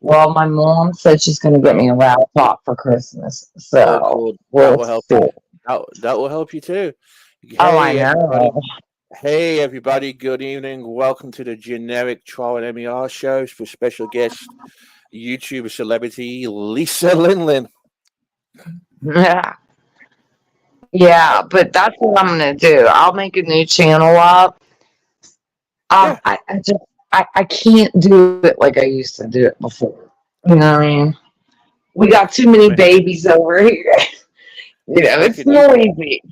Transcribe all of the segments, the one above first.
Well, my mom said she's going to get me a laptop for Christmas, Oh, so cool. That we'll will help see. you. That will help you too. Oh, I Hey, everybody. know. Hey, everybody. Good evening. Welcome to the Generic Trial and MER shows for special guest YouTuber celebrity Lisa Linlin. Yeah, Uh, yeah, but that's what I'm going to do. I'll make a new channel up. yeah. I just I can't do it like I used to do it before. You know what I mean? We got too many Man, babies over here. just make It's it easy. noisy.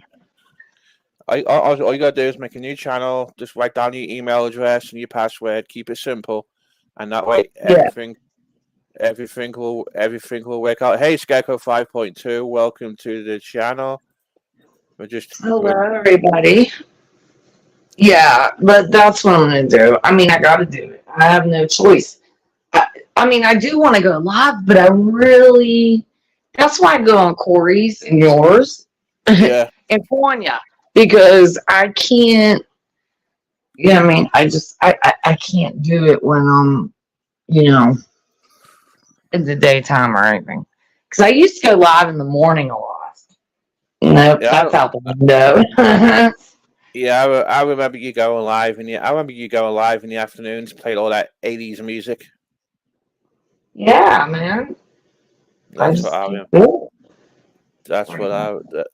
All you gotta do is make a new channel. Just write down your email address and your password. Keep it simple, and that way Yeah. everything will work out. Hey, Scarecrow 5.2, welcome to the channel. We're just Hello, we're, everybody. Yeah, but that's what I'm gonna do. I mean, I gotta do it. I have no choice. I, I mean, I do want to go live, but I really. That's why I go on Corey's and yours and yeah. Fonya because I can't. Yeah, I mean, I can't do it when I'm you know in the daytime or anything. Because I used to go live in the morning a lot. Nope, Yeah, that's out the window. I remember you going live I remember you going live in the afternoons, playing all that 80s music. Yeah, man. I That's what just I can't rem- do that's what it. I that,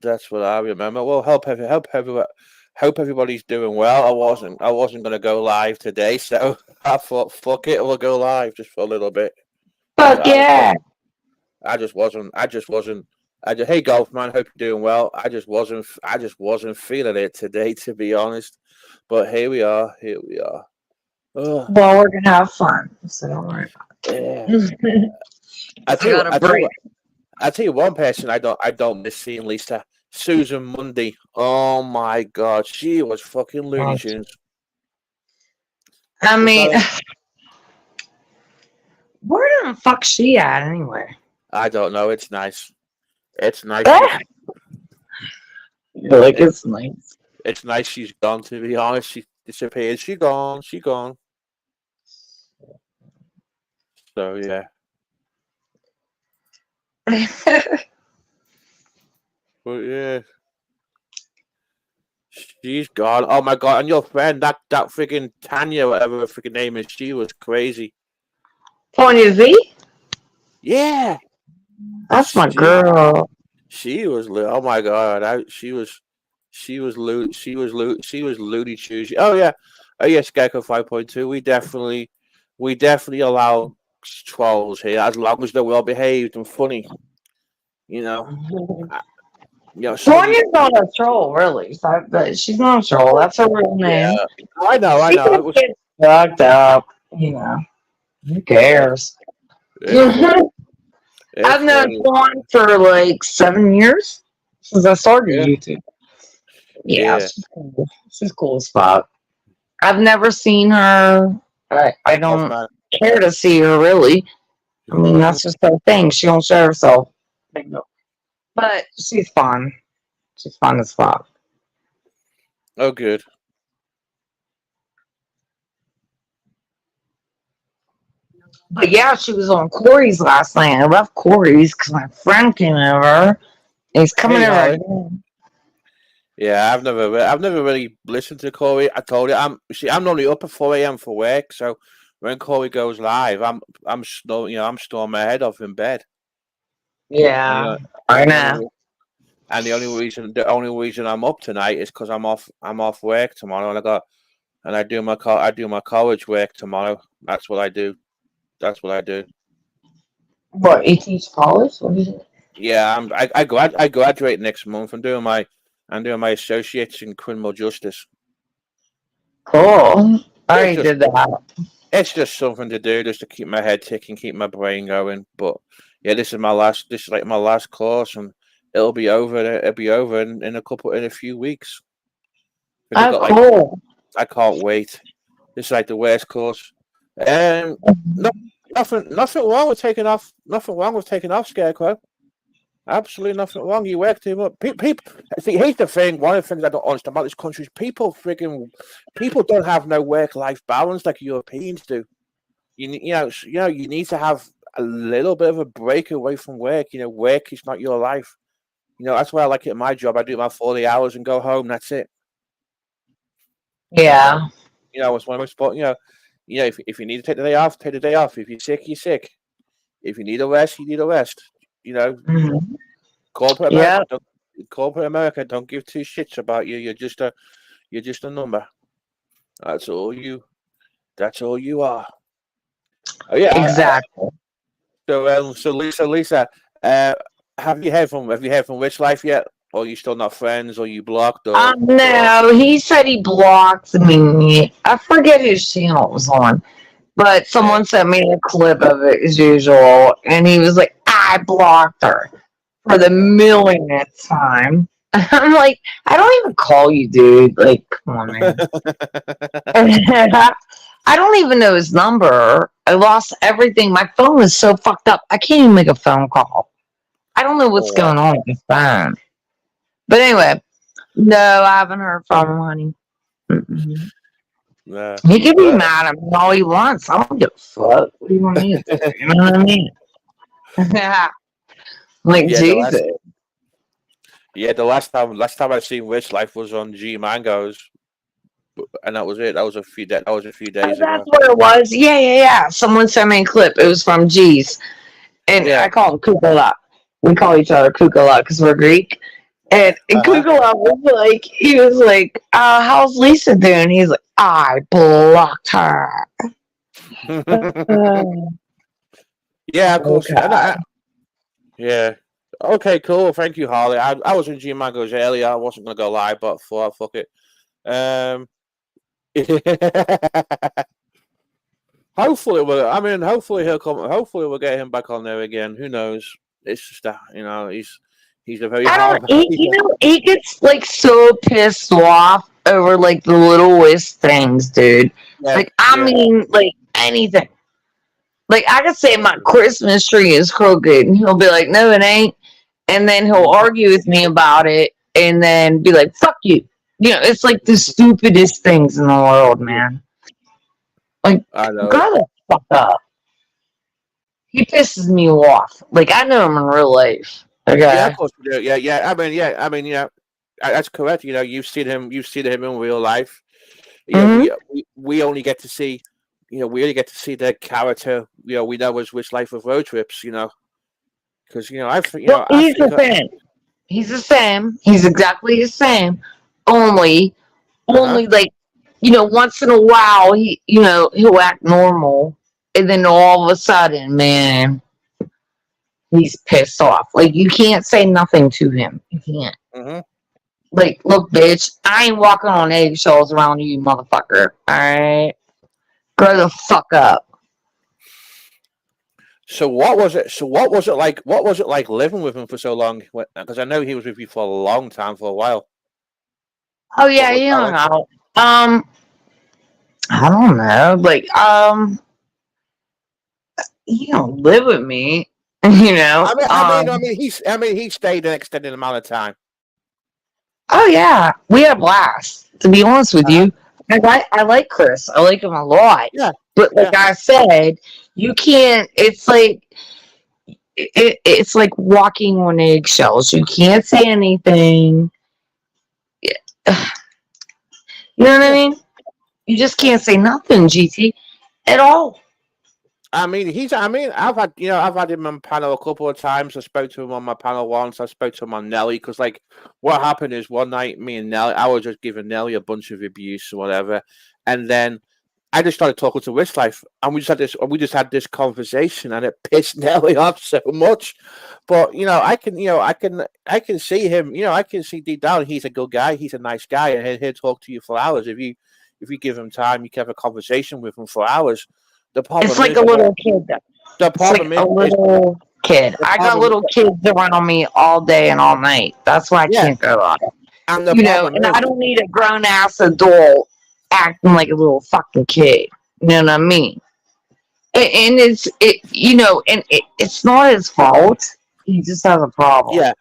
that's what I remember. Well, hope everybody's doing well. I wasn't gonna go live today, so I thought fuck it, we'll go live just for a little bit. Cause Fuck yeah. I just wasn't I just wasn't I just hey golf man, hope you're doing well. I just wasn't feeling it today, to be honest. But here we are. Ugh. Well, we're gonna have fun. So don't worry Yeah. about it. I got a break. I tell you one person I don't miss seeing Lisa. Susan Mundy. Oh my god, she was fucking Looney Tunes. I There's mean, not a, where the fuck she at anyway? I don't know. It's nice. It's nice. Ah, like It's it's nice. it's nice. She's gone. To be honest, she disappeared. She gone. She gone. So yeah. But yeah, she's gone. Oh my god! And your friend, that freaking Tanya, whatever her freaking name is, she was crazy. Tonya Z? Yeah, That's my she girl. Oh my god, she was Looney Tunes. Oh yeah, Gecko 5.2. We definitely allow trolls here as long as they're well behaved and funny. You know, Tonya's I- some of these not a troll, really. So, but she's not a troll. That's her real name. yeah, I She know. just gets fucked up. Who cares? It's funny. I've It's known funny. Swan for like 7 years since I started Yeah, YouTube. Yeah, yeah. she's cool. She's cool as fuck. I've never seen her. I Oh don't man. care to see her really. I mean, that's just her thing. She don't show herself. But she's fun. She's fun as fuck. Oh good. But yeah, she was on Corey's last night. I left Corey's because my friend came over. He's coming Hey over Holly. again. Yeah, I've never really listened to Corey. I told you, I'm normally up at 4 a.m. for work, so when Corey goes live, I'm still on my head off in bed. And Yeah, I the know. only the only reason I'm up tonight is because I'm off work tomorrow, and I do my college work tomorrow. That's what I do. That's what I do. What, you teach college? What is it? Yeah, I graduate next month. I'm doing my associates in criminal justice. Cool. I It's already just did that. it's just something to do just to keep my head ticking, keep my brain going. But yeah, this is like my last course, and it'll be over in a few weeks. I think I Oh, got like cool. I can't wait. This is like the worst course. Um, no, nothing wrong with taking off. Nothing wrong with taking off, Scarecrow. Absolutely nothing wrong. You work too much. People, see, here's the thing. One of the things I don't understand about this country is people don't have no work-life balance like Europeans do. you need to have a little bit of a break away from work. Work is not your life. That's why I like it in my job. I do my 40 hours and go home. That's it. Yeah. It's one of my sport. If you need to take the day off, take the day off. If you're sick, you're sick. If you need a rest, you need a rest. Mhm. Corporate Yeah. America, corporate America don't give two shits about you. You're just a number. That's all you. That's all you are. Oh yeah. Exactly. So Lisa, have you heard from Rich Life yet? Or are you still not friends? Or you blocked? Or No, he said he blocked me. I forget whose channel it was on, but someone sent me a clip of it as usual, and he was like, "I blocked her for the millionth time." I'm like, I don't even call you, dude. Like, come on, man. I don't even know his number. I lost everything. My phone is so fucked up. I can't even make a phone call. I don't know what's going on with this phone. But anyway, no, I haven't heard from him, honey. Mm-mm. Nah. He can be mad at me all he wants. I don't give a fuck. What do you want me to do? You know what I mean? Like, Yeah, Jesus. the last time I seen Rich Life was on G Mangoes, and that was it. That was a few days Oh, ago. that's what it was. Yeah. Someone sent me a clip. It was from G's. And Yeah. I call him Kukala. We call each other Kukala because we're Greek. And Kukala he was like, how's Lisa doing? He's like, I blocked her. Yeah, of course. Okay. Yeah. Okay, cool. Thank you, Harley. I was in G Mangoes earlier. I wasn't gonna go live, but fuck it. Hopefully he'll come. Hopefully we'll get him back on there again. Who knows? It's just that he's a very hard. He gets like so pissed off over like the littlest things, dude. Like, like anything. Like, I could say my Christmas tree is crooked, and he'll be like, no, it ain't. And then he'll argue with me about it, and then be like, fuck you. It's like the stupidest things in the world, man. Like, I know. grow the fuck up. He pisses me off. Like, I know him in real life. Okay. Yeah, of course you do. Yeah. That's correct. You've seen him in real life. We only get to see, the character. We know as Rich Life of Road Trips. Because he's the same. He's the same. He's exactly the same. Only like, once in a while he'll act normal, and then all of a sudden, man, he's pissed off. Like, you can't say nothing to him. You can't. Like, look, bitch, I ain't walking on eggshells around you, motherfucker. All right, grow the fuck up. So what was it? Like? What was it like living with him for so long? Because I know he was with you for a long time, for a while. Oh yeah, he hung out. I don't know. Like, he don't live with me. He stayed an extended amount of time. Oh yeah, we had a blast. To be honest with you, I like Chris. I like him a lot. Yeah, but like I said, you can't. It's like it's like walking on eggshells. You can't say anything. You know what I mean? You just can't say nothing, GT, at all. I've had him on panel a couple of times. I spoke to him on my panel once. I spoke to him on Nelly because, like, what happened is one night, me and Nelly, I was just giving Nelly a bunch of abuse or whatever, and then I just started talking to Rich Life, and we just had this conversation, and it pissed Nelly off so much. But I can see him. I can see deep down he's a good guy. He's a nice guy, and he'll talk to you for hours if you give him time. You can have a conversation with him for hours. The problem it's like a little kid. The problem is a little kid. I got little kids around me all day and all night. That's why I can't go on. And and I don't need a grown ass adult acting like a little fucking kid. You know what I mean? And it's not his fault. He just has a problem. Yeah.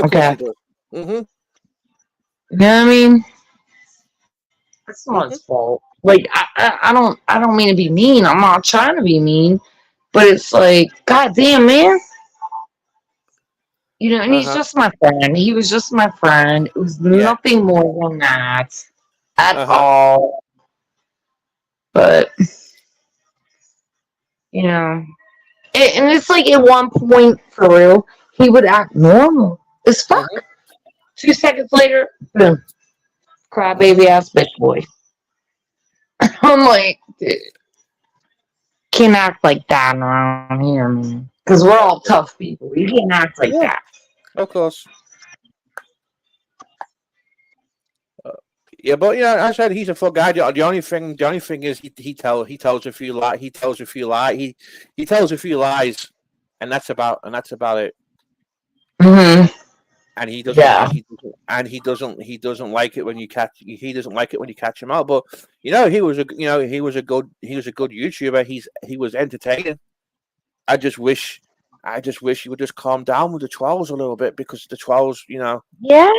Okay. You know what I mean? It's not his fault. Like I don't mean to be mean. I'm not trying to be mean, but it's like, God damn, man. You know, and he's Uh-huh. just my friend. He was just my friend. It was Yeah. nothing more than that at Uh-huh. all. But you know, and it's like at one point, for real, he would act normal as fuck. Mhm. 2 seconds later, boom, crybaby ass bitch boy. I'm like, dude, can't act like that around here, man. Because we're all tough people. You can't act like Yeah, that. of course. Yeah, but I said he's a full guy. The only thing is he tells a few lies. He tells a few lies, and that's about it. Hmm. And he doesn't Yeah. and he doesn't like it when you catch him out. But he was a good YouTuber. He was entertaining. I just wish he would just calm down with the trolls a little bit, because the trolls, Yeah.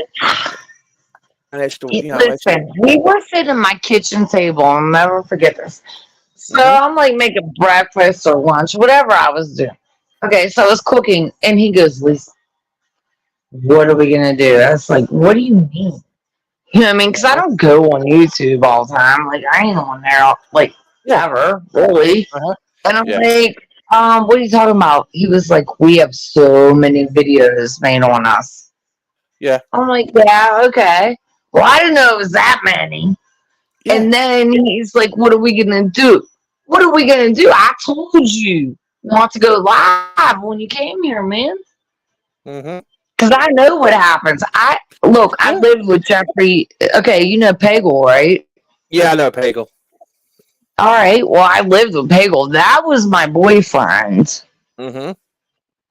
and it's the it's Listen, we were sitting at my kitchen table. I'll never forget this. So hmm I'm like making breakfast or lunch, whatever I was doing. Okay, so I was cooking, and he goes, Lisa, what are we gonna do? I was like, what do you mean? You know what I mean? Because I don't go on YouTube all the time. Like, I ain't on there, like, yeah, ever, really. uh-huh. And I'm Yeah, like, what are you talking about? He was like, we have so many videos made on us. yeah, I'm like, yeah, okay. Well, I didn't know it was that many. yeah. And then he's like, what are we going to do? What are we going to do? I told you not to go live when you came here, man. hmm Because I know what happens. I Yeah, lived with Jeffrey. Okay, you know Pagel, right? yeah. I know Pagel. All right. Well, I lived with Pagel. That was my boyfriend. hmm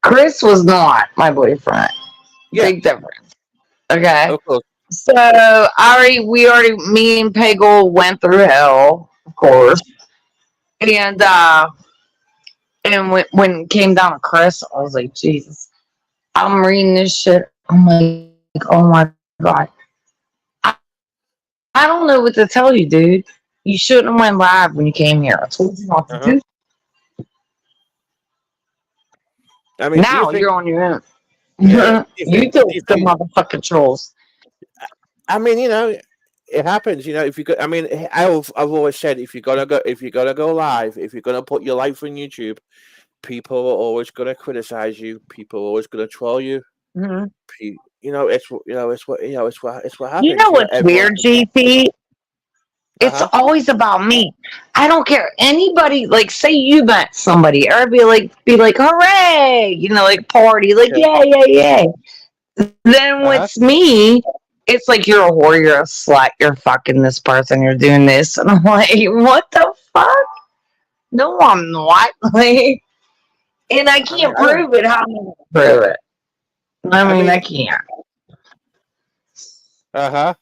Chris was not my boyfriend. Yeah, Big difference. Okay. of course. So me and Pagel went through hell, of course. And when it came down to Chris, I was like, Jesus. I'm reading this shit. I'm like, oh my God. I, I don't know what to tell you, dude. You shouldn't have went live when you came here. I told you not to Uh-huh. do. I mean, do you Now think? you're on your own. Yeah. You deal Do you with the think? motherfucking trolls. I mean, it happens. If you go, I mean, I've always said, if you're gonna go live, if you're gonna put your life on YouTube, people are always gonna criticize you. People are always gonna troll you. Mhm. It's what You happens. know what's Everyone. weird, GP? Uh It's huh. always about me. I don't care. Anybody, like, say you met somebody, or be like, hooray, like party, like, Yeah. yeah, yeah, yeah. Then Uh huh. what's me? It's like you're a whore, you're a slut, you're fucking this person, you're doing this, and I'm like, what the fuck? No, I'm not. Like, and I I mean, can't I don't. prove it. How am I gonna prove it? I I mean, I mean. can't. Uh huh.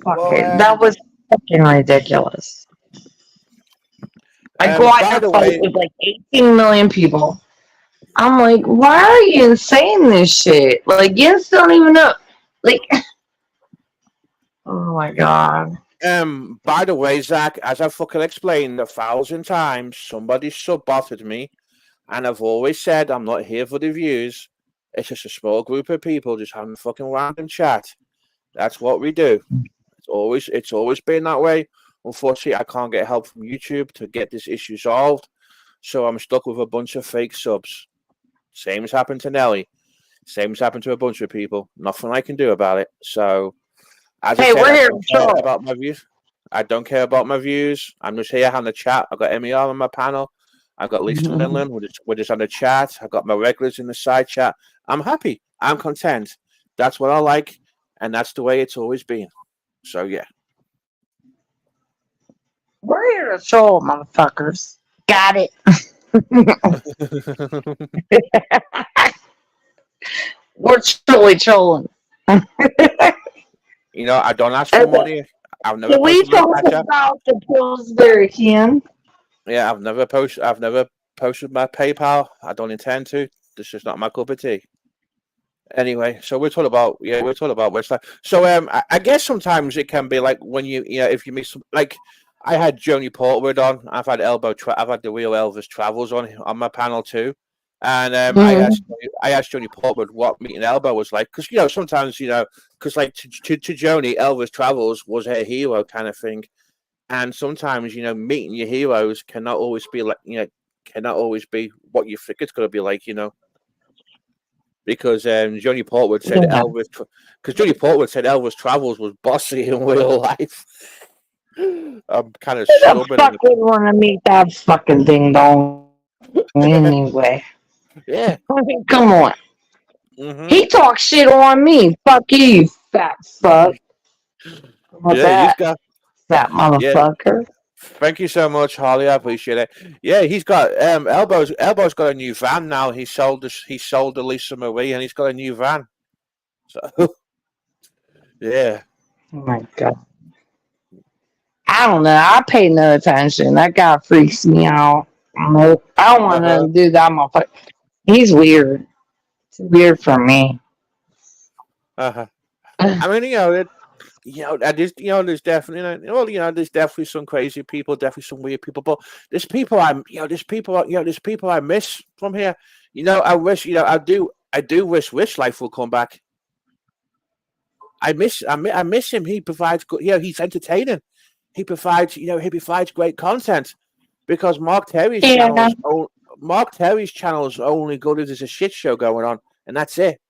Fuck Well, it. That was fucking ridiculous. I go out by and the fight way, with like 18 million people. I'm like, why are you saying this shit? Like, you just don't even know. Like, oh my God. Zach, as I've fucking explained 1,000 times, somebody sub-botted me, and I've always said I'm not here for the views. It's just a small group of people just having a fucking random chat. That's what we do. It's always been that way. Unfortunately, I can't get help from YouTube to get this issue solved, so I'm stuck with a bunch of fake subs. Same as happened to Nelly. Same as happened to a bunch of people. Nothing I can do about it. So, as I Hey, said, we're I here don't to care troll. about my views. I don't care about my views. I'm just here having a chat. I've got MER on my panel. I've got Lisa Linland. We're just on the chat. I've got my regulars in the side chat. I'm happy. I'm content. That's what I like, and that's the way it's always been. So yeah. We're here to troll, motherfuckers. Got it. We're truly trolling. I don't ask for Okay. money. I've never Can we posted my talk Cash App. about the Pillsbury can? Yeah, I've never posted my PayPal. I don't intend to. This is not my cup of tea. Anyway, so we're talking about Westlife. So I guess sometimes it can be like when if you meet some like I had Joni Portwood on, I've had I've had the real Elvis Travels on my panel too, and Mhm. I asked Joni Portwood what meeting Elbow was like because sometimes because like to Joni Elvis Travels was her hero kind of thing, and sometimes meeting your heroes cannot always be like cannot always be what you think it's going to be like because Johnny Portwood said Yeah. because Johnny Portwood said Elvis Travels was bossy in real life. I'm kind of Who the stubborn. fuck would want to meet that fucking ding dong anyway? Yeah. I mean, come on. Hmm. He talks shit on me. Fuck you, fat fuck. What's Yeah, he's that, got. fat Yeah. motherfucker? Thank you so much, Holly. I appreciate it. Yeah, he's got Elbow's got a new van now. He sold the Lisa Marie and he's got a new van. So yeah. Oh my god. I don't know. I pay no attention. That guy freaks me out. Nope. I don't want Uh-huh. to do that motherfucker. He's weird. It's weird for me. Uh-huh. I mean, there's definitely, there's definitely some crazy people, definitely some weird people, but there's people I miss from here. I wish, I do wish Life will come back. I miss him. He provides good, he's entertaining. He provides great content because Yeah. Mark Terry's channel is only good as there's a shit show going on, and that's it.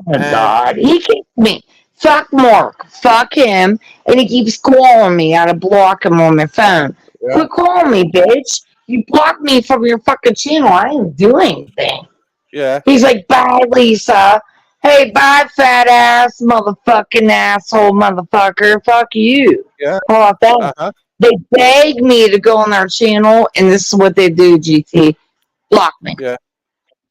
Oh god. He keeps me. Fuck Mark. Fuck him. And he keeps calling me. I had to block him on my phone. Yeah, Quit calling me, bitch. You blocked me from your fucking channel. I didn't do anything. yeah, He's like, bye, Lisa. Hey, bye, fat ass, motherfucking asshole, motherfucker. Fuck you. yeah. How about that? Uh-huh. They beg me to go on their channel, and this is what they do, GT. Block me. Yeah,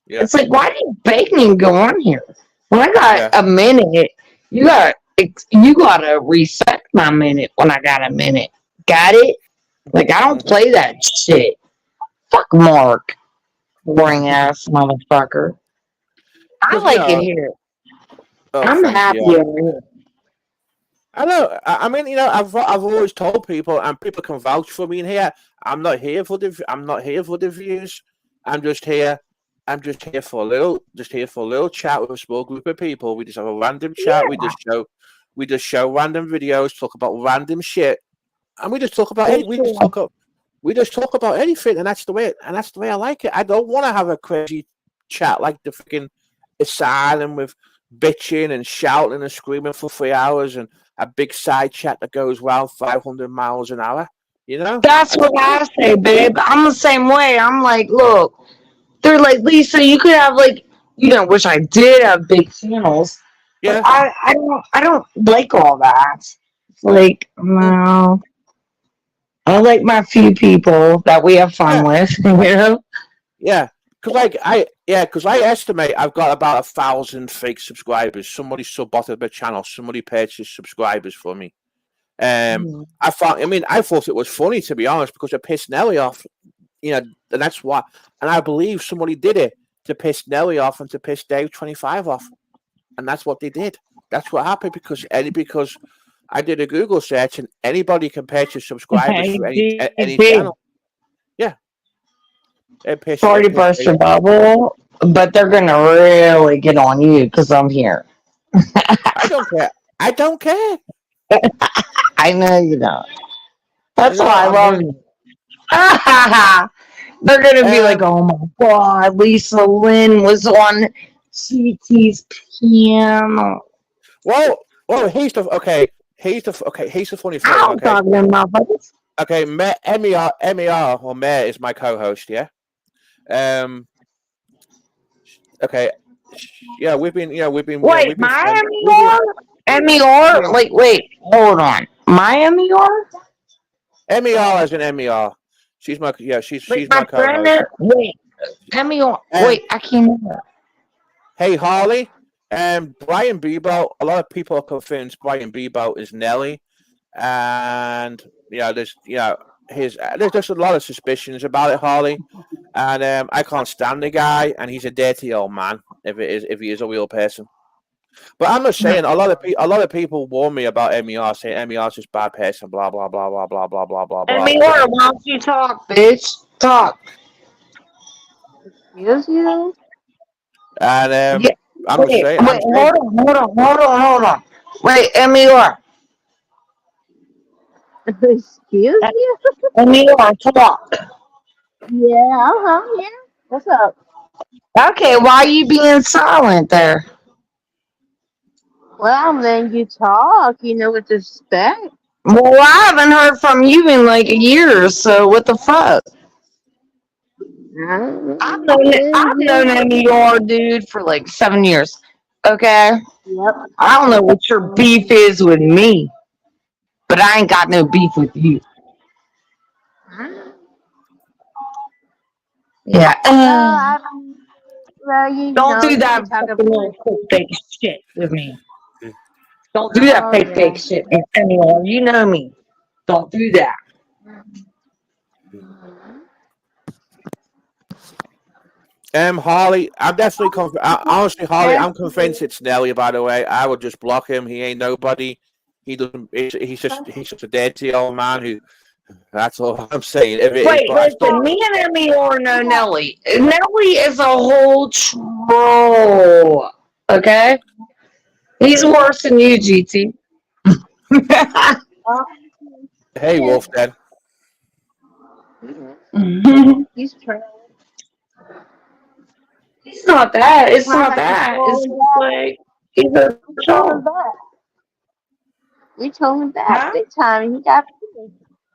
yeah, It's like, why do you beg me to go on here? When I got yeah. a minute, you gotta respect my minute when I got a minute. Got it? Like, I don't Hmm. play that shit. Fuck Mark. Boring ass motherfucker. I Because like it here. oh, I'm thank happy you. over here. I know. I mean, I've always told people, and people can vouch for me in here. I'm not here for the views. I'm just here. I'm just here for a little chat with a small group of people. We just have a random chat. Yeah. We just show random videos, talk about random shit, and we just talk about For any. sure. We just talk about anything, and that's the way I like it. I don't want to have a crazy chat like the freaking asylum with bitching and shouting and screaming for 3 hours and a big side chat that goes around 500 miles an hour. That's I what don't want. I say, babe. I'm the same way. I'm like, look, they're like, Lisa, you could have like, which I did have big channels, but Yeah. I don't like all that. It's like, Mm. no. I like my few people that we have fun Yeah. with, you know? Yeah. Because I estimate I've got about 1,000 fake subscribers. Somebody subbotted my channel. Somebody purchased subscribers for me. Mhm. I thought it was funny to be honest because it pissed Nelly off. And that's why. And I believe somebody did it to piss Nelly off and to piss Dave 25 off, and that's what they did. That's what happened because I did a Google search and anybody can purchase subscribers for any GT. channel. Yeah, Sorry it to pissed burst Dave. your bubble, but they're going to really get on you because I'm here. I don't care. I don't care. I know you don't. That's why I I'm love here. you. They're gonna be like, Um. "Oh my god, Lisa Lynn was on CT's piano." Well. Here's the funny thing. I'm Okay. talking about this. Okay. MER or Mayor is my co-host. Yeah. Um. Okay. Yeah, Wait, friends. Miami or MER? Yeah, Like, wait, hold on, Miami or MER as an MER. like She's my my friend co-host. there? Wait, MER. Um, Wait, I can't remember. hey Harley, Brian Bebo. A lot of people are convinced Brian Bebo is Nelly, and there's just a lot of suspicions about it, Harley, and I can't stand the guy, and he's a dirty old man. if he is a real person. But I'm not saying a lot of people warn me about MER, saying MER's just bad person, blah blah blah blah blah blah blah blah blah. MER, why don't you talk, bitch? Talk. Excuse you? And Yeah. I'm saying, Hold on. Wait, MER. Excuse you? MER, talk. Yeah, yeah. What's up? Okay, why are you being silent there? Well, I'm letting you talk, with respect. Well, I haven't heard from you in like a year, so what the fuck? I've known MER, dude, for like 7 years. Okay? Yep. I don't know what your beef is with me, but I ain't got no beef with you. Yeah. Well, you Don't know, do that you talk fucking about. little fake shit with me. Don't do that Oh, fake shit anymore. You know me. Don't do that. Harley, I'm definitely honestly, Harley, I'm convinced it's Nelly. By the way, I would just block him. He ain't nobody. He doesn't. He's just a dirty old man who. That's all I'm saying. Wait, listen, me and MER know Nelly. Nelly is a whole troll. Okay? He's worse than you, GT. Hey, Wolf, then. He's true. It's not that. It's not that. It's like he's a troll. We told him that Huh? big time. He got.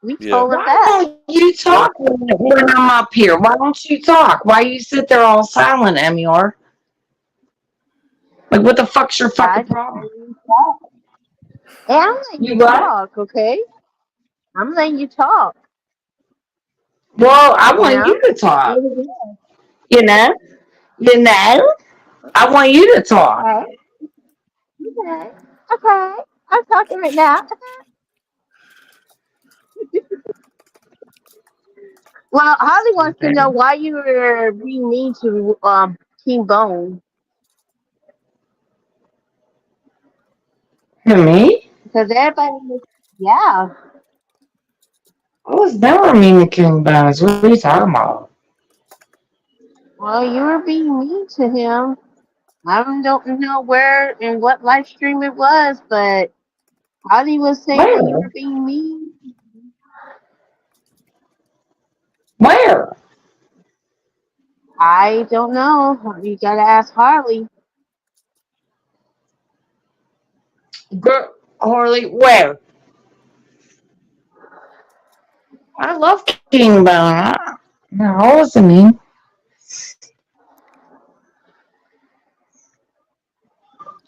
We told him Why that. don't you talk when I'm up here? Why don't you talk? Why you sit there all silent, MER? Like, what the fuck's your fucking problem? Hey, I'm letting you talk, okay? I'm letting you talk. Well, I want you to talk. You know? I want you to talk. Okay. I'm talking right now. Well, Holly wants to know why you were being mean to King Bone. To me? Because everybody, yeah. I was never mean to King Bones. What are you talking about? Well, you were being mean to him. I don't know where and what live stream it was, but Holly was saying that you were being mean. Where? I don't know. You gotta ask Harley. Girl, Harley, where? I love King Bone. No, I wasn't mean.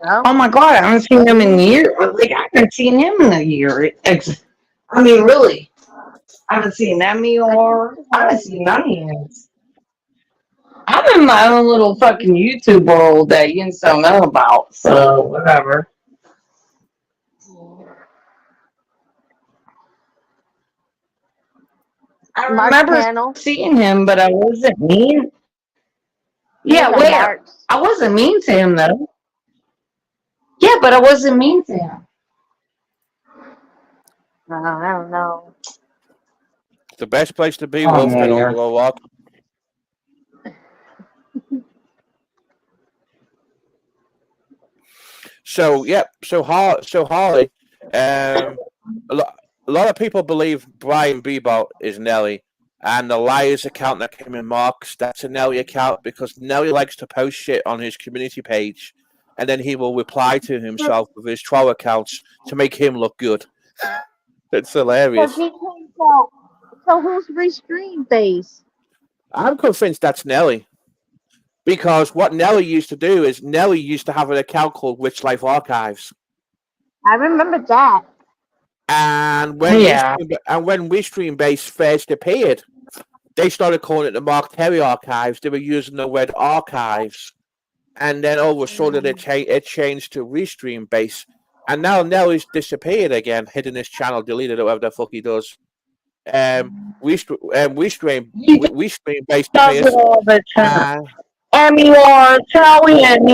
Oh my god, I haven't seen him in years. Like, I haven't seen him in a year. I mean, really. I haven't seen MER. I haven't seen none of his. I'm in my own little fucking YouTube world that you just don't know about, so whatever. I remember seeing him, but I wasn't mean. Yeah, where? I wasn't mean to him, though. Yeah, but I wasn't mean to him. I don't know. The best place to be, Wolf, and overall walk. So Harley, a lot of people believe Brian Bebo is Nelly, and the Liars account that came in Marks, that's a Nelly account because Nelly likes to post shit on his community page, and then he will reply to himself with his troll accounts to make him look good. It's hilarious. So who's Restream Base? I'm convinced that's Nelly. Because what Nelly used to do is Nelly used to have an account called Witch Life Archives. I remember that. And when Restream Base first appeared, they started calling it the Mark Terry Archives. They were using the word archives. And then all of a sudden it changed to Restream Base. And now Nelly's disappeared again, hidden his channel, deleted it, whatever the fuck he does. Restream Base disappears. MER, Charlie, and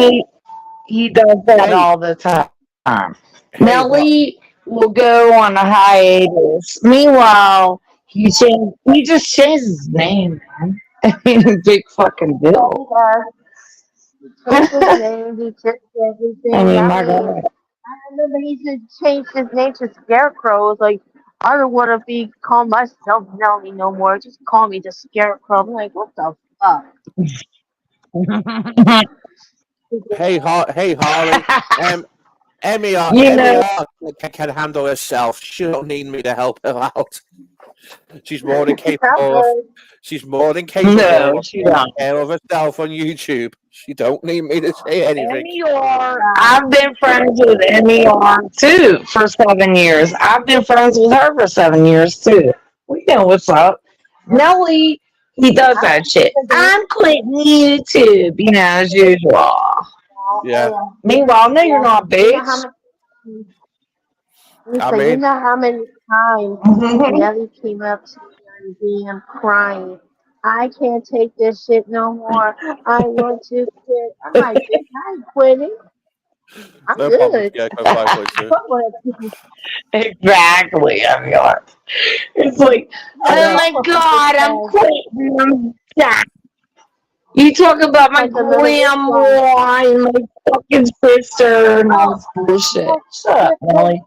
he does that Hey, all the time. hey, what? Nelly will go on a hiatus. Meanwhile, he just changed his name. Man. Big fucking deal. He changed his name. He changed I everything. mean, I my mean, God. I remember he just changed his name to Scarecrow. It's like, I don't want to be call myself Nelly no more. Just call me the Scarecrow. I'm like, what the fuck? Hey, Harley. MER, You know, MER can handle herself. She don't need me to help her out. She's more than I'm capable of. good. She's more than capable no, of she taking don't. care of herself on YouTube. She don't need me to say anything. MER, I've been friends with MER too for 7 years. I've been friends with her for 7 years too. We know what's up. Nelly, he does that shit. I'm quitting YouTube, as usual. Yeah, Meanwhile, no, you're not, You know how bitch. many, you I say, you mean, know how many times Mhm. Nelly came up to me and DM crying. I can't take this shit no more. I want to quit. I'm like, bitch, I ain't quitting. I'm no problem, good. Scarecrow 5.2. Fuck what people Exactly, MER. It's like, like, oh Yeah, fuck my what people god, I'm say. quitting. I'm done. You talk about my Like a little grandma and my fucking sister and all this bullshit. Shut up, Nelly.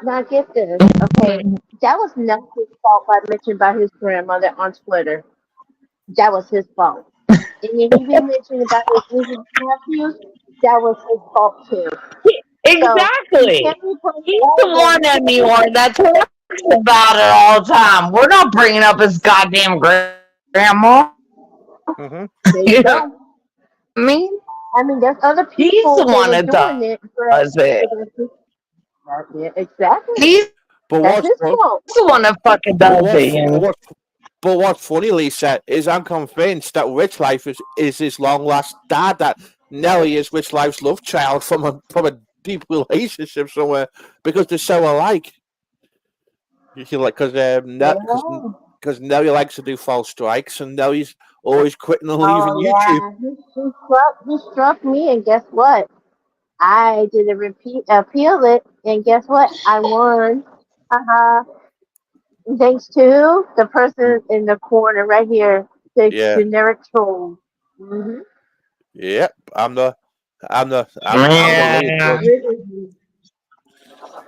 now get this. Okay, that was Nelson's fault by mentioned by his grandmother on Twitter. That was his fault. And then he be mentioning about his nieces and nephews. That was his fault too. So you Exactly. can't replace He's the everything. one at New York that talks about it all the time. We're not bringing up his goddamn grandma. hmm There You you know what go. I mean? I mean, there's other He's the people that one are that doing it, but does it. yeah, exactly. He's but That's what's his but, fault. the one that fucking but does what's it. but what's but what's funny, Lisa, is I'm convinced that Rich Life is his long lost dad. That Nelly is Rich Life's love child from a deep relationship somewhere because they're so alike. You like Yeah. because Nelly likes to do false strikes and Nelly's always quitting and leaving Oh YouTube. yeah. He struck me, and guess what? I did a repeat appeal it, and guess what? I won. Uh-huh. Thanks to the person in the corner right here, the Yeah, generic troll. Mm-hmm. yep. I'm the Yeah. lead judge.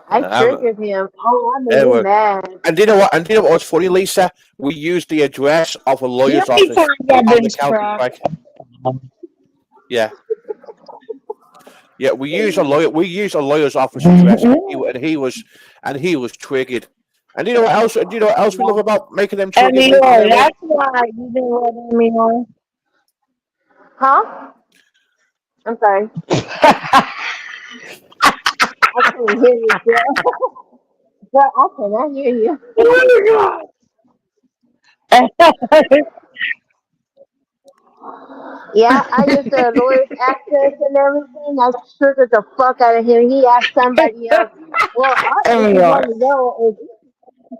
I I'm triggered him. Oh, I made him anyway. mad. And do you know what? And do you know what's funny, Lisa? We used the address of a You know lawyer's how many office times I've on been the Counter struck? Strike. Yeah, yeah. We use a lawyer's office address, and he was triggered. And do you know what else? Do you know what else we love about making them triggered, Lisa? MER, Lynn? that's why you know what MER. Huh? I'm sorry. I couldn't hear you, girl. Girl, I cannot hear you. Oh my god. Yeah, I used the lawyer's access and everything. I triggered the fuck out of him. He asked somebody else. Well, I just MER. want to know if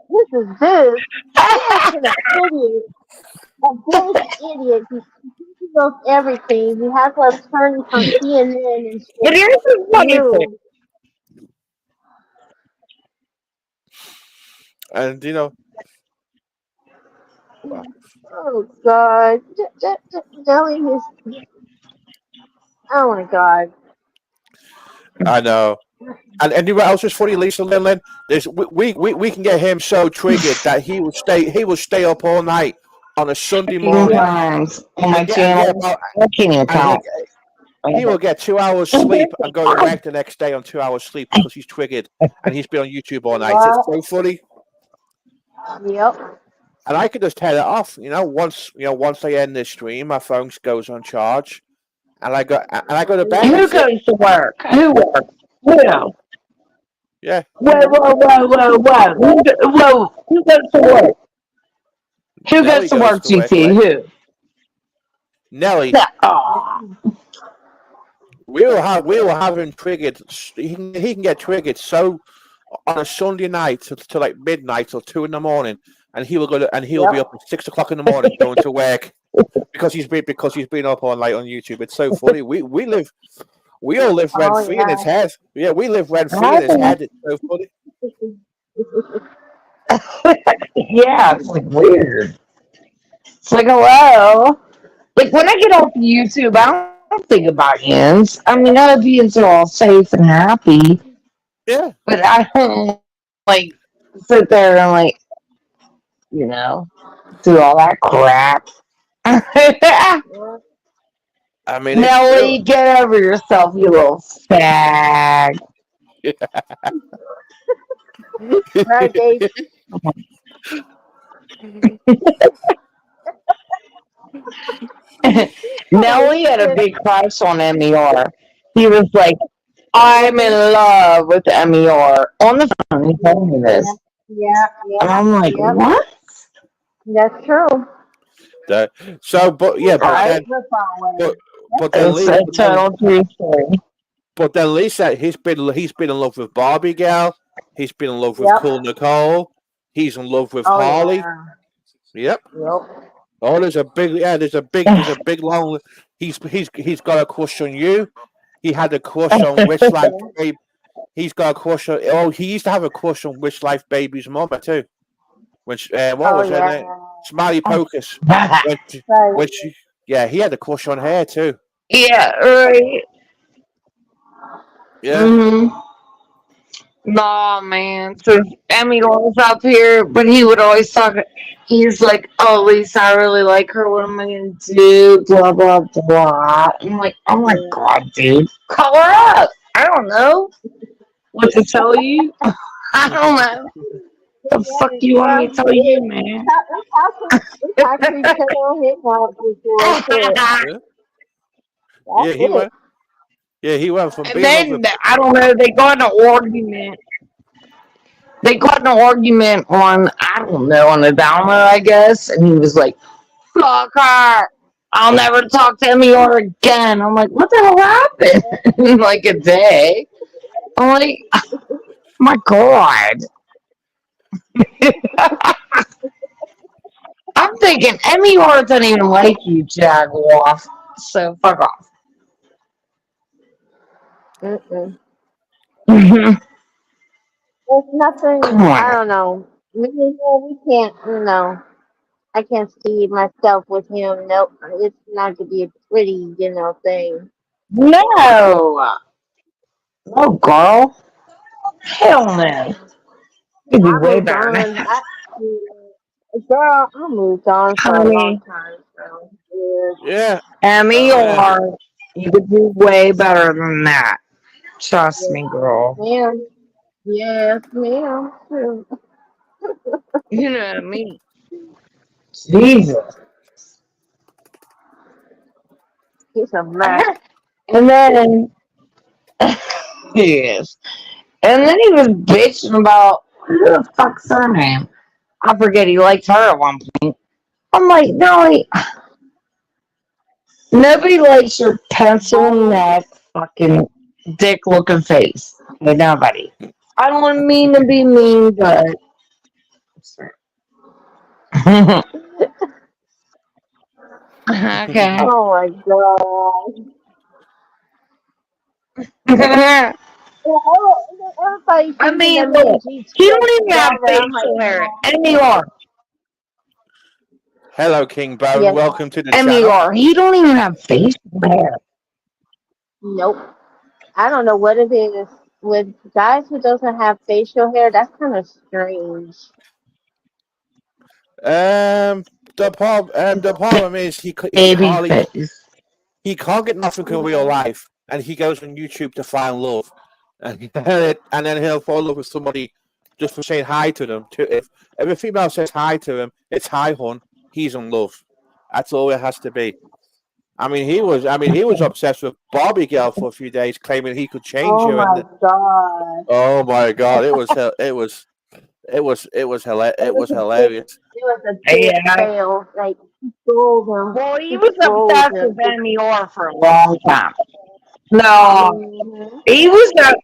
this is this. He asking a big idiot. He knows everything. He has an attorney from CNN and But shit. here's the funny thing. You. And wow, Oh God. Nelly is. Oh my God. I know. And you know what else is funny, Lisa Lynn? There's we can get him so triggered that he will stay up all night on a Sunday Fucking morning times on my and get channel. about I can't even and he'll count. get he will get 2 hours sleep and go to work the next day on 2 hours sleep because he's triggered and he's been on YouTube all night. It's so funny. Yep. And I can just turn it off. Once I end this stream, my phone goes on charge, and I go to bed. Who That's it. goes to work? Who works? Who? Yeah, Whoa. Who goes to work? Who goes Nelly to goes work, to work. GT? Right? Who? Nelly, No. Aw. we will have him triggered. He can get triggered so on a Sunday night to like midnight or 2 in the morning, and he will go to, and he will be Yep. up at 6 o'clock in the morning going to work. because he's been up all night on YouTube. It's so funny. We all live rent Oh, free in his yeah. head. Yeah, we live rent free in his head. It's so funny. Yeah, it's like weird. It's like, hello. Like when I get off YouTube, I don't think about ends. I mean, I would be until all safe and happy, Yeah. but I don't like sit there and like, do all that crap. I mean, it's Nelly, get over yourself, you little fag. Right, Dave? Nelly had a big crush on MER. He was like, I'm in love with MER on the phone. He told me this. Yeah, And I'm like, Yep. what? That's true. so, but yeah, Right. but then It's a total true story. But then Lisa, he's been in love with Barbie Girl. He's been in love with Yep. Cool Nicole. He's in love with Oh, Harley. yeah. Yep. Yep. Oh, there's a big long. He's got a crush on you. He had a crush on Rich Life Baby. He's got a crush on. Oh, he used to have a crush on Rich Life Baby's mama too. Which what was her name? Smiley Pocus. Yeah, he had a crush on her too. Yeah, right. Yeah. Mm-hmm. No, man. So Emmy was up here, but he would always talk. He's like, "Oh, Lisa, I really like her. What am I gonna do?" Blah blah blah. I'm like, "Oh my god, dude, call her up." I don't know what to tell you. I don't know. What the fuck do you want me to tell you, man? Actually, tell him out before shit. Yeah, he went. Yeah, he went from And being then in love I don't know. They got in an argument. They got in an argument on on the download, I guess, and he was like, "Fuck her! I'll never talk to MER again." I'm like, "What the hell happened?" In like a day. I'm like, "My God." I'm thinking MER doesn't even like you, Jaguar. So fuck off. Mm-mm. Mhm. It's nothing. Come on. I don't know. We can't. I can't see myself with him. Nope. It's not gonna be a pretty, thing. No. No, girl. Hell no. You'd be I way moved better than on. that. Girl, I moved on for a long Honey, time. So Yeah. MER, you could do way better than that. Trust me, girl. ma'am. Yes, ma'am. True. You know what I mean? Jesus. He's a mess. And then, yes. And then he was bitching about, who the fuck's her name? I forget, he liked her at one point. I'm like, no, nobody likes your pencil neck fucking dick looking face. Okay, nobody. I don't mean to be mean, but okay. Oh my god. Everybody I thinking mean, that look, me and he don't even have together. I'm facial hair. like, MER. Hello, King Bone. Yes. Welcome to the channel. MER. He don't even have facial hair. nope. I don't know what it is with guys who doesn't have facial hair. That's kind of strange. The problem is he Baby hardly face. he can't get nothing in real life, and he goes on YouTube to find love, and then he'll fall in love with somebody just for saying hi to them. If a female says hi to him, it's hi, hun. He's in love. That's all it has to be. I mean, he was obsessed with Barbie Girl for a few days, claiming he could change Oh her. my god. Oh my god, it was hilarious. It was a Yeah. big fail. Like, he told him. Well, he was obsessed with MER for a long time. No, Mhm. he was not.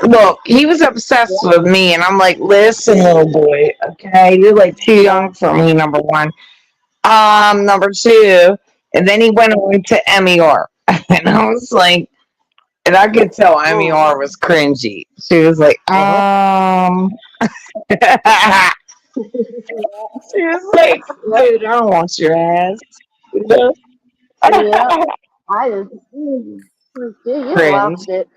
Look, he was obsessed with me, and I'm like, listen, little boy, okay, you're like too young for me. Number one, Number two, and then he went over to MER, and I was like, and I could tell MER was cringy. She was like, she was like, dude, I don't want your ass. You know? Yeah. I just, you Cringe. loved it.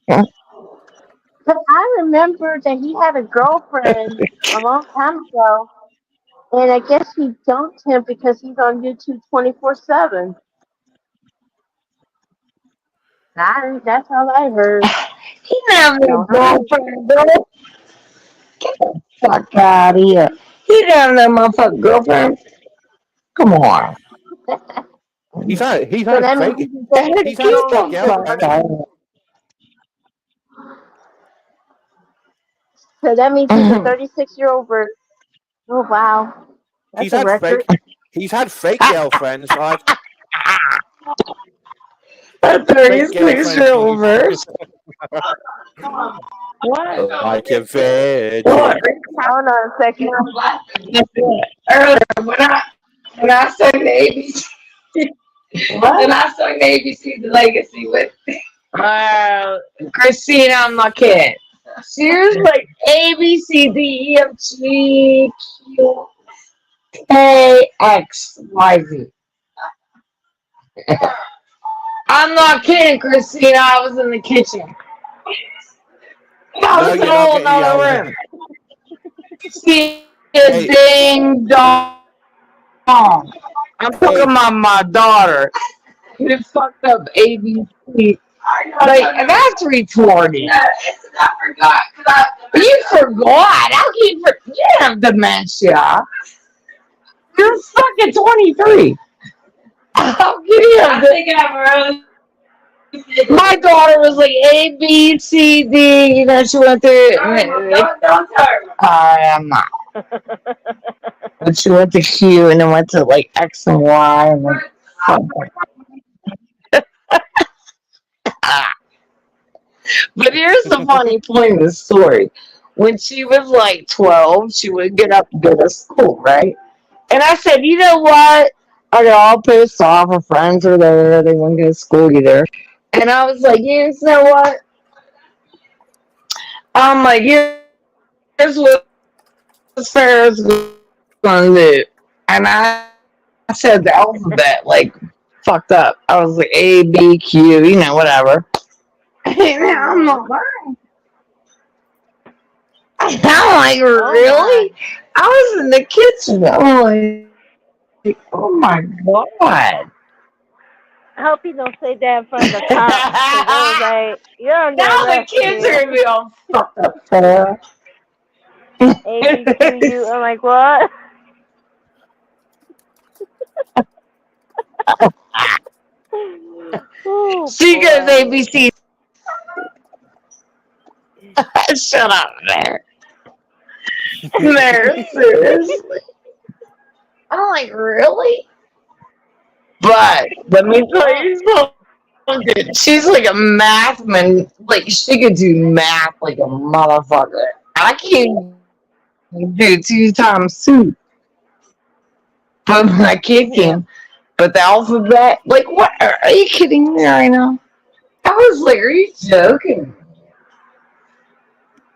But I remember that he had a girlfriend a long time ago, and I guess he dumped him because he's on YouTube 24/7. That's all I heard. He never had a Don't know. girlfriend, bro. Get the fuck out of here. He didn't have that motherfucking girlfriend. Come on. He's So had that means fake. The heck He's had a you fake talking girlfriend. about? so that means he's a 36-year-old virgin. Oh wow, that's He's a had record. fake. He's had fake girlfriends. Like A fake girlfriends. 36-year-old verse. What? Like a virgin. What? Hold on a second. Earlier, when I sang the ABC, when I sang the ABC, the legacy with Christina, I'm not kidding. She was like A B C D E F G Q A X Y Z. I'm not kidding, Christina. I was in the kitchen. I No, was in you're a not whole getting yelled nother at. room. See, Hey, ding dong. I'm talking hey, about my daughter. You fucked up ABC. Like, that's retarded. I forgot. You forgot. How can you forget? You have dementia. You're fucking 23. How can you have dementia? My daughter was like A, B, C, D. You know, she went through it. Don't tell her. I'm not. But she went to Q and then went to like X and Y. And like, but here's the funny point of the story. When she was like 12, she would get up and go to school, right? And I said, you know what? I got all pissed off. Her friends were there. They wouldn't go to school either. And I was like, you know what? I'm like, here's what Sarah's going to do. And I said the alphabet, like, fucked up. I was like, A, B, Q, you know, whatever. And I'm like, really? I was in the kitchen. I'm like, oh my God. I hope you don't say that in front of the cops. 'Cause I was like, you're under Now the arrest kids are here. going to be all fucked up, Sarah. ABQU. I'm like, what? Oh, She goes boy. ABC. Shut up, there. There, seriously. I'm like, really? But let me tell you something. She's like a math man. Like, she could do math like a motherfucker. I can't do 2 times 2. But my kid can. But the alphabet, like, what? Are you kidding me right now? I was like, are you joking?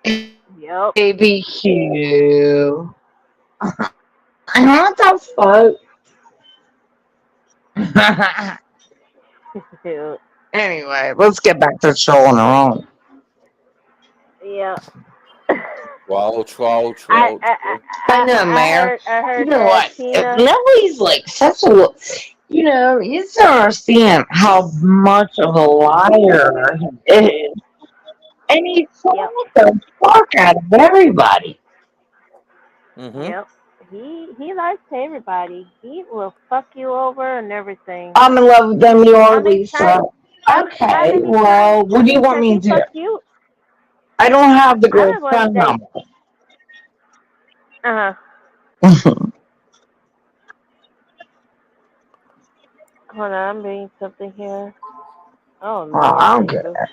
Yep. ABQ. What the fuck? Anyway, let's get back to trolling around. Yeah. troll. I know, Mayor. I heard You know that what? Tina. Nelly's like such a, you know, you just don't understand how much of a liar he is. And he told the fuck out of everybody. Mm-hmm. Yep. He lies to everybody. He will fuck you over and everything. I'm in love with them, you're How many Lisa. times? Okay, well, what do you want me to do? Fuck you. I don't have the I'm girl's not going phone to say. number. Hold on, I'm reading something here. Oh, Well, I Lord don't Jesus. care.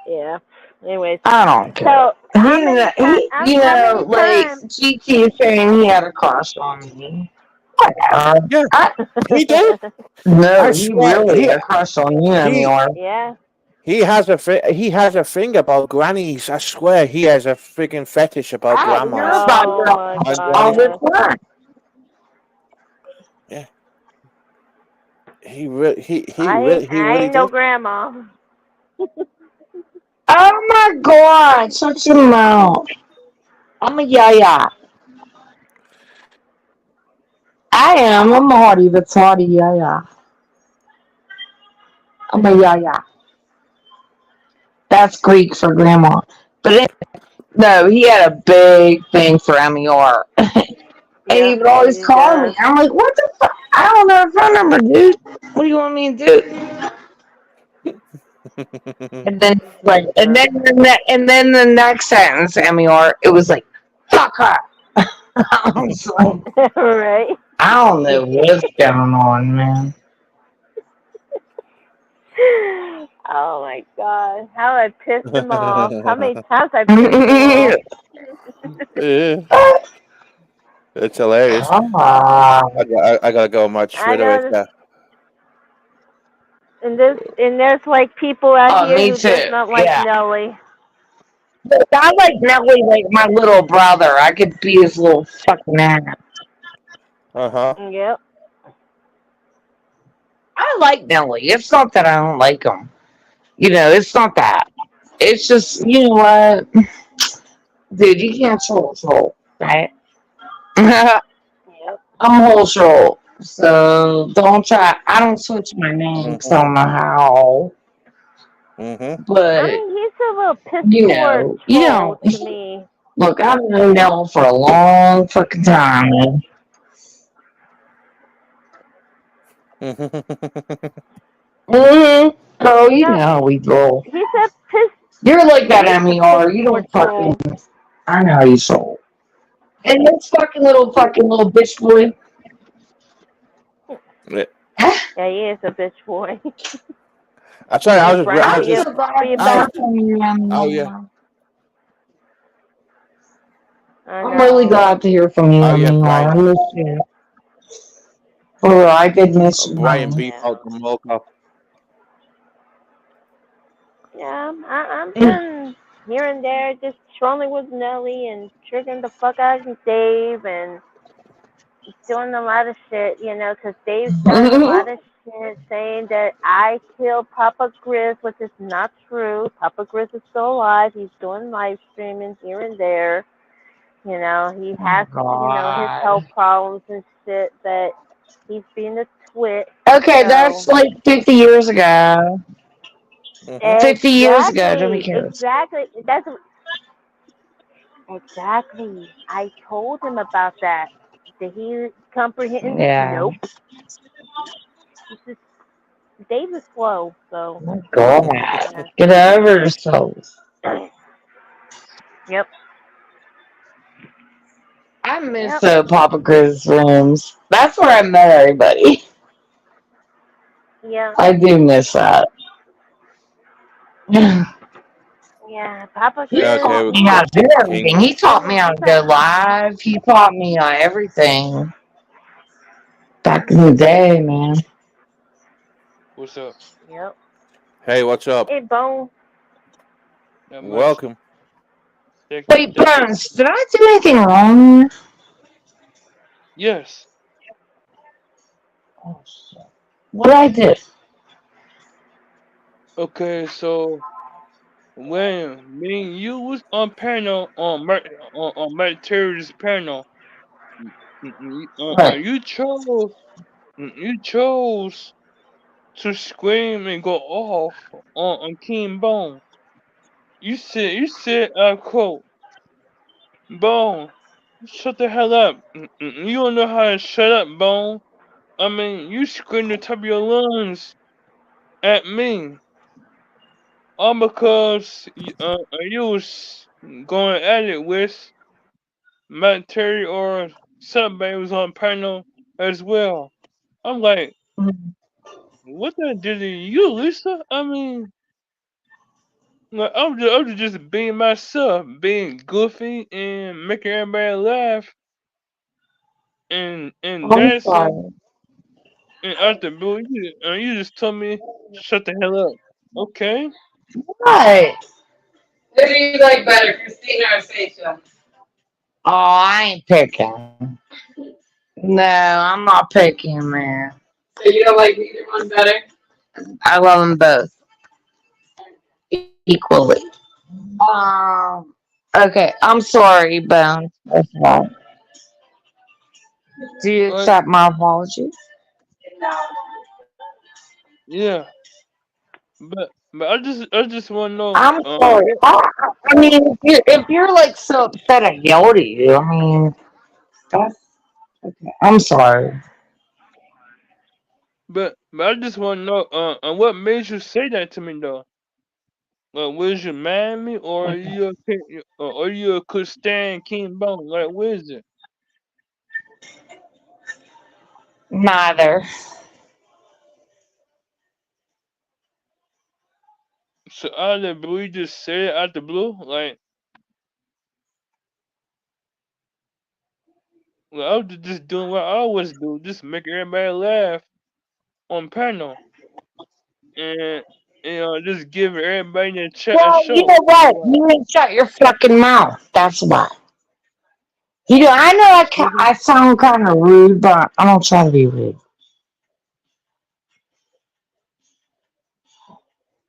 Yeah. Anyways, I don't care. so how He, many times? you How know, many like GT is saying he had a crush on me. Whatever. Yeah, I, he did. no, I he swear, really had a crush on you, he Amior. Yeah. he has a thing about grannies. I swear, he has a freaking fetish about I hear grandmas about Oh that my and god. all grannies. the Yeah. time. Yeah, he I really ain't no does. grandma. Oh my god, shut your mouth. I'm a yaya. I am. I'm a hardy that's hardy yaya. I'm a yaya. That's Greek for grandma. But no, he had a big thing for Amior. And he Yep, would always he call me. does. I'm like, what the fuck? I don't know her phone number, dude. What do you want me to do? And then like, and then the next sentence, Amior, it was like, fuck her. I was like, Right. I don't know what's going on, man. Oh my god. How I pissed him off. How many times I pissed him off. Yeah, it's hilarious. Ah, I gotta go on my I Twitter right know this, there. and there's like people out oh, here me who does too. not like Yeah. Nelly. But I like Nelly like my little brother. I could be his little fucking ass. Uh-huh. Yep. I like Nelly. It's not that I don't like him. You know, it's not that. It's just, you know what? Dude, you can't troll, right? I'm Yep. whole troll. So don't try. I don't switch my name because I Mm-hmm. don't know how. Mm-hmm. I But, mean, he's a little piss poor you troll know, to me. look, I've known Nell for a long fucking time. Man. Mm-hmm. Oh, you No, know how we roll. he's a piss. You're like that, He's a piss MER. You poor don't fucking. troll. I know how you sold. And this fucking little bitch boy. Yeah. Yeah, he is a bitch boy. I tell you, He's Brian I'm being so glad to I, hear back. from you, oh yeah, MER. I I'm really know. glad to hear from you, oh yeah, MER. I Brian, miss you. For real, I did miss you, Brian honey. beef Yeah. out the mocha. Yeah, I'm been here and there just trolling with Nelly and triggering the fuck out of Dave and doing a lot of shit, you know, 'cause Dave started a lot of shit saying that I killed Papa Grizz, which is not true. Papa Grizz is still alive. He's doing live streaming here and there. You know, he Oh, has, you know, his health God. problems and shit, but he's being a twit. Okay, So that's like 50 years ago. Mm-hmm. 50 years ago, nobody cares. Exactly. That's exactly. I told him about that. Did he comprehend it? Yeah. Nope. It's just Dave is slow, so Oh, God. yeah. Get over yourself. Yep. I miss Yep. Papa Chris rooms. That's where I met everybody. Yeah. I do miss that. Yeah. Papa He Grizz. Okay, taught we me how got to do King. everything. He taught me how to go live. He taught me everything back in the day, man. What's up? Yep. Hey, what's up? Hey, Bone. Not much. Welcome. Wait, Thank you. Bones, did I do anything wrong? Yes. Oh, shit. What I did? Okay, so when me and you was on panel on Mediterranean's panel, Right. you chose to scream and go off on King Bone. You said I quote Bone, shut the hell up. You don't know how to shut up, Bone. I mean, you screamed the top of your lungs at me. All because you was going at it with Matt Terry or somebody was on panel as well. I'm like, what the did you, Lisa? I mean, Like I was just being myself, being goofy and making everybody laugh, and I'm dancing. sorry. And out the blue, you just told me shut the hell up. Okay. What? Who do you like better, Christina or Sasha? Oh, I ain't picking. No, I'm not picking, man. So you don't like either one better? I love them both equally. Okay, I'm sorry, Bones. First of all, do you Like accept my apology? yeah, but I just want to know. I'm sorry. I mean, if you're like so upset I yelled at you, I mean, that's okay. I'm sorry. But I just want to know. What made you say that to me though? Like, was you mad at me, or Okay. are you a Christian King Bone? Like, what is it? Neither. So out of the blue, you just say it out the blue, like I was just doing what I always do, just make everybody laugh on panel, and just give everybody in the chat a Well, you show. know what? Like, You didn't shut your fucking mouth. That's why. I know I sound kind of rude, but I don't try to be rude.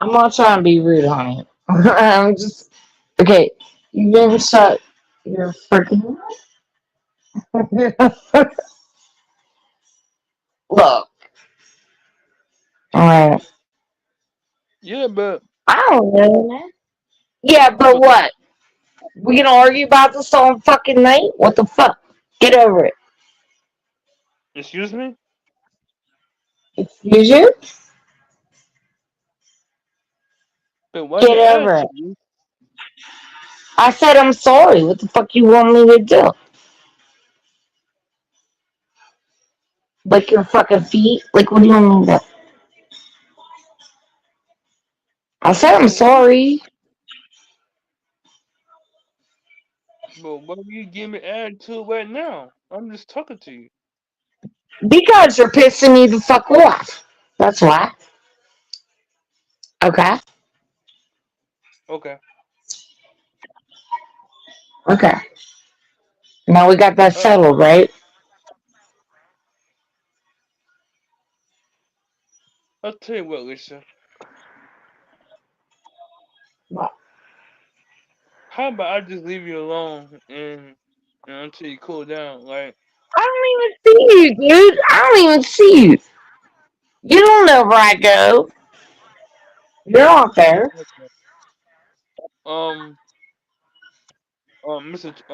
I'm not trying to be rude, honey. I'm just okay. You didn't shut your freaking mouth. Look, alright. yeah, but I don't know, man. Yeah, but but what? We gonna argue about this all fucking night? What the fuck? Get over it. excuse me, Excuse you? but why Get your over it. attitude? I said I'm sorry. What the fuck you want me to do? Lick your fucking feet? Like, what do you want me to do? I said I'm But why? sorry. But why you give me attitude right now? I'm just talking to you. Because you're pissing me the fuck off. That's why. Okay? Okay. Okay. Now we got that Uh, settled, right? I'll tell you what, Lisa. What? How about I just leave you alone and until you cool down? Like, I don't even see you, dude. I don't even see you. You don't know where I go. You're not there. um,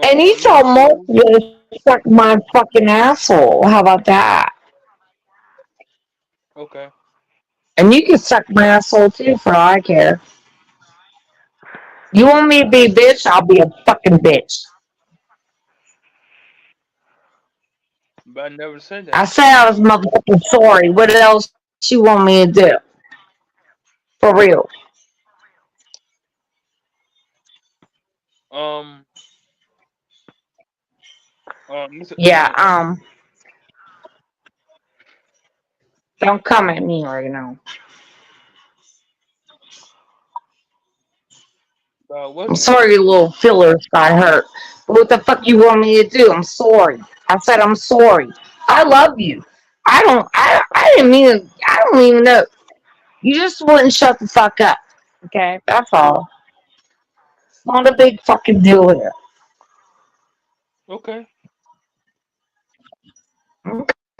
And you Mr. told Cheese. Mark to suck my fucking asshole. How about that? Okay. And you can suck my asshole too, for all I care. You want me to be a bitch? I'll be a fucking bitch. But I never said I that. said I was motherfucking sorry. What else you want me to do? For real. Um, Mr. Yeah, don't come at me right now. I'm what's it? sorry your little fillers got hurt. But what the fuck you want me to do? I'm sorry. I said I'm sorry. I love you. I didn't mean I don't even know. You just wouldn't shut the fuck up. Okay? That's all. It's not a big fucking deal here. Okay.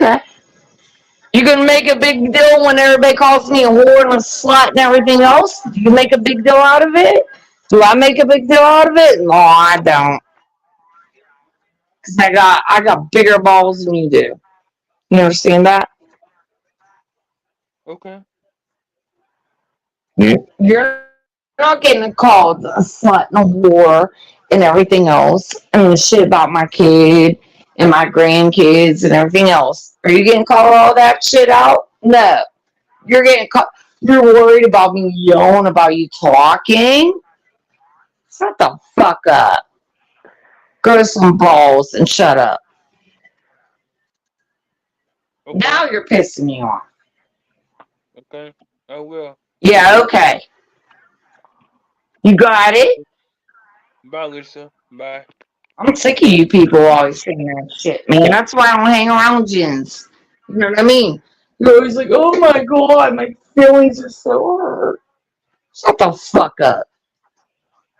Okay. You gonna make a big deal when everybody calls me a whore and a slut and everything else? Do you make a big deal out of it? Do I make a big deal out of it? No, I don't. Cause I got bigger balls than you do. You understand that? Okay. You're not getting called a slut and a whore and everything else and the shit about my kid and my grandkids and everything else. Are you getting called all that shit out? No. You're getting called. You're worried about me yelling about you talking? Shut the fuck up. Grow some balls and shut up. Okay. Now you're pissing me off. Okay. I will. Yeah, okay. You got it? Bye, Lisa. Bye. I'm sick of you people always saying that shit, man. That's why I don't hang around gins. You know what I mean? You're always like, oh my god, my feelings are so hurt. Shut the fuck up.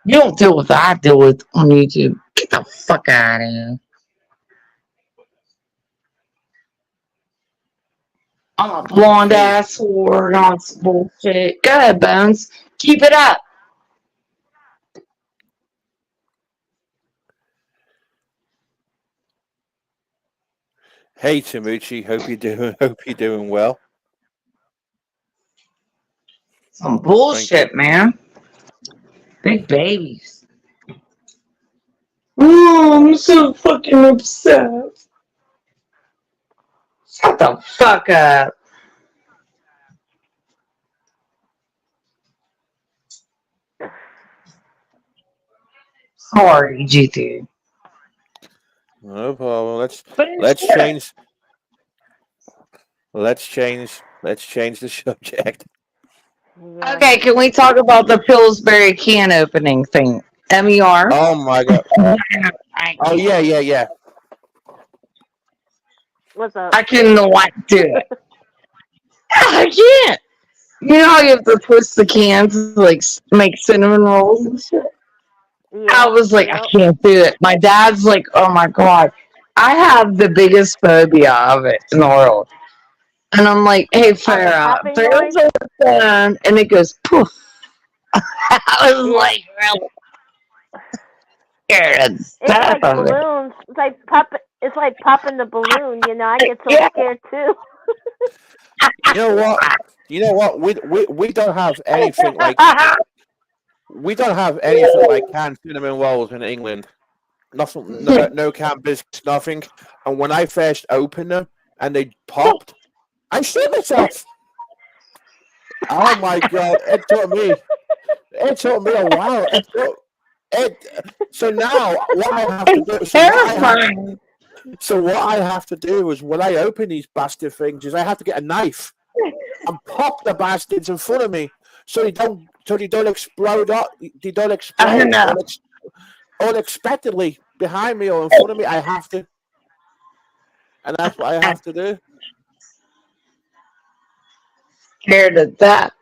You don't deal with what I deal with on YouTube. Get the fuck out of here. I'm a blonde ass whore and all this bullshit. Go ahead, Bones. Keep it up. Hey Tamuchi, hope you're doing well. Some bullshit, man. Big babies. Oh, I'm so fucking upset. Shut the fuck up. Sorry, GT. No problem. Let's But it's change the subject. Yeah. okay, can we talk about the Pillsbury can opening thing? MER? Oh my god. Oh yeah. What's up? I cannot do it. I can't. You know how you have to twist the cans to like make cinnamon rolls and shit? Yeah. I was like, Yep. I can't do it. My dad's like, oh my god. I have the biggest phobia of it in the world. And I'm like, hey, Farrah, popping Farrah's noise? on the phone, and it goes poof. I was Yeah. like, really scared of It's like of it. balloons. It's like popping the balloon. You know, I get so Yeah. scared too. You know what? We don't have anything like canned cinnamon rolls in England. Nothing, no canned biscuits, nothing. And when I first opened them and they popped, I shit myself. Oh my god! It took me a while. So now what I have to do? Terrifying. So what I have to do is when I open these bastard things is I have to get a knife and pop the bastards in front of me so they don't explode up. They don't explode know. unexpectedly behind me or in front of me. I have to, and that's what I have to do. Scared of that.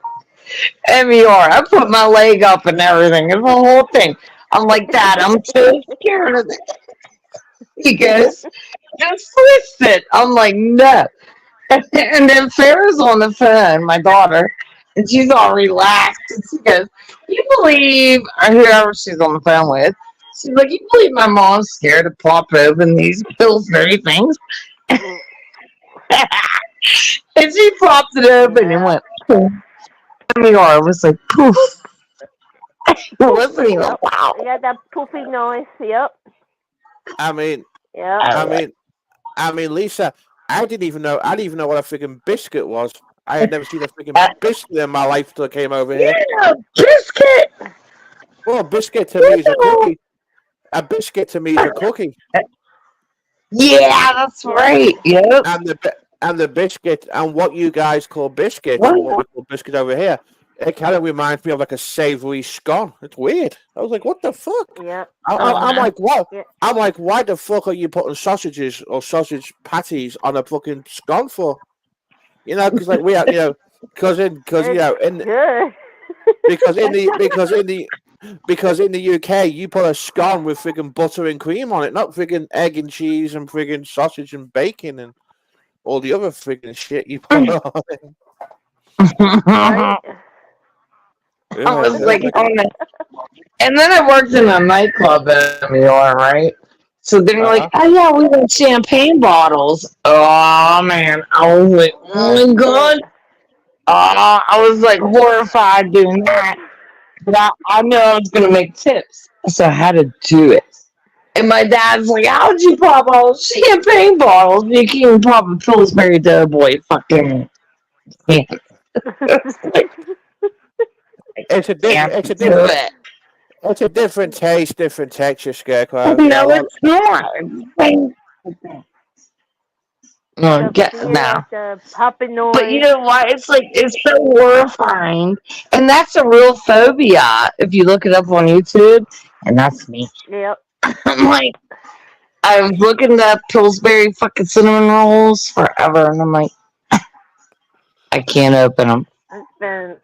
MER. I put my leg up and everything. It's the whole thing. I'm like, Dad, I'm so scared of it. He goes, just twist it. I'm like, no. And then Farrah's on the phone, my daughter, and she's all relaxed. And she goes, you believe, or whoever she's on the phone with, she's like, you believe my mom's scared to pop open these Pillsbury things? And she popped it open and went, poof. MER was like, poof. Listening, like, wow. You got that poofy noise. Yep. I mean, Yep. I mean, Lisa, I didn't even know what a freaking biscuit was. I had never seen a freaking biscuit in my life till I came over here. Yeah, biscuit. Well, a biscuit to me is a cookie. A biscuit to me is a cookie. Yeah, that's right. Yep. And the biscuit and what you guys call biscuit, or what we call biscuit over here, it kind of reminds me of like a savory scone. It's weird. I was like, what the fuck? Yep. I'm like, what? Yeah. I'm like, why the fuck are you putting sausages or sausage patties on a fucking scone for? You know, because like we have, you know, because in Good. because in the UK you put a scone with friggin' butter and cream on it, not friggin' egg and cheese and friggin' sausage and bacon and all the other friggin' shit you put on it. Right? I was like, oh no. And then I worked in a nightclub at MER, right? So then you're like, oh yeah, we got champagne bottles. Oh man, I was like, oh my god. I was like horrified doing that. But I knew I was gonna make tips, so I had to do it. And my dad's like, how'd you pop all champagne bottles? You can't even pop a Pillsbury Doughboy fucking can. It's a Can't different. do it. It's a different taste, different texture, Scarecrow. No, it's not. It's fine. Oh, The get fear now. of the popping noise. But you know what? It's like it's so horrifying, and that's a real phobia. If you look it up on YouTube, and that's me. Yep. I'm like, I was looking up Pillsbury fucking cinnamon rolls forever, and I'm like, I can't open them. It's been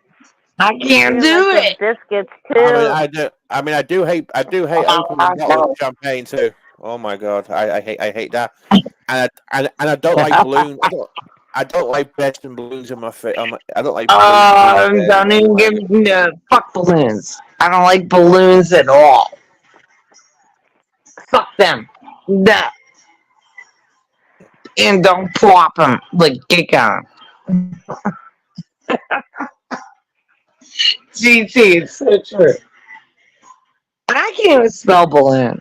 I can't feeling do like it. the biscuits I too. mean, I do hate opening a bottle of champagne too. Oh my god, I hate that. And I don't like balloons. I don't like beds and balloons in my face. I don't like balloons. in my Don't even give me no fuck balloons. I don't like balloons at all. Fuck them. No. And don't plop them like kick on. GT, it's so true. And I can't even spell balloon.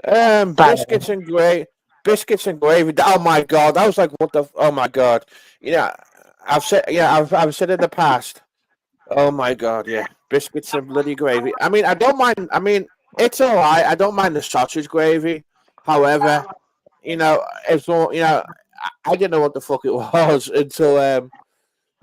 Biscuits and gravy. Oh my god, I was like, what the? Oh my god. I've said in the past. Oh my god, yeah, biscuits and bloody gravy. I mean, I don't mind. I mean, it's alright. I don't mind the sausage gravy. However, it's all I didn't know what the fuck it was until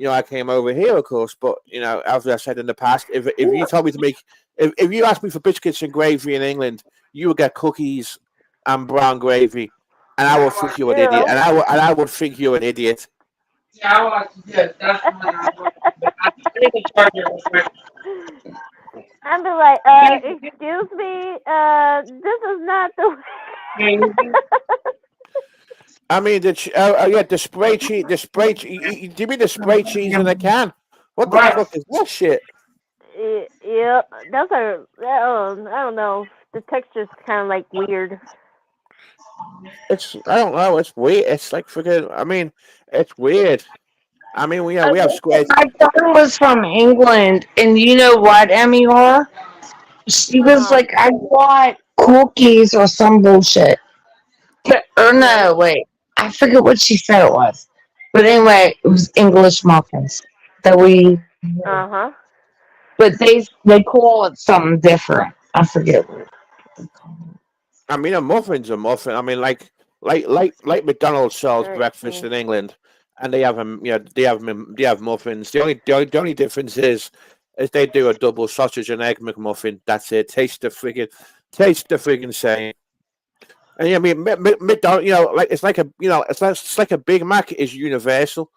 I came over here, of course. But as I said in the past, if you told me to make, if you asked me for biscuits and gravy in England, you would get cookies and brown gravy, and I would think you're an idiot, and I would think you're an idiot. Yeah, I watched it. That's when I I'd be like, excuse me, this is not the way. I mean, the spray cheese. The spray cheese. Do you mean the spray cheese in a can? What the fuck is that shit? Yep, those are. I don't know. The texture's kind of like weird. I don't know. It's weird. It's like freaking. I mean, it's weird. I mean, we have squares. My daughter was from England, and you know what, MER? She was like, I bought cookies or some bullshit. Or no, wait. I forget what she said it was. But anyway, it was English muffins that we. Uh-huh. But they call it something different. I forget what they call it. I mean, a muffin's a muffin. I mean, like McDonald's sells Right, breakfast yeah. in England, and they have them. They have muffins. The only difference is they do a double sausage and egg McMuffin. That's it. Taste the friggin' same. And I mean, McDonald's. It's like a Big Mac is universal.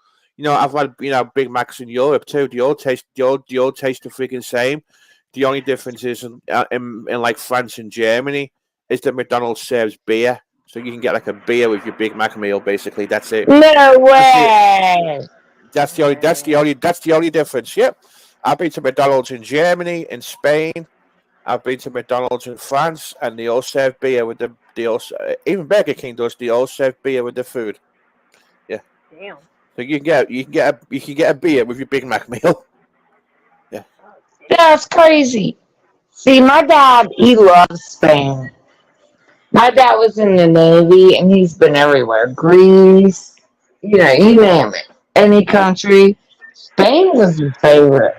I've had Big Macs in Europe too. They all taste the friggin' same. The only difference is in like France and Germany is that McDonald's serves beer, so you can get like a beer with your Big Mac meal. Basically, that's it. No way. That's the only difference. Yep, I've been to McDonald's in Germany, in Spain. I've been to McDonald's in France, and they all serve beer with the. Even Burger King does. They all serve beer with the food. Yeah. Damn. So you can get a beer with your Big Mac meal. Yeah. That's crazy. See, my dad, he loves Spain. My dad was in the Navy, and he's been everywhere. Greece, you name it. Any country. Spain was his favorite.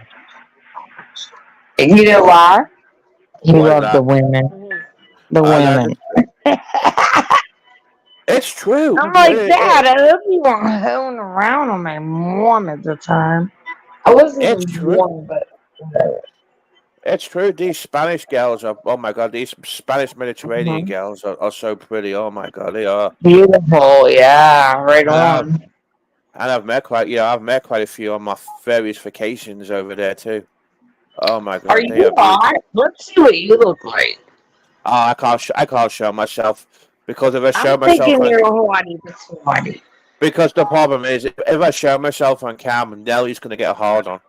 And you know why? He Why loved not? the women. Mhm. The women. It's true. I'm like, Dad, I hope you weren't hoeing around on my mom at the time. I wasn't It's his true. mom, but whatever. It's true. These Spanish girls are. Oh my god, these Spanish Mediterranean Mhm. girls are so pretty. Oh my god, they are. Beautiful, yeah, right Yeah. on. And I've met quite a few on my various vacations over there too. Oh my god, Are they you are beautiful. hot? Let's see what you look like. Oh, I can't show myself because if I show I'm myself, thinking you're a Hawaii Swati. because the problem is if I show myself on cam, Nellie's gonna get a hard on,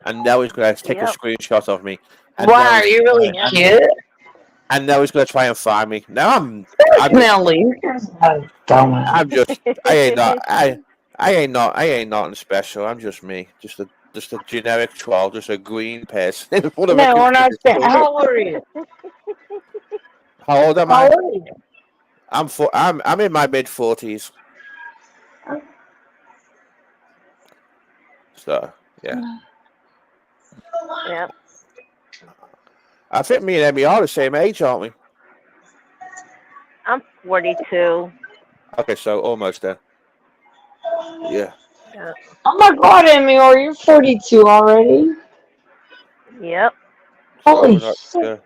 and Nellie's gonna take a Yep. screenshot of me. And Wow, are Nellie's you really Yeah. cute? and Nellie's gonna try and find me. Now I'm Nelly, you guys are dumb. I'm just I ain't nothing special. I'm just me, just a generic troll, just a green person in front of No, we're not saying. computer. How old are you? How old am How I? old are you? I'm in my mid-40s. So yeah, Yep. I think me and Emmy are the same age, aren't we? I'm 42. Okay, so almost then. Yeah. Yep. Oh my God, Emmy, are you 42 already? Yep. So Holy we're not. shit!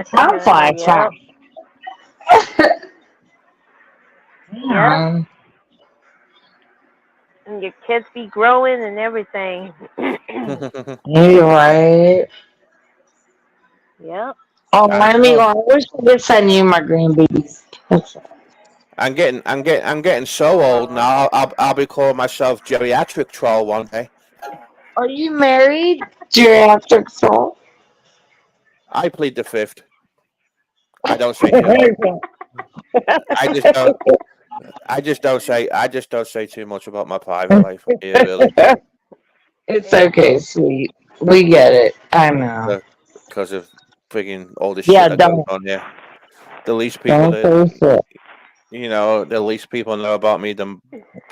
Time flies Yep. fast. Yep. And your kids be growing and everything. You're right. Yep. Oh, I Emmy, know. I wish I could send you my grandbabies. I'm getting so old now. I'll be calling myself geriatric troll one day. Are you married, geriatric soul? I plead the fifth. I don't say too much. I just don't. I just don't say too much about my private life here, really, It's okay, sweet. We get it. I know. because of frigging all the Yeah, shit that goes on here. The least people don't that say shit. the least people know about me, the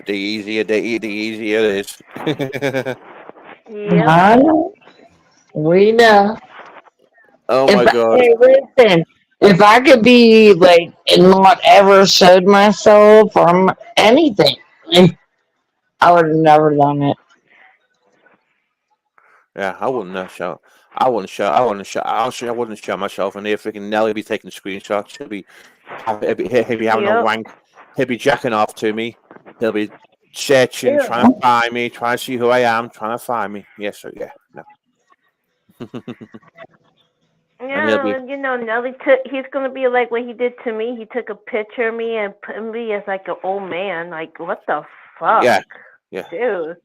easier the easier it is. Yep. I know. We know. Oh my god. Hey, listen, if I could be like and not ever showed myself or anything, I would have never done it. Yeah, I wouldn't show. I wouldn't show. I wouldn't show. Honestly, I wouldn't show myself. And if freaking Nelly be taking screenshots, he'll be having a Yep. wank. He'll be jacking off to me. He'll be searching, Yeah. trying to find me, trying to see who I am, trying to find me. Yes, sir. Yeah, no. And he'll be. Yeah, Nelly he's gonna be like what he did to me. He took a picture of me and put me as like an old man. Like, what the fuck? Yeah. Dude.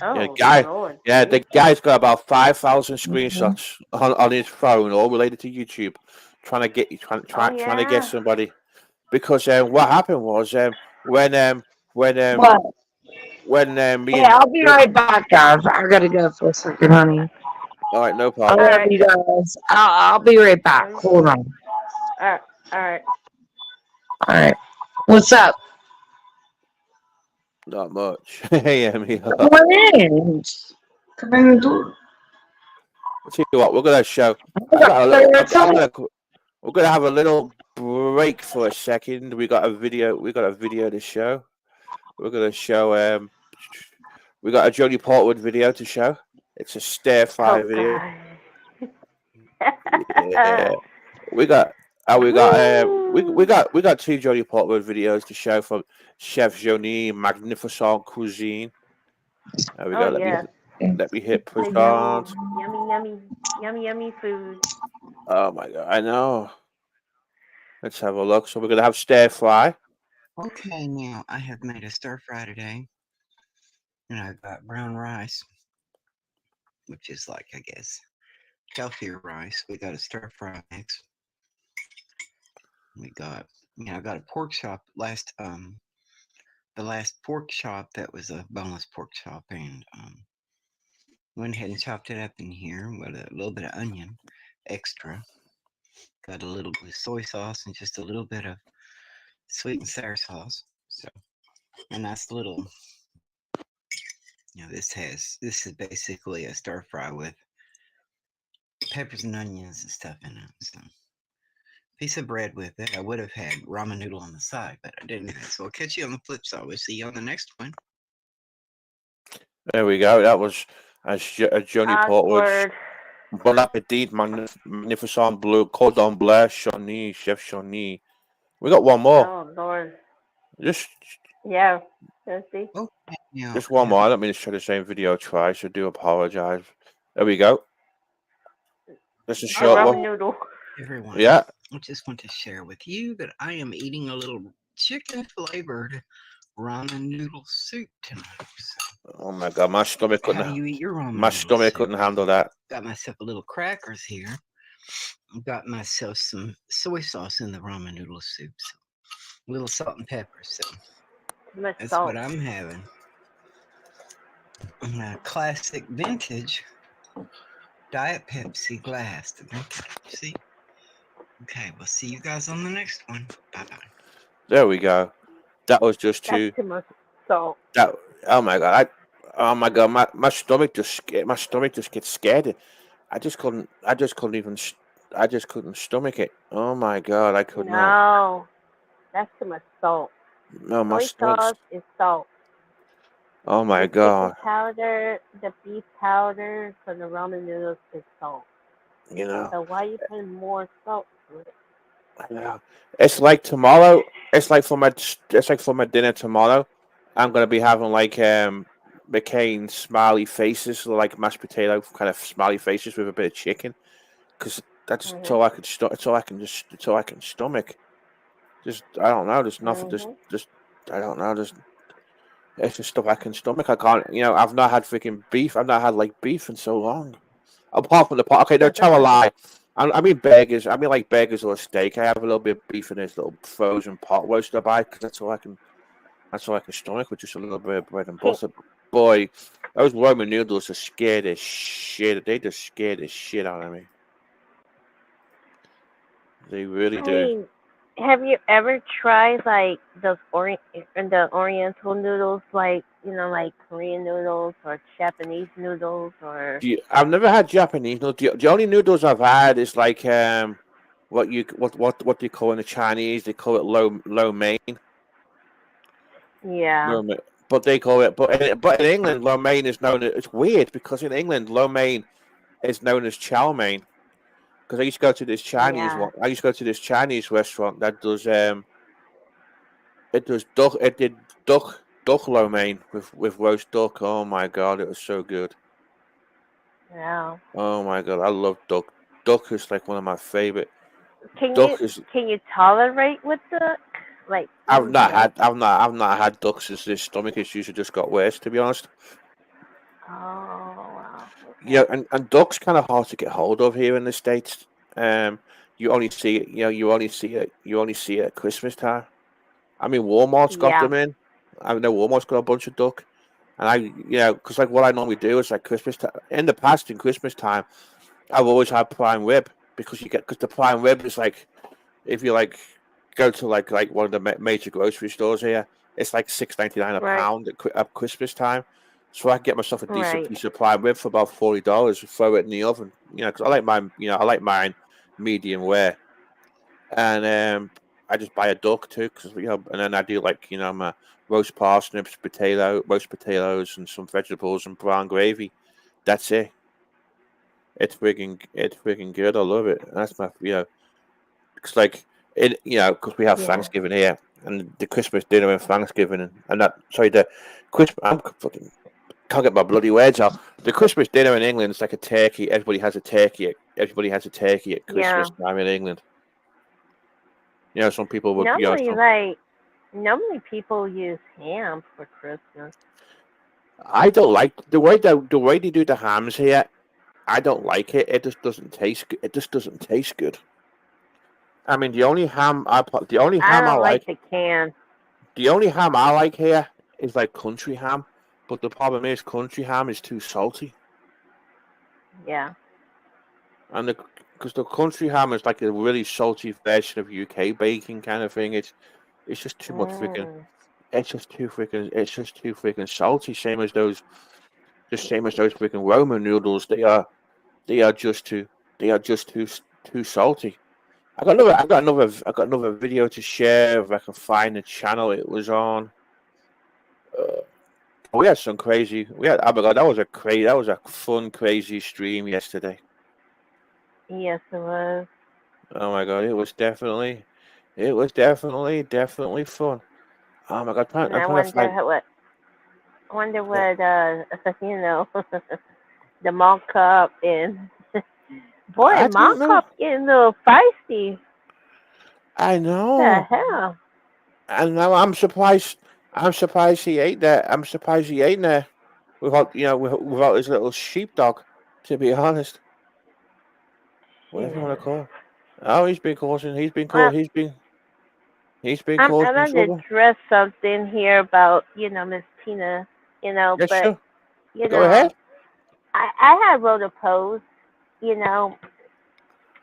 Yeah, Oh, guy. Lord. Yeah, the guy's got about 5,000 screenshots on his phone, all related to YouTube, trying to get trying to get somebody. Because what happened was when What? me Hey, and I'll be right back, guys. I gotta go for a second, honey. all right, no I problem. love Alright. you guys. I'll be right back. Hold on. Alright. All right. What's up? Not much. Hey, Emmy. Come on in. Come in the door. I'll tell you what, we're gonna show. I got a little. We're gonna have a little break for a second. We got a video. We got a video to show. We're gonna show. We got a Jodie Portwood video to show. It's a stir fry video. Yeah. We got. We got two Jodie Portwood videos to show from Chef Johnny Magnificent Cuisine. There we go. Let me hit push on. Yummy food. Oh my god, I know. Let's have a look. So we're gonna have stir fry. Okay, now I have made a stir fry today, and I've got brown rice, which is like, I guess, healthier rice. We got a stir fry mix. We got, I got a pork chop the last pork chop that was a boneless pork chop, and went ahead and chopped it up in here with a little bit of onion extra. Got a little bit of soy sauce and just a little bit of sweet and sour sauce. So a nice little. This is basically a stir fry with peppers and onions and stuff in it. So piece of bread with it. I would have had ramen noodle on the side, but I didn't. So I'll catch you on the flip side. We'll see you on the next one. There we go. That was a Jodie Portwood. Bon appetit, magnificent bleu, cordon bleu, Shawnee, Chef Shawnee. We got one more. Oh Lord. Just yeah. Let's see. Just one more. I don't mean to show the same video twice. I do apologize. There we go. That's a short one. Noodle. Everyone. Yeah. I just want to share with you that I am eating a little chicken flavored ramen noodle soup tonight. So, oh my god, my stomach couldn't. How do you eat your ramen? My stomach couldn't handle that. Got myself a little crackers here. Got myself some soy sauce in the ramen noodle soup. So, a little salt and pepper. So that's what I'm having. Classic vintage Diet Pepsi glass to drink. See? Okay, we'll see you guys on the next one. Bye bye. There we go. That was just two. salt. That oh my god, my stomach my stomach just gets scared. I just couldn't even I just couldn't stomach it. Oh my god, I could not. No, that's too much salt. No, my Soy stomach's sauce is salt. oh my The chicken god. powder, the beef powder from the ramen noodles is salt. You know, So why you putting more salt to it? I know. It's like tomorrow. It's like for my dinner tomorrow. I'm gonna be having like McCain smiley faces, like mashed potato kind of smiley faces with a bit of chicken, because that's Mhm. all I can it's all I can stomach. Just I don't know. There's nothing. Mhm. Just I don't know. It's just stuff I can stomach. I can't. I've not had freaking beef. I've not had like beef in so long. Apart from the pot. Okay, don't tell a lie. I mean burgers. I mean like burgers or a steak. I have a little bit of beef in this little frozen pot roast I buy because that's all I can. That's all I can stomach with just a little bit of bread and Can, butter. Boy, those Roman noodles are scared as shit. They just scared the shit out of me. They really I do. mean, have you ever tried like the Oriental noodles, like like Korean noodles or Japanese noodles or I've never had Japanese noodles. The only noodles I've had is like what do you call in the Chinese? They call it lo mein. yeah, Lo mein. But they call it but in England lo mein is known as it's weird because in England lo mein is known as chow mein. Because I used to go to this Chinese yeah, one. I used to go to this Chinese restaurant that does it does duck it did duck lo mein with roast duck. Oh my god, it was so good. yeah. Oh my god, I love duck. Duck is like one of my favorite. Can you Duck is can you tolerate with the like I've eating not duck? had I've not had duck since this stomach issues have just got worse. To be honest, Oh wow, yeah, okay. and duck's kind of hard to get hold of here in the states. You only see it, you only see it at Christmas time. I mean, Walmart's got Yeah, them in. I know Walmart's got a bunch of duck, and because like what I normally do is like Christmas time. In the past, in Christmas time, I've always had prime rib because the prime rib is like if you like go to like one of the major grocery stores here, it's like $6.99 a right, pound at Christmas time. So I can get myself a decent right. piece of prime rib for about $40. Throw it in the oven, because I like mine medium rare, and I just buy a duck too, because and then I do like my roast parsnips, roast potatoes, and some vegetables and brown gravy. That's it. It's freaking good. I love it. That's my It's like because we have Yeah. Thanksgiving here and the Christmas dinner and Thanksgiving and that. Sorry, the Christmas. I'm fucking can't get my bloody words out. The Christmas dinner in England is like a turkey. Everybody has a turkey. Everybody has a turkey at Christmas Yeah. time in England. Some people would. Normally, normally people use ham for Christmas. I don't like the way they do the hams here. I don't like it. It just doesn't taste. It just doesn't taste good. I mean, I don't like the can. the only ham I like here is like country ham, but the problem is country ham is too salty, Yeah. and because the country ham is like a really salty version of UK bacon kind of thing. It's just too much freaking. Mm. It's just too freaking salty. Same as those freaking Roman noodles. They are just too they are just too salty. I got another video to share if I can find the channel it was on. We had some crazy. Oh my god, that was a fun, crazy stream yesterday. Yes, it was. Oh my god, definitely fun. Oh my god, And I'm I trying to find. wonder what the mall cup and boy, I mall don't know. cup getting a little feisty. I The know. hell? And now I'm surprised. I'm surprised he ate there. I'm surprised he ate there without his little sheepdog. To be honest, whatever you want to Shoot. call. It. Oh, he's been causing. Well, He's been I'm causing gonna trouble. address something here about Miss Tina. Yes, But sure. Go ahead. I had wrote a post. You know,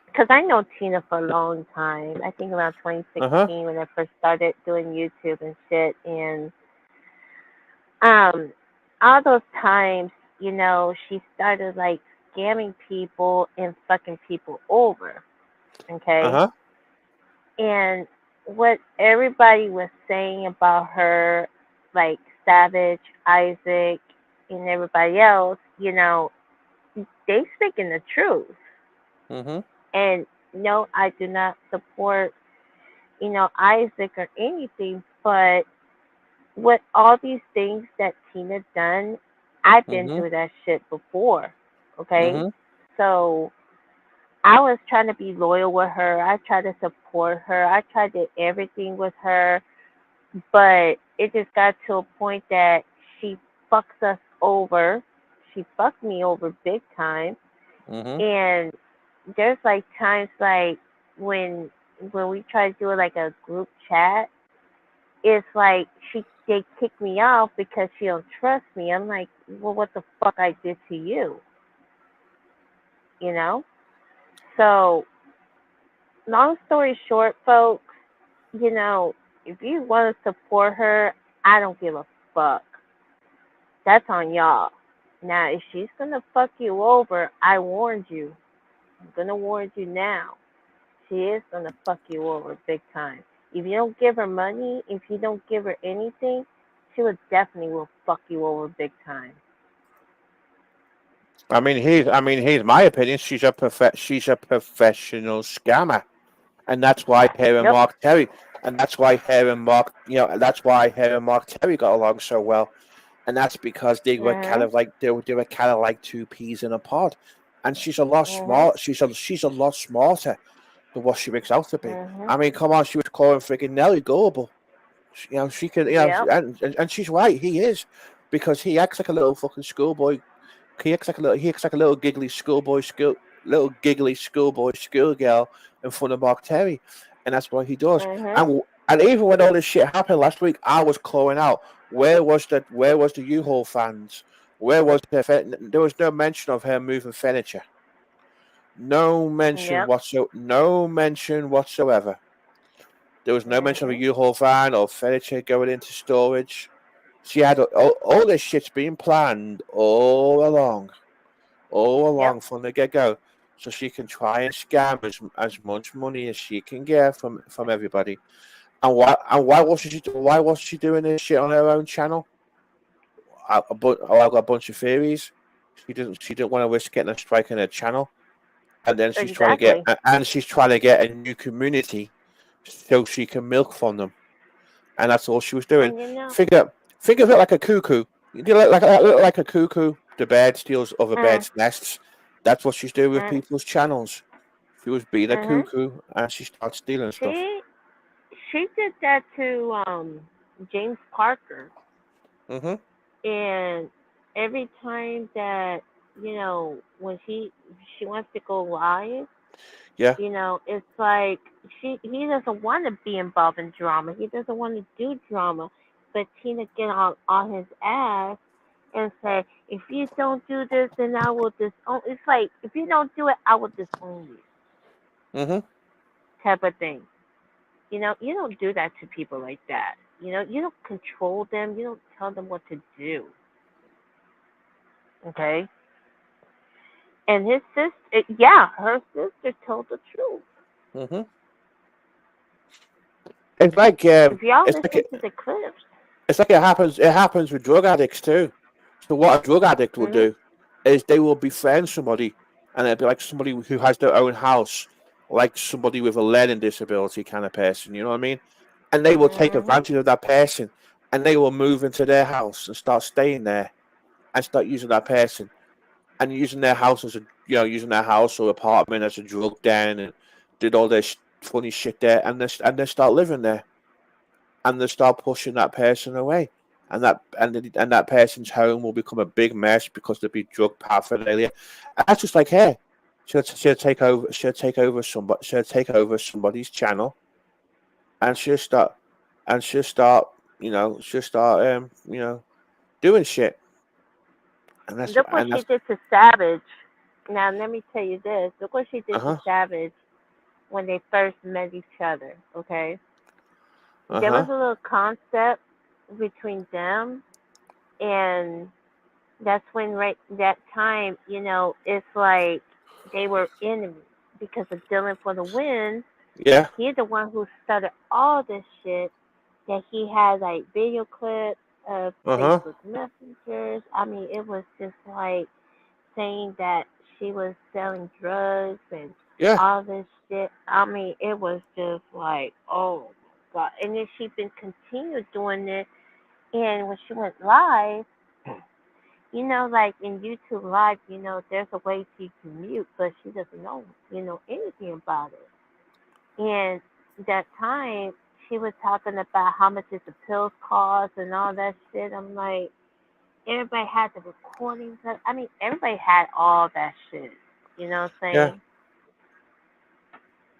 because I know Tina for a long time. I think around Uh huh. 2016 when I first started doing YouTube and shit. And um, all those times, she started like scamming people and fucking people over. Okay, Uh-huh. and what everybody was saying about her, like Savage, Isaac, and everybody else, they speaking the truth. Mm-hmm. And no, I do not support, Isaac or anything, but with all these things that Tina done, I've been Mm-hmm. through that shit before. Okay? Mm-hmm. So I was trying to be loyal with her. I tried to support her. I tried to do everything with her, but it just got to a point that she fucks us over. She fucked me over big time. Mm-hmm. And there's like times like when when we try to do like a group chat, it's like they kick me off because she don't trust me. I'm like, well, what the fuck I did to you, you know? So long story short, folks, if you want to support her, I don't give a fuck. That's on y'all. Now, if she's gonna fuck you over, I warned you. I'm gonna warn you now. She is gonna fuck you over big time. If you don't give her money, if you don't give her anything, she would definitely will fuck you over big time. Here's my opinion. She's a professional scammer. And that's why her and Yep. Mark Terry, and that's why her and Mark, that's why her and Mark Terry got along so well, and that's because they were kind Mhm. of like they were kind of like two peas in a pod, and she's a lot Mhm. smart. She's a lot smarter than what she makes out to be. Mhm. I mean, come on, she was calling freaking Nelly gullible. She can, Yep. and she's right. He is because he acts like a little fucking schoolboy. He acts like a little giggly schoolgirl in front of Mark Terry, and that's what he does. Mhm. And even when all this shit happened last week, I was clawing out. Where was the U-Haul fans? Where was there was no mention of her moving furniture. Yep. No mention whatsoever. There was no mention of a Mhm. U-Haul van or furniture going into storage. She had all this shit's been planned all Yep. along from the get go, so she can try and scam as much money as she can get from everybody. Why wasn't she doing this shit on her own channel? I've got a bunch of theories. She didn't want to risk getting a strike on her channel, and then Exactly. she's trying to get a new community so she can milk from them, and that's all she was doing. And Think of think of it like a cuckoo. You know, like a cuckoo. The bird steals other mm, birds' nests. That's what she's doing with mm, people's channels. She was being a mhm. cuckoo, and she starts stealing stuff. She she did that to James Parker, Mm-hmm. and every time that when she wants to go live, Yeah. it's like he doesn't want to be involved in drama. He doesn't want to do drama, but Tina get on his ass and say, if you don't do this, then I will disown. It's like if you don't do it, I will disown you, Mm-hmm. type of thing. You don't do that to people like that. You don't control them. You don't tell them what to do. Okay. And his sister, yeah, her sister told the truth. Mm-hmm. It's like um, If y'all it's like listen it, to the clips, it's like it happens. It happens with drug addicts too. So what a drug addict will mhm, do is they will befriend somebody, and it'll be like somebody who has their own house, like somebody with a learning disability kind of person. You know what I mean? And they will take mhm, advantage of that person, and they will move into their house and start staying there and start using that person and using their house as a using their house or apartment as a drug den and did all this funny shit there, and they start living there and they start pushing that person away. And that person's home will become a big mess because there'll be drug paraphernalia. And that's just like her. She'll take over. She'll take over somebody's channel, and she'll start. She'll start. Doing shit. look what And she that's. did to Savage. Now let me tell you this. Look what she Uh did to huh. Savage when they first met each other. Okay, Uh there was huh. a little concept between them, and that's when right that time, it's like they were enemies because of Dylan for the win. Yeah. He's the one who started all this shit. That he had like video clips of Uh-huh. Facebook messengers. I mean, it was just like saying that she was selling drugs and Yeah. all this shit. I mean, it was just like, oh my god. And then she been continued doing it. And when she went live, like in YouTube Live, there's a way she can mute, but she doesn't know, anything about it. And that time, she was talking about how much did the pills cost and all that shit. I'm like, everybody had the recordings. I mean, everybody had all that shit. You know what I'm Yeah. saying?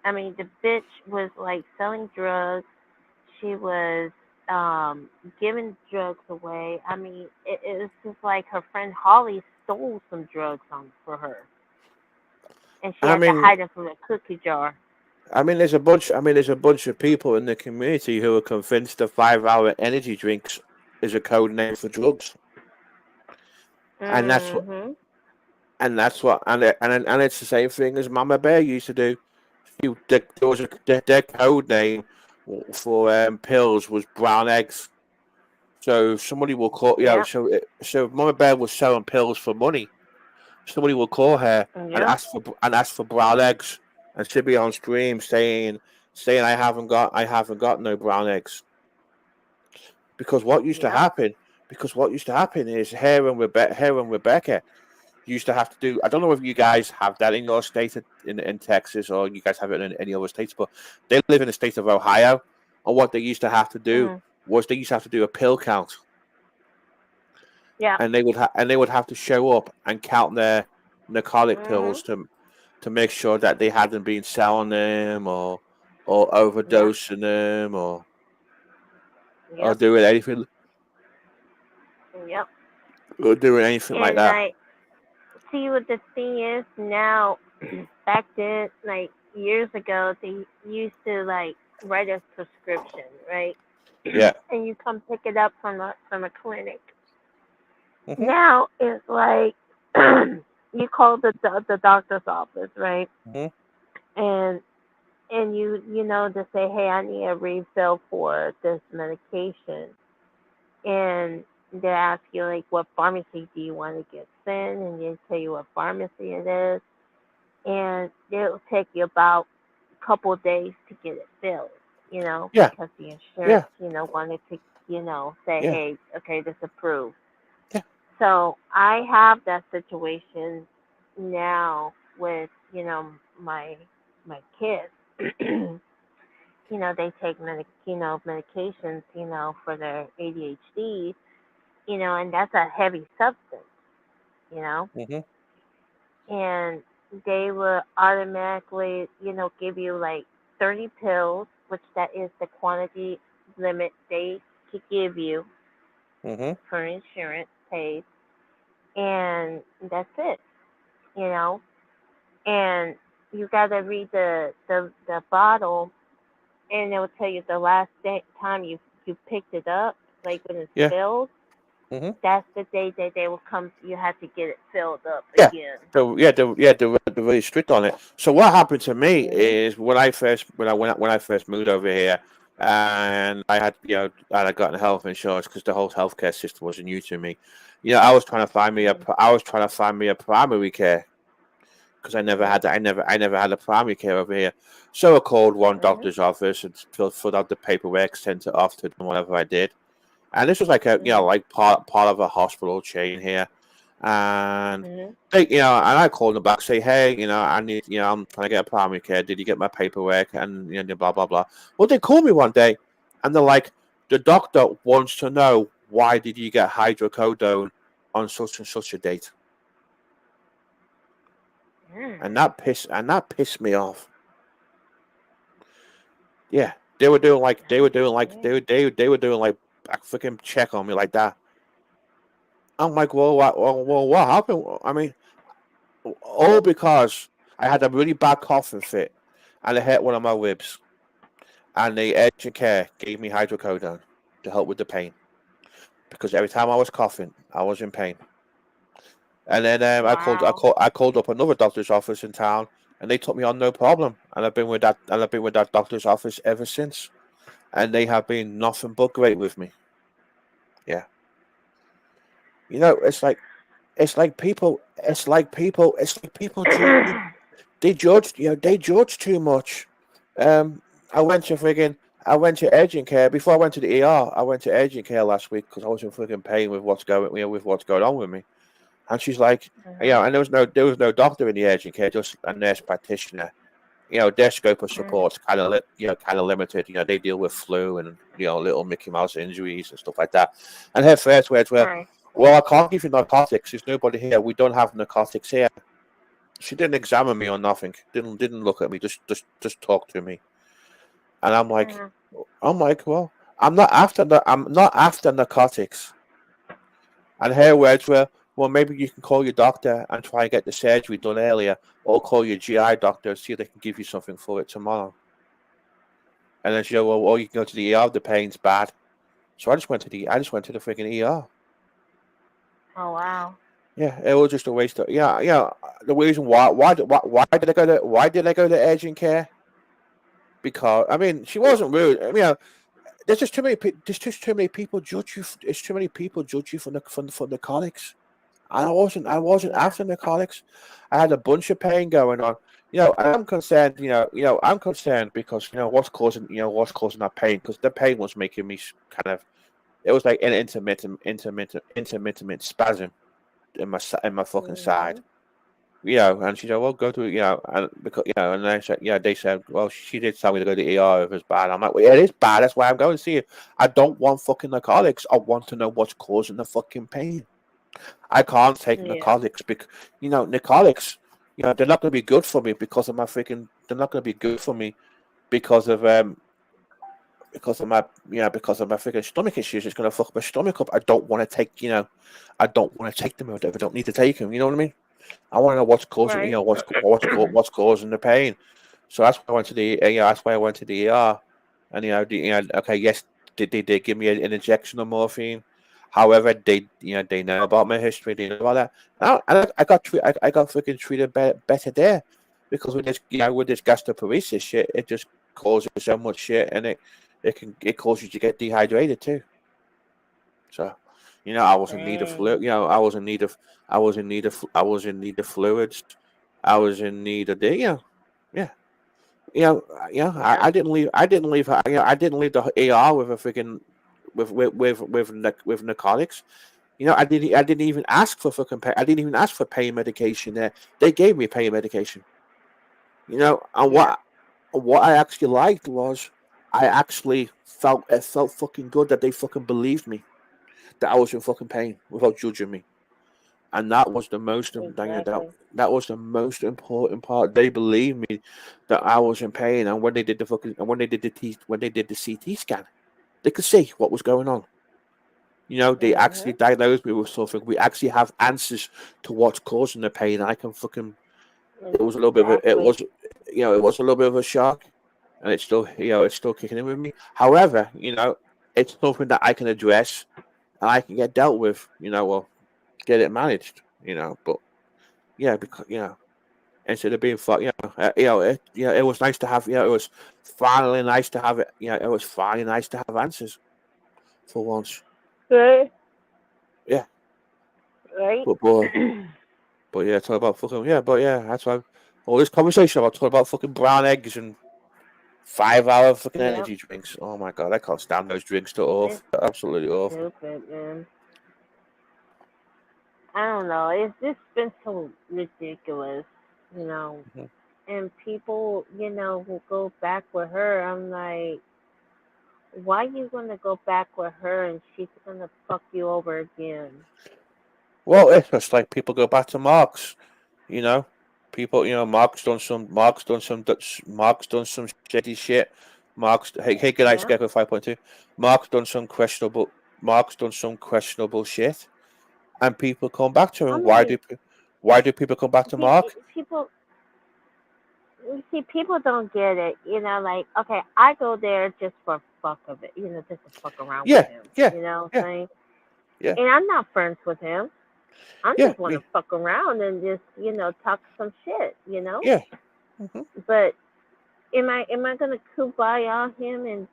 I mean, the bitch was like selling drugs. She was giving drugs away. I mean, it was just like her friend Holly stole some drugs for her, and she I had to mean, hide them from the cookie jar. there's a bunch. There's a bunch of people in the community who are convinced the 5-hour energy drinks is a code name for drugs, and that's what, Mhm. and it's the same thing as Mama Bear used to do. There was their code name for pills was brown eggs. So somebody will call, Yep. so if Mama Bear was selling pills for money, somebody will call her and Yep. ask for brown eggs, and she'll be on stream saying I haven't got no brown eggs. Because what used to Yep. happen, is her and Rebecca used to have to do. I don't know if you guys have that in your state in Texas or you guys have it in any other states, but they live in the state of Ohio, and what they used to have to do Mhm. was they used to have to do a pill count, Yep. and they would have to show up and count their narcotic pills Mhm. to make sure that they hadn't been selling them or Yep. overdosing them or Yep. doing anything Yep. like And that. I see what the thing is now. Back then, like years ago, they used to like write a prescription, right? Yeah. And you come pick it up from a clinic. Hmm. Now it's like you call the doctor's office, right? Hmm. And to say, hey, I need a refill for this medication, and they ask you like, what pharmacy do you want to get sent, and they tell you what pharmacy it is, and it'll take you about a couple of days to get it filled, Yeah. because the Yeah. insurance, wanted to, say, Yeah. hey, okay, this approved. Yeah. So I have that situation now with, my kids. They take medications, for their ADHD, and that's a heavy substance, you know, Hmm. and they will automatically, give you like 30 pills, which that is the quantity limit they could give you Hmm. for insurance paid, and that's it, you know, and you gotta read the bottle, and it will tell you the last time you picked it up, like when it's Yeah. filled. Hmm. That's the day that they will come. You have to get it filled up Yeah. again. So they're really strict on it. So what happened to me Mhm. is when I first moved over here, and I had and I got health insurance because the whole healthcare system was new to me. I was trying to find me Mhm. a primary care because I never Mhm. had that. I never had a primary care over here. So I called one Mhm. doctor's office and filled out the paperwork, sent it off to them, whatever I did. And this was like Mhm. like part of a hospital chain here. And Mhm. and I called them back, say, hey, I need, I'm trying to get a primary care. Did you get my paperwork? And blah blah blah. Well, they called me one day, and they're like, the doctor wants to know why did you get hydrocodone on such and such a date, Mm. and that pissed me off. Yeah, they were doing like Okay. they were doing like a freaking check on me like that. I'm like, well, what happened? I mean, all because I had a really bad coughing fit and I hit one of my ribs, and the urgent care gave me hydrocodone to help with the pain. because every time I was coughing, I was in pain. And then I Wow. called up another doctor's office in town, and they took me on no problem. And I've been with that doctor's office ever since, and they have been nothing but great with me. Yeah, people, they judge, they judge too much. Um, I went to urgent care before I went to the ER. I went to urgent care last week because I was in freaking pain with with what's going on with me. And she's like, and there was no doctor in the urgent care, just a nurse practitioner. Their scope of support's kind of kind of limited. They deal with flu and little Mickey Mouse injuries and stuff like that. And her first words were, Right. "Well, I can't give you narcotics. There's nobody here. We don't have narcotics here." She didn't examine me or nothing. Didn't look at me. Just talk to me. And I'm like, well, I'm not after narcotics. And her words were, well, maybe you can call your doctor and try and get the surgery done earlier, or call your GI doctor and see if they can give you something for it tomorrow. And then she said, well, or you can go to the ER if the pain's bad. So I just went to the freaking ER. Oh wow. Yeah, it was just a waste of the reason why did I go to urgent care? Because I mean, she wasn't rude. I mean, there's just too many people judge you. There's too many people judge you for narcotics. And I wasn't after narcotics. I had a bunch of pain going on. And I'm concerned. I'm concerned because what's causing that pain? Because the pain was making me kind of. It was like an intermittent spasm in my fucking side. And she said, well, go to and because and I said, they said, well, she did tell me to go to the ER if it's bad. I'm like, well, it is bad. That's why I'm going to see you. I don't want fucking narcotics. I want to know what's causing the fucking pain. I can't take narcotics because narcotics, they're not going to be good for me because of my freaking. They're not going to be good for me because of my freaking stomach issues. It's going to fuck my stomach up. I don't want to take I don't want to take them. I don't need to take them. You know what I mean? I want to know what's causing Right. what's causing the pain. So that's why I went to the that's why I went to the ER, and okay, yes, they did give me an injection of morphine. However, they know about my history. They know about that. And I got freaking treated better there because with this gastroparesis shit, it just causes so much shit, and it causes you to get dehydrated too. So, I was in need of fluid. I was in need of fluids. I was in need of the I didn't leave. I didn't leave. I didn't leave the ER with a freaking with narcotics. I didn't even ask for fucking pain. I didn't even ask for pain medication there. They gave me pain medication. And what I actually liked was I actually felt fucking good that they fucking believed me that I was in fucking pain without judging me. And that was the most that was the most important part. They believed me that I was in pain, and when they did the CT scan, they could see what was going on. They actually diagnosed me with something. We actually have answers to what's causing the pain. I can fucking. It was a little bit of a, it was a little bit of a shock, and it's still kicking in with me. However, it's something that I can address and I can get dealt with. Get it managed. But because instead of being fucked, it was nice to have. It was finally nice to have it. It was finally nice to have answers for once. Right. Yeah. Right. But yeah, talk about fucking that's why all this conversation about talking about fucking brown eggs and 5-hour fucking energy drinks. Oh my god, I can't stand those drinks. They're awful. They're absolutely awful. Stupid, man. I don't know. It's just been so ridiculous, And people, will go back with her. I'm like, why are you gonna go back with her and she's gonna fuck you over again? Well, it's just like people go back to Mark's. People, Mark's done some shitty shit. Hey, good night, Scarecrow 5.2. Mark's done some questionable shit, and people come back to him. Why do people come back to Mark? People don't get it. Like, okay, I go there just for fuck of it. Just to fuck around with him. You know what I'm saying? Yeah. And I'm not friends with him. I Yeah, just want to fuck around and just, talk some shit, yeah. Hmm. But am I gonna kumbaya him and,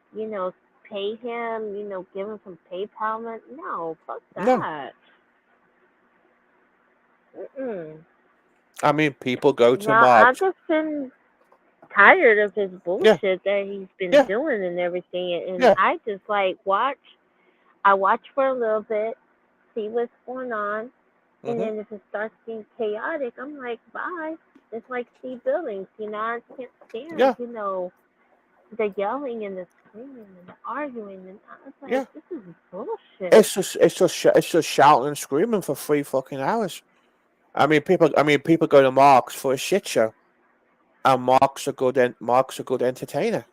pay him, give him some PayPal money? No, fuck No, that. Mm-mm. I mean people go to Now I've mobs. just been tired of his Yeah, bullshit that he's been yeah, doing and everything, and yeah. I just like watch. I watch for a little bit, see what's going on, and Hmm. then if it starts getting chaotic, I'm like, bye. It's like Steve Billings, I can't stand, Yeah, the yelling and the screaming and the arguing, and I was like, yeah. this is bullshit. It's just shouting and screaming for 3 fucking hours. I mean, people go to Mark's for a shit show, and Mark's a good entertainer,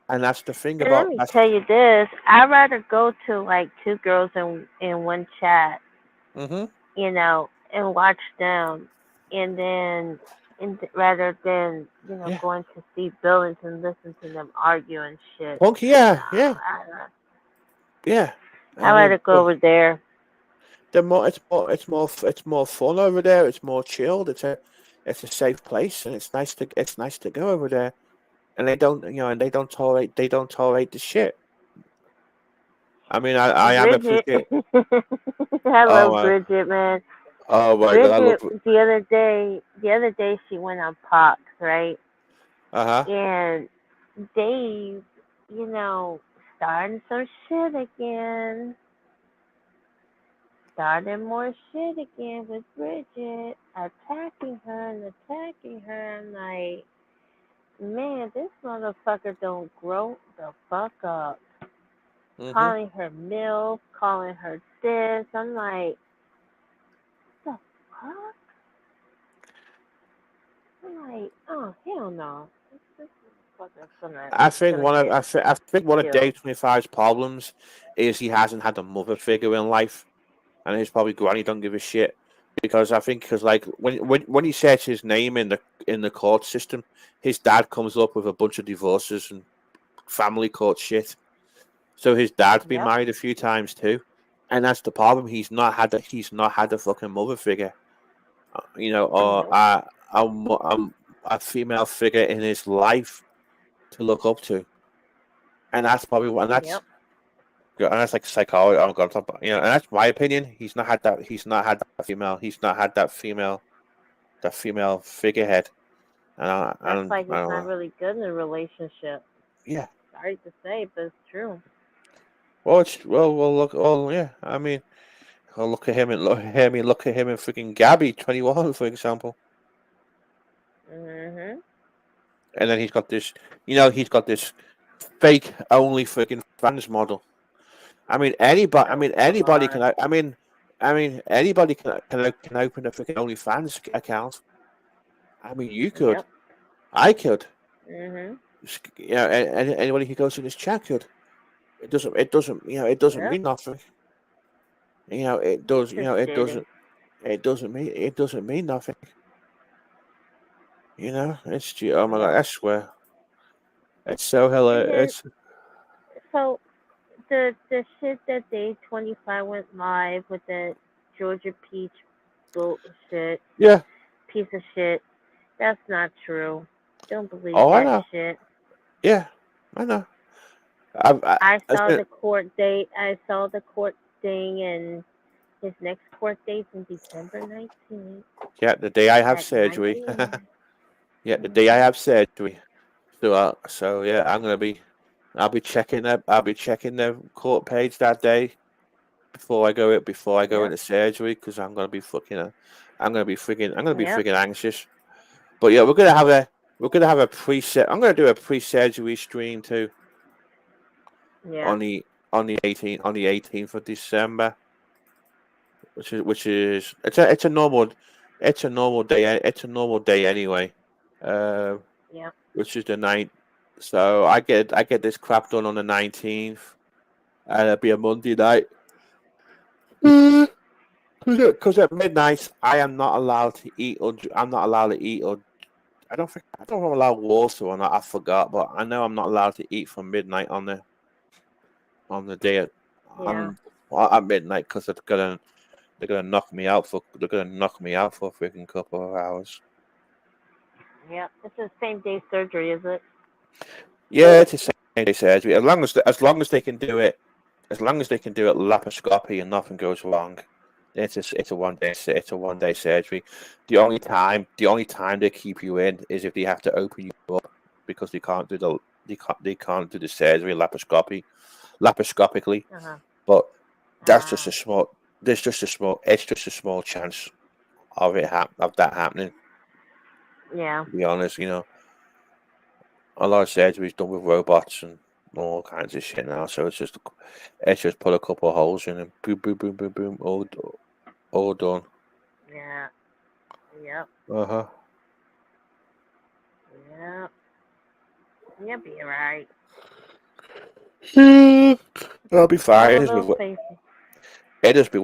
and that's the thing And let about me that's. tell you this: I'd rather go to like two girls in one chat, Hmm. and watch them, and then rather than Yeah, going to see Billings and listen to them argue and shit. punk. No, Yeah, yeah, yeah. I I rather mean, go over there. it's more fun over there. It's more chilled. It's a safe place, and it's nice to go over there. And they don't tolerate the shit. I mean, I am Bridget, appreciate. I Oh love my, Bridget, man. oh my god, I love. Bridget, the other day she went on Fox, right? Uh huh. And Dave, starting some shit again. Starting more shit again with Bridget, attacking her and attacking her. I'm like, man, this motherfucker don't grow the fuck up. Hmm. Calling her MILF, calling her this. I'm like, what the fuck? I'm like, oh, hell no. This motherfucker's I think one of killed. Dave 25's problems is he hasn't had a mother figure in life, and his probably granny don't give a shit. Because I think because like when he says his name in the court system, his dad comes up with a bunch of divorces and family court shit. So his dad's been Yep. married a few times too, and that's the problem. He's not had a fucking mother figure, or Nope. a female figure in his life to look up to, and that's probably what. Yep. And that's like psychology. I'm going to talk about, and that's my opinion. He's not had that. He's not had that female. He's not had that female figurehead, That's why I he's don't not know. really good in a relationship. Yeah. Sorry to say, but it's true. Well, look. Well, yeah. I mean, I'll look at him and look at him and freaking Gabby 21, for example. Mhm. And then he's got this fake only freaking fans model. I mean, anybody. I Oh, mean, come anybody can. on. Anybody can open a freaking OnlyFans account. I mean, you could. Yep. I could. Mhm. Anybody who goes in this chat could. It doesn't Yep. mean nothing. It does. Just kidding. It doesn't mean nothing. Oh my god, Yep. I swear, it's so And then hilarious. so the shit that Day 25 went live with the Georgia Peach bullshit Yeah. piece of shit. That's not true. Don't believe Oh, I that know. shit. Yeah, I know. I I saw said, the court date. I saw the court thing, and his next court date's in December 19th yeah, the day I have at 9 surgery. a.m. Yeah, the day I Mhm. have surgery. So yeah, I'll be checking the court page that day before I go Yep. into surgery because I'm gonna be Yep. freaking anxious. But yeah, we're gonna have a preset. I'm gonna do a pre-surgery stream too Yeah. on the 18th of December, which is it's a normal day. It's a normal day anyway. Uh, Yep. which is the ninth. So I get this crap done on the 19th, and it'll be a Monday night. Because at midnight I am not allowed to eat I'm not allowed to eat or I don't know if I'm allowed water or not. I forgot, but I know I'm not allowed to eat from midnight on the day Yeah. well, at midnight because they're gonna knock me out for a freaking couple of hours. Yep. It's the same day surgery, is it? Yeah, it's the same day surgery. As long as they can do it, laparoscopy and nothing goes wrong, it's a 1 day surgery. The only time they keep you in is if they have to open you up because they can't do the surgery laparoscopically. Uh-huh. But that's just a small. It's just a small chance of that happening. Yeah. To be honest, a lot of surgery is done with robots and all kinds of shit now. So it's just put a couple of holes in and boom, boom, boom, boom, boom, all done. Yeah. Yep. Uh-huh. Yep. You'll be alright. I'll be fine. Have a little faith. It just be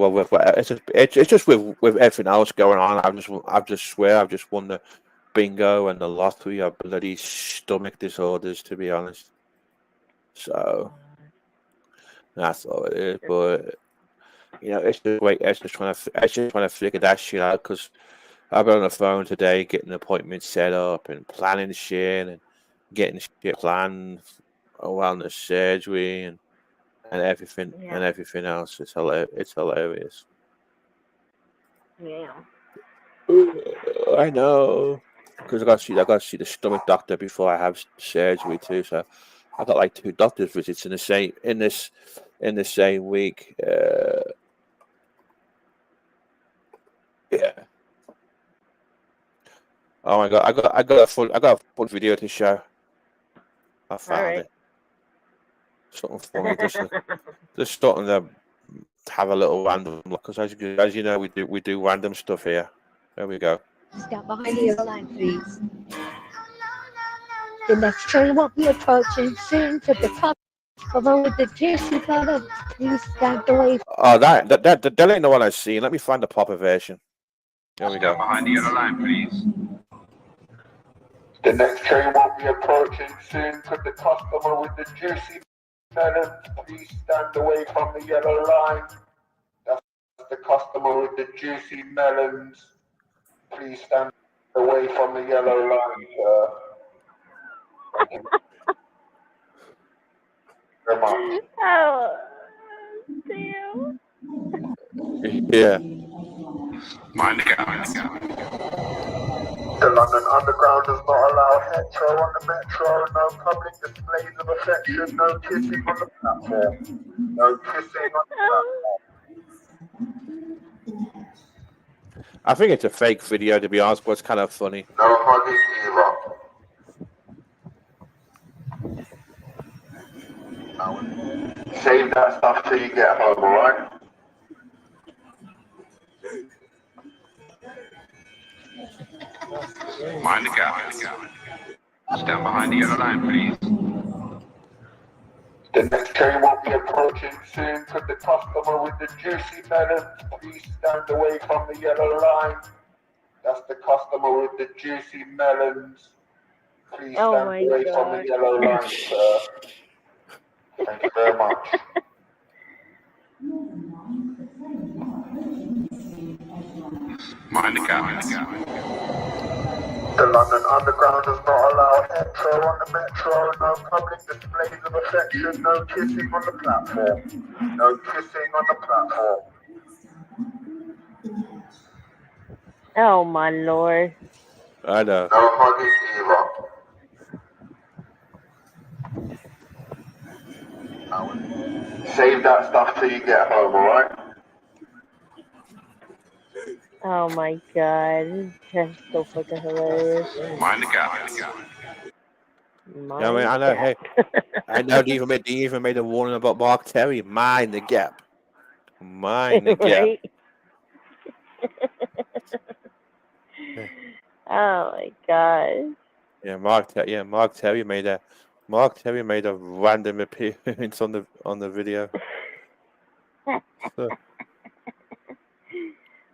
it's just with everything else going on. I just won the bingo and the lottery of bloody stomach disorders, to be honest. So that's all it is. But it's just wait. It's just trying to figure that shit out because I've been on the phone today getting appointments set up and planning shit and getting shit planned around the surgery and everything else. It's hilarious. Yeah. I know, because I got to see the stomach doctor before I have surgery too. So I got like 2 doctor's visits in the same week. Yeah. Oh my god! I got a full video to show. I found it. Something funny. Just starting to have a little random look because as you know we do random stuff here. There we go. Step behind the yellow line, please. The next train won't be approaching soon to the top. Although with the juicy butter, please stand away. Oh, that ain't the one I've seen. Let me find the proper version. There we go. Behind the yellow line, please. The next train won't be approaching soon. Could the customer with the juicy melon please stand away from the yellow line? That's the customer with the juicy melons. Please stand away from the yellow line, sir. Thank you very much. Oh, damn. Yeah. Mind the gap. The London Underground does not allow hetero on the metro. No public displays of affection. No kissing on the platform. No kissing on the platform. I think it's a fake video, to be honest, but it's kind of funny. No hugging either. Save that stuff till you get home, alright? Mind the gap. Stand behind the yellow line, please. The next train will be approaching soon. Could the customer with the juicy melon please stand away from the yellow line? That's the customer with the juicy melons. Please stand away from the yellow line, sir. Thank you very much. Mind the gap. The London Underground does not allow hetero on the metro. No public displays of affection. No kissing on the platform. No kissing on the platform. Oh my lord. I know. No hugging either. Save that stuff till you get home, alright? Oh my god. That's so fucking hilarious. Mind the gap. Yeah, I mean, I know. Hey, I know. They even made a warning about Mark Terry. Mind the gap. Mind the gap. Right? Oh my god. Yeah, Mark Terry made a random appearance on the video. So.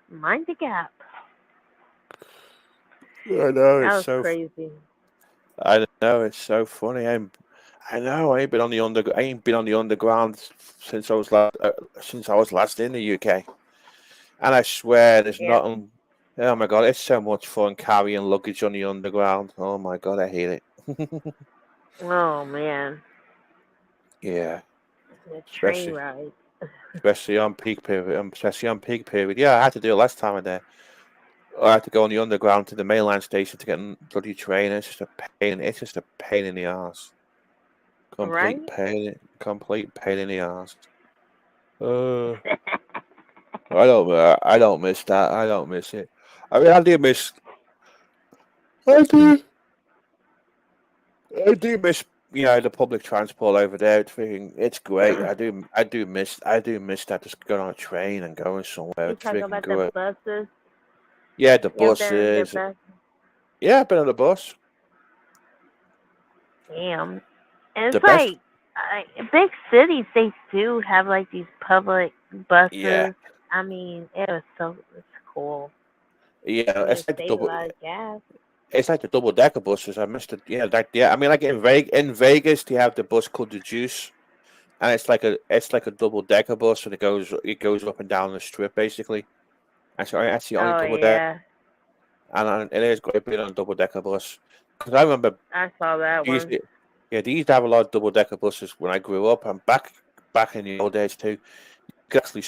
Mind the gap. I know, That it's was so crazy. I know, it's so funny. I know. I ain't been on the underground since I was last in the UK, and I swear there's Yeah. nothing. Oh my god, it's so much fun carrying luggage on the underground. Oh my god, I hate it. Oh man, Yeah, the train especially ride. especially on peak period. Especially on peak period. Yeah, I had to do it last time I there. I had to go on the underground to the mainline station to get a bloody train. It's just a pain. It's just a pain in the ass. Right? Complete pain in the ass. Uh, I don't miss that. I don't miss it. I mean, I do, I do miss, the public transport over there. It's great. I do miss that. Just going on a train and going somewhere. You It's talk freaking about the good. buses. Yeah, the You ever been on the buses. bus? Yeah, I've been on the bus. Damn. And The it's best. like big cities. They do have like these public Yeah, buses. I mean, it's cool. I yeah. mean, it saves a lot of gas. It's like the double decker buses. I missed it. Yeah, yeah. I mean, like in Vegas, they have the bus called the Juice, and it's like a double decker bus, and it goes up and down the strip basically. That's the only Oh double deck, yeah, and it is great being on a double decker bus. Because I remember I saw that they used one. to, yeah, they used to have a lot of double decker buses when I grew up, and back in the old days too. You could actually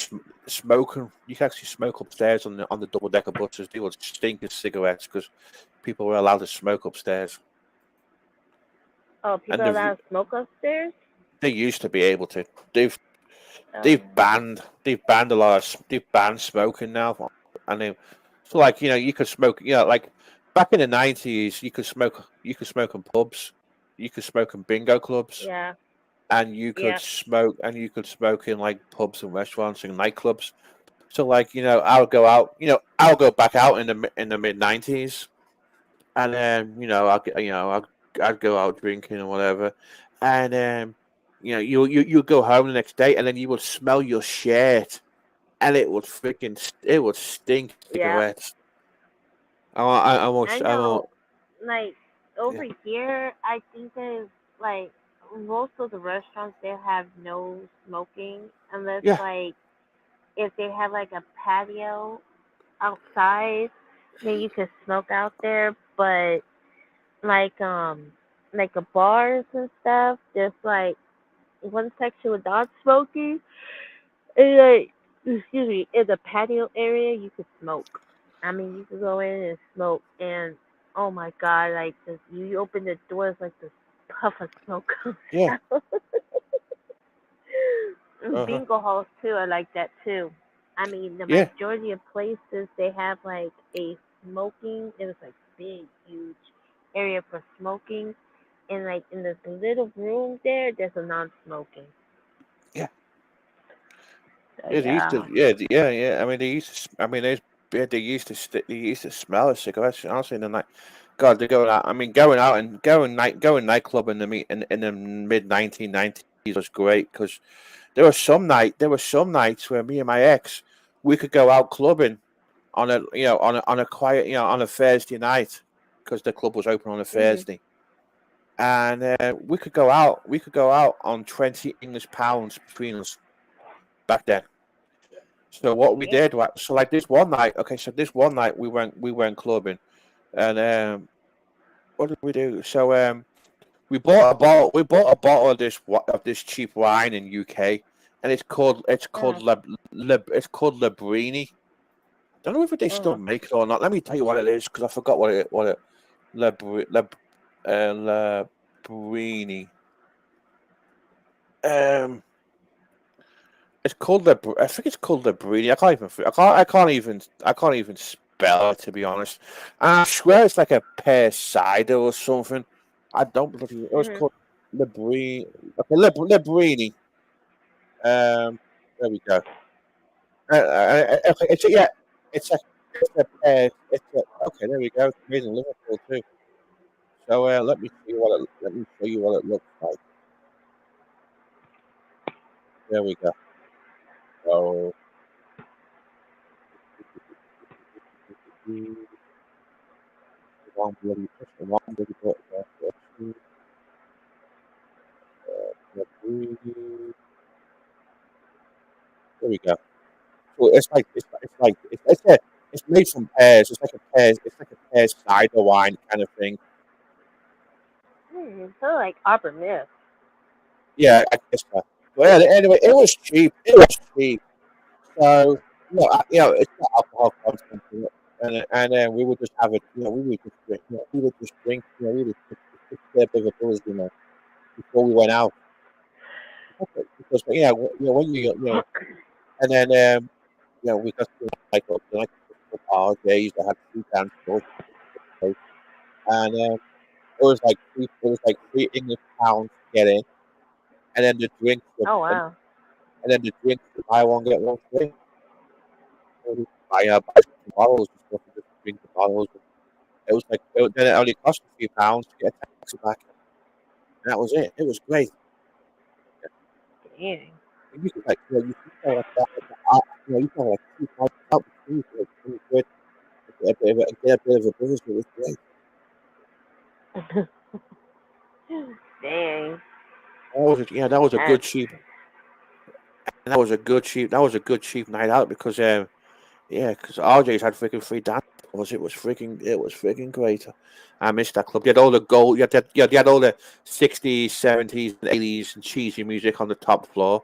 You could actually smoke upstairs on the double decker buses. They would stink of cigarettes because people were allowed to smoke upstairs, Oh, and people are allowed to smoke upstairs. they used to be able to. They've Oh, they've banned smoking now, and so like you could smoke. Like back in the 90s, you could smoke in pubs, you could smoke in bingo clubs, yeah, and yeah. you could smoke in like pubs and restaurants and nightclubs. So like I'll go out, I'll go back out in the mid 90s, and then I'd go out drinking or whatever, and you go home the next day, and then you would smell your shirt, and it would stink Yeah. cigarettes. I I almost know, like yeah over here, I think there's like most of the restaurants they have no smoking unless yeah like if they have like a patio outside, then you could smoke out there. But like like the bars and stuff, there's like one section with not smoking, and like excuse me, in the patio area you could smoke. I mean, you could go in and smoke, and oh my god, like just you open the doors like this puff of smoke comes yeah out. uh-huh Bingo halls too are like that too. I mean, the yeah majority of places they have like a smoking. It was like big, huge area for smoking, and like in this little room there, there's a non-smoking. yeah So yeah they used to yeah. yeah I mean they used to I mean they used to smell of cigarettes honestly in the night. God, they're going out. I mean, going nightclub in the mid 1990s was great because there were some nights where me and my ex we could go out clubbing on a quiet on a Thursday night because the club was open on a Mhm. Thursday, and we could go out on £20 between us back then. So what we Yeah. did was so like this one night. Okay, so this one night we went clubbing, and what did we do? So we bought a bottle of this cheap wine in UK, and Uh. it's called Labrini. Don't know if they still Uh. make it or not. Let me tell you what it is because I forgot what it Labrini. Um, it's called I think it's called Labrini. I can't even spell it to be honest. And I swear it's like a pear cider or something. I don't believe it was Mhm. called Labrini. Okay, Labrini. There we go. Okay, it's a, okay. There we go. It's made in Liverpool too. So let me show you what it looks like. There we go. So wrong bloody button. There we go. So it's made from pears. It's like a pear cider wine kind of thing. It's sort of like Arbor Mist. Yeah, I guess so. Well, anyway, it was cheap. It was cheap. So it's not alcohol content in it. And then we would just have it. We would just drink. We would just drink. We would just get a bit of a buzz, before we went out. Because when and then we got to like holidays. I had 2 pounds, and it was like £3 to get in, and then the drinks. Oh wow. And then the drinks, buy one get one free. Buy some bottles and stuff, and just drink the bottles. It was then it only cost a few pounds to get a taxi back, and that was it. It was great. Dang. You could you can like that. You can like 2 pounds out the food for like 20 quid. Get a bit of a business. It was great. Dang. That was a good cheap. And that was a good cheap night out because because RJ's had freaking free dance. It was freaking great. I missed that club. You had all the gold. You had all the 60s, 70s, and 80s and cheesy music on the top floor,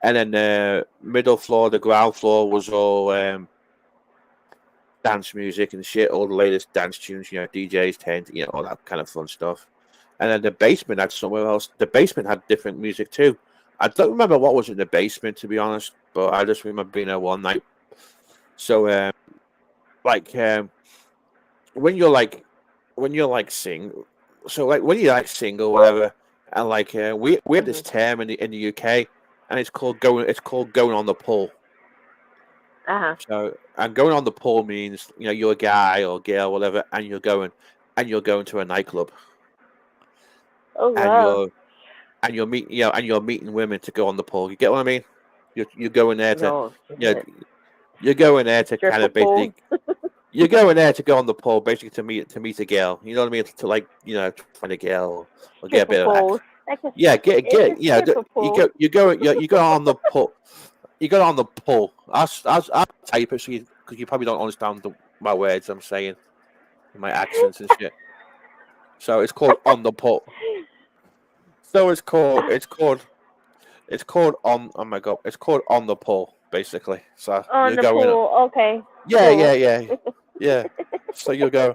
and then the middle floor, the ground floor was all dance music and shit. All the latest dance tunes. DJs, tent, all that kind of fun stuff. And then the basement had somewhere else. The basement had different music too. I don't remember what was in the basement, to be honest, but I just remember being there one night. So, when you're sing, so like when you sing or whatever, and we have this term in the UK, and it's called going on the pole. So, and going on the pole means you're a guy or girl, whatever, and you're going to a nightclub. Oh wow. And you're meeting women to go on the pole. You get what I mean? You're going there to you're going there to kind of basically you're going there to go on the pole basically to meet a girl. You know what I mean? To find a girl or get a bit of you go on the pole. You go on the pole. I'll type it because you probably don't understand my words I'm saying, my accents and shit. So it's called on the pole. So it's called on. Oh my god! It's called on the pole, basically. So on the pool. Okay. Yeah. So you're going.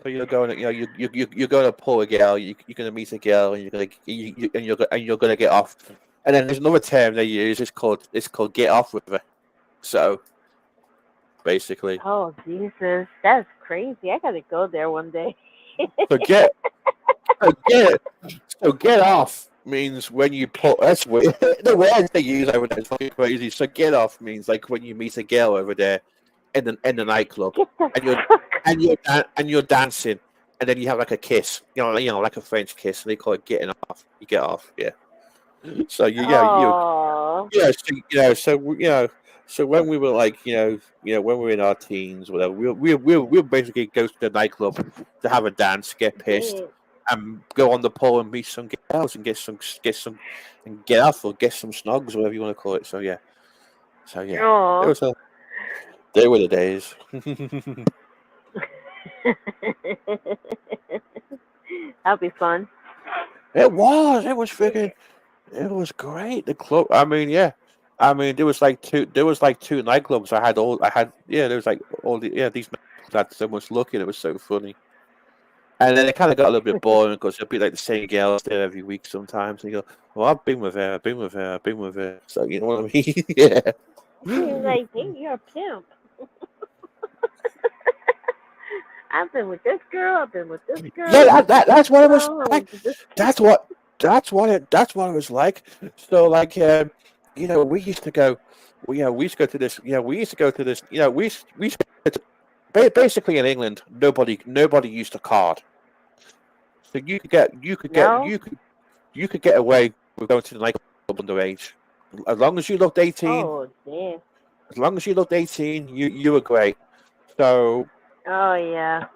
You're going to pull a girl. You're going to meet a girl, and you're going to get off. And then there's another term they use. It's called get off with her. So basically. Oh Jesus, that's crazy! I gotta go there one day. So get off means when you put. That's weird. The words they use over there is fucking crazy. So get off means like when you meet a girl over there in the nightclub, and you're dancing, and then you have like a kiss, like a French kiss, and they call it getting off. You get off, yeah. So So when we were when we were in our teens, whatever, we'll basically go to the nightclub to have a dance, get pissed, and go on the pole and meet some girls and get some and get off or get some snogs, whatever you want to call it. So yeah. They were the days. That'll be fun. It was great. The club. I mean, yeah. I mean, there was like two nightclubs. There was like all these nightclubs had so much look in. It was so funny. And then it kind of got a little bit boring because it'd be like the same girls there every week sometimes. And you go, well, I've been with her. So you know what I mean? Yeah. He's like, hey, you're a pimp. I've been with this girl. I've been with this girl. Yeah, that's what it was like. That's what it was like. So like, we used to go. We used to go to this. We used to go to this. Basically in England, nobody used a card. So you could get away with going to the nightclub underage, as long as you looked 18. Oh damn! As long as you looked 18, you were great. So. Oh yeah.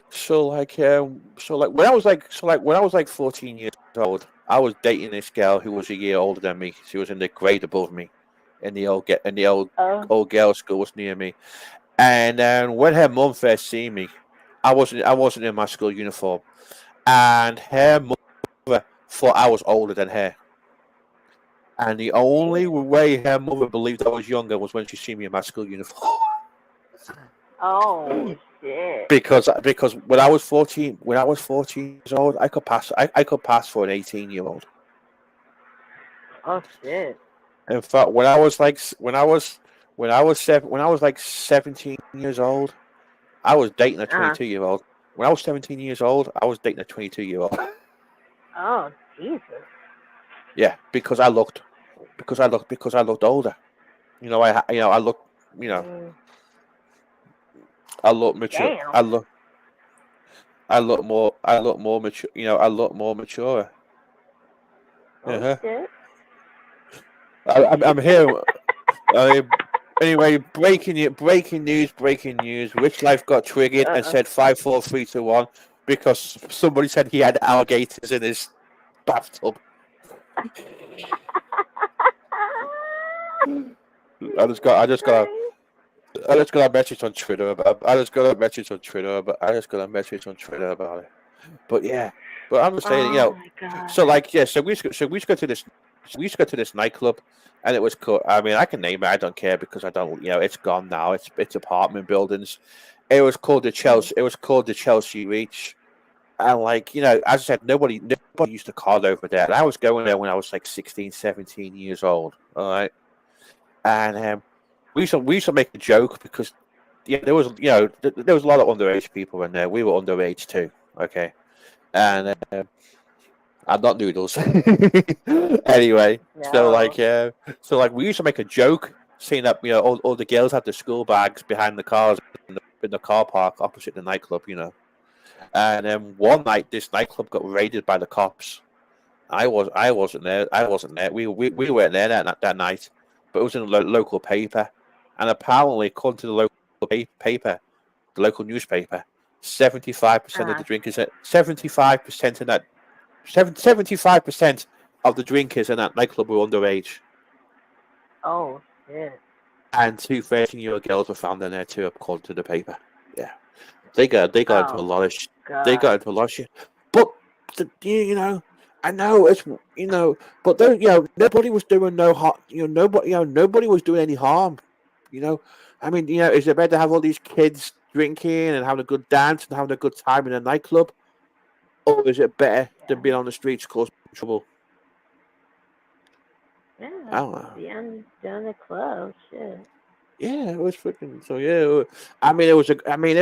So when I was like 14 years old, I was dating this girl who was a year older than me. She was in the grade above me, in the old Oh, old girls' school was near me. And when her mum first seen me, I wasn't in my school uniform, and her mother thought I was older than her. And the only way her mother believed I was younger was when she seen me in my school uniform. oh shit. because when I was 14 years old, I could pass for an 18-year-old. Oh shit. In fact, when I was like 17 years old, I was dating a 22-year-old. When I was 17 years old, I was dating a 22-year-old. Oh Jesus. Yeah, because I looked older. You know, I look, you know, Mm, I look mature. damn. I look more mature. You know, I look more mature. Oh Uh-huh. shit. I'm here. Anyway, breaking news. Rich Life got triggered and said 5, 4, 3, 2, 1 because somebody said he had alligators in his bathtub. I just got a message on Twitter about it. But yeah, but I'm just saying, you Oh know, my god. so like yeah, so we used to go to this nightclub, and it was cool. I mean, I can name it. I don't care because I don't. You know, it's gone now. It's apartment buildings. It was called the Chelsea. It was called the Chelsea Reach. And like, you know, as I said, nobody used to card over there. And I was going there when I was like 16, 17 years old. All right. And we used to make a joke because yeah, there was there was a lot of underage people in there. We were underage too. Okay. And I'm not noodles. Anyway, so like No. we used to make a joke saying that all the girls had their school bags behind the cars in the car park opposite the nightclub, you know. And then one night, this nightclub got raided by the cops. I wasn't there. We weren't there that night, but it was in the local paper, and apparently, according to the local paper, the local newspaper, 75% of the drinkers, 75% in that 75% of the drinkers in that nightclub were underage, Oh shit. and 2 13-year-old girls were found in there too, according to the paper. Yeah, they got into a lot of they got into a lot of shit. But you know, I know it's but nobody was doing no harm. Nobody was doing any harm. You know, I mean, is it better to have all these kids drinking and having a good dance and having a good time in a nightclub, or is it better than being on the streets causing trouble? Yeah. I don't know. Down the club. Shit. Yeah, it was freaking. So yeah, I mean, it was a great.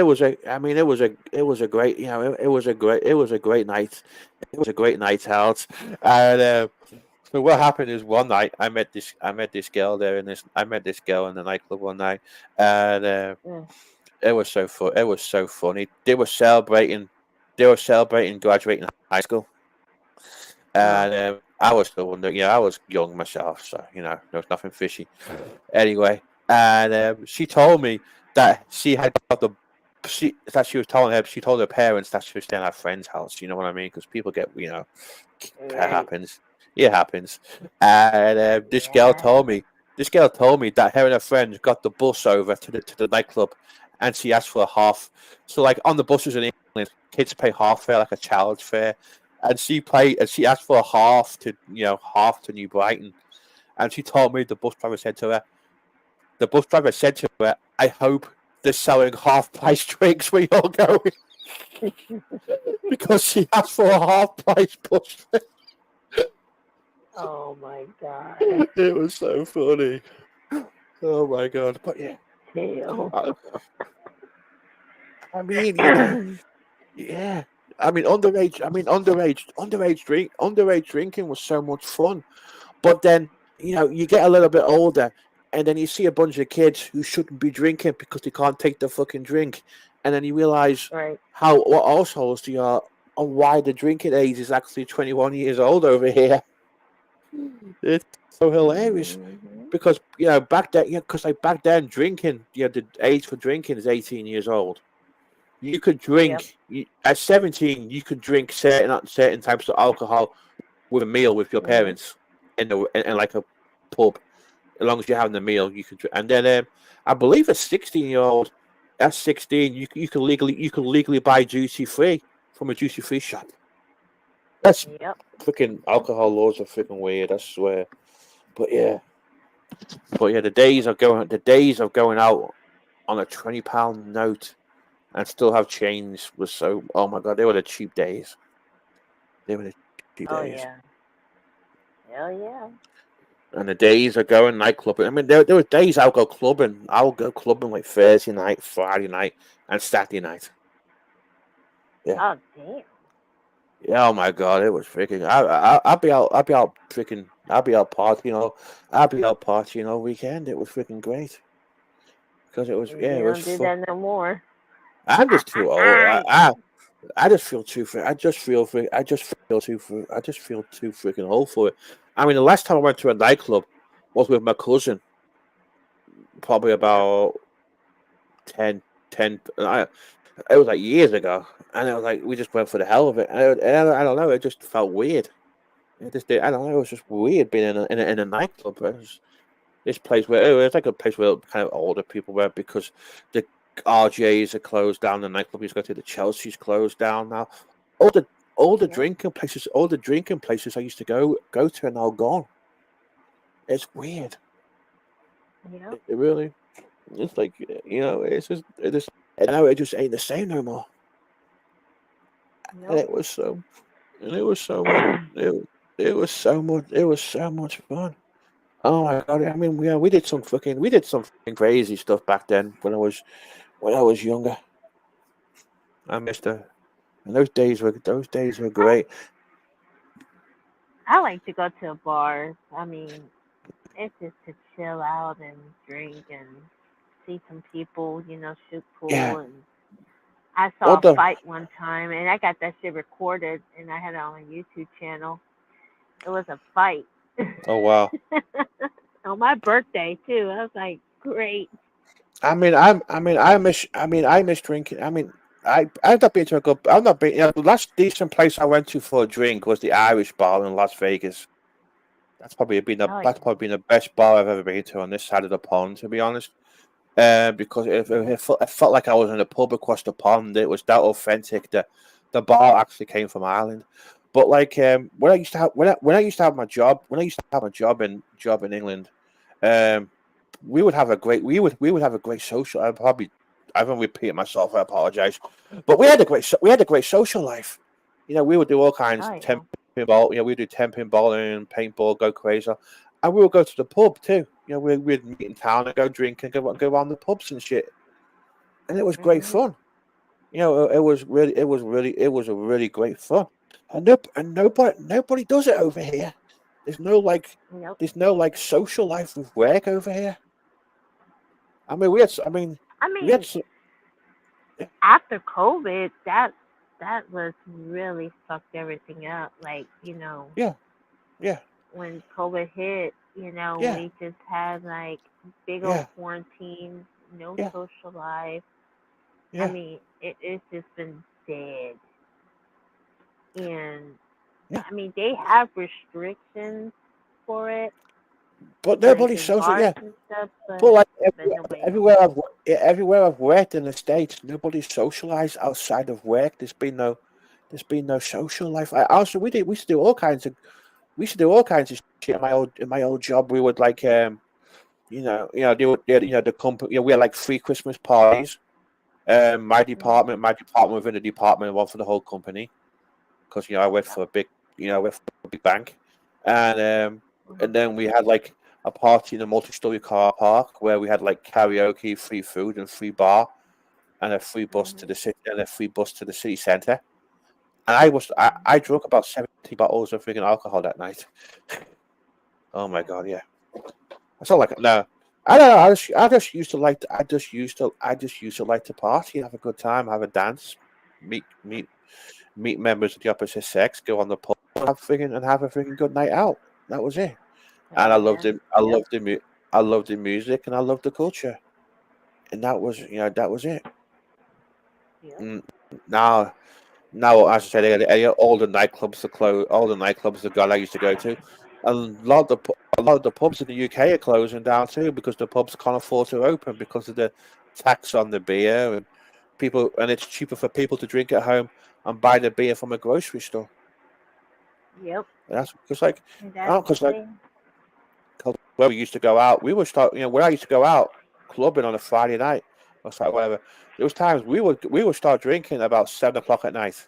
It was a great night. It was a great night out. And so what happened is one night I met this girl there I met this girl in the nightclub one night, and it was so fun. It was so funny. They were celebrating graduating high school, and I was still wondering. I was young myself, so there was nothing fishy. Anyway. And she told me that she told her parents that she was staying at a friend's house. You know what I mean? Because people get, it happens. It happens. And this girl told me that her and her friends got the bus over to the nightclub, and she asked for a half. So like on the buses in England, kids pay half fare, like a child's fare, and she asked for a half to New Brighton, and she told me the bus driver said to her, I hope they're selling half-price drinks where you're going. Because she asked for a half-price bus fare. Oh my god. It was so funny. Oh my god. But yeah. I mean, yeah. I mean, underage drinking was so much fun. But then, you get a little bit older, and then you see a bunch of kids who shouldn't be drinking because they can't take the fucking drink. And then you realize what assholes they are and why the drinking age is actually 21 years old over here. It's so hilarious. Because, back then drinking, the age for drinking is 18 years old. You could drink, at 17, you could drink certain types of alcohol with a meal with your Mhm. parents in like a pub. As long as you're having the meal, you can. And then I believe a 16-year-old, at 16, you can legally buy duty free from a duty free shop. That's Yep. freaking alcohol laws are freaking weird. I swear. But yeah, the days of going out on a £20 note and still have change was so. Oh my god, they were the cheap days. They were the cheap Oh days. yeah. Hell yeah. And the days of going nightclubbing. I mean, there were days I'll go clubbing. I'll go clubbing like Thursday night, Friday night, and Saturday night. Oh damn. Yeah, oh my god, it was freaking. I'll be out freaking. I'll be out partying all weekend. It was freaking great because it was. You Yeah, it was don't do fun. that no more. I'm just too old. I just feel too. I just feel too. I just feel too freaking old for it. I mean, the last time I went to a nightclub was with my cousin. Probably about 10. It was like years ago, and it was like we just went for the hell of it. And I don't know. It just felt weird. It just did. I don't know. It was just weird being in a nightclub. This place where it was like a place where kind of older people were because the RJs are closed down. The nightclub you go to, the Chelsea's closed down now. All the Yeah. drinking places I used to go to are now gone. It's weird. Yep. It really. It's like it's just it just ain't the same no more. And Nope. it was so much. It was so much fun. Oh my god! I mean, we did some fucking crazy stuff back then when I was younger. I missed her, and those days were great. I like to go to bars. I mean, it's just to chill out and drink and see some people, shoot pool. Yeah. And I All saw the a fight one time, and I got that shit recorded, and I had it on my YouTube channel. It was a fight. oh wow. On my birthday too. I was like, great. I miss drinking. I mean, I've not been to a good. I've not been. The last decent place I went to for a drink was the Irish Bar in Las Vegas. That's probably been Oh, that's probably been the best bar I've ever been to on this side of the pond, to be honest. Because it felt like I was in a pub across the pond. It was that authentic. The bar actually came from Ireland. But like when I used to have my job in England, we would have a great social. I haven't repeated myself. I apologize, but we had a great social life. We would do all kinds Oh, of yeah. 10 pinball. We do 10-pin bowling, paintball, go crazy, and we would go to the pub too. We'd meet in town and go drink and go around the pubs and shit, and it was great Mhm. fun. It was a really great fun, and nobody does it over here. There's no Nope. social life with work over here. I mean, we had After COVID, that was really fucked everything up. Like, yeah, when COVID hit, Yeah. we just had like big Yeah. old quarantines, no Yeah. social life. yeah. I mean, it's just been dead. And Yeah. I mean, they have restrictions for it, But like nobody's in social. bars Yeah, and stuff, but like but nobody. everywhere I've worked in the States, nobody's socialized outside of work. There's been no social life. We used to do all kinds of shit in my old job. We would like the company. We had like 3 Christmas parties. My department within the department, one for the whole company, because I worked for a big bank, and then we had like a party in a multi-story car park where we had like karaoke, free food, and free bar, and a free bus to the city centre. And I drank about 70 bottles of freaking alcohol that night. Oh my god, yeah. It's not like no. I don't know. I just used to like to party, have a good time, have a dance, meet members of the opposite sex, go on the pub, and have a freaking good night out. That was it. And I loved it. I loved the music, and I loved the culture, and that was it. Yeah. Mm, Now Now, as I said, all the nightclubs are closed. All the nightclubs the guy I used to go to, and a lot of the pubs in the UK are closing down too because the pubs can't afford to open because of the tax on the beer and people, and it's cheaper for people to drink at home and buy the beer from a grocery store. Yep. That's because like, That's because the like, thing. 'cause when we used to go out, we would start. When I used to go out clubbing on a Friday night or so, whatever. There was times we would start drinking about 7 o'clock at night.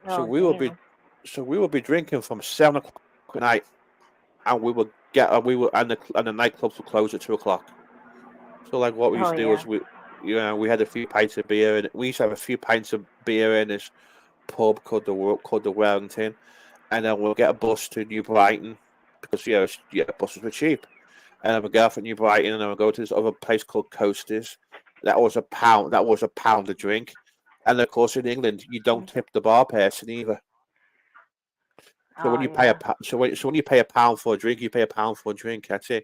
So Oh we would be, damn. so we would be drinking from 7 o'clock at night, and we would and the nightclubs would close at 2 o'clock. So like what we used Oh to do yeah. was we had a few pints of beer, and we used to have a few pints of beer in this pub called the Wellington, and then we'll get a bus to New Brighton because buses were cheap, and then we'll go off at New Brighton, and then we'll go to this other place called Coasters. That was a pound. That was a pound a drink, and of course in England you don't tip the bar person either. So when Oh you pay yeah. so when you pay a pound for a drink, you pay a pound for a drink. That's it.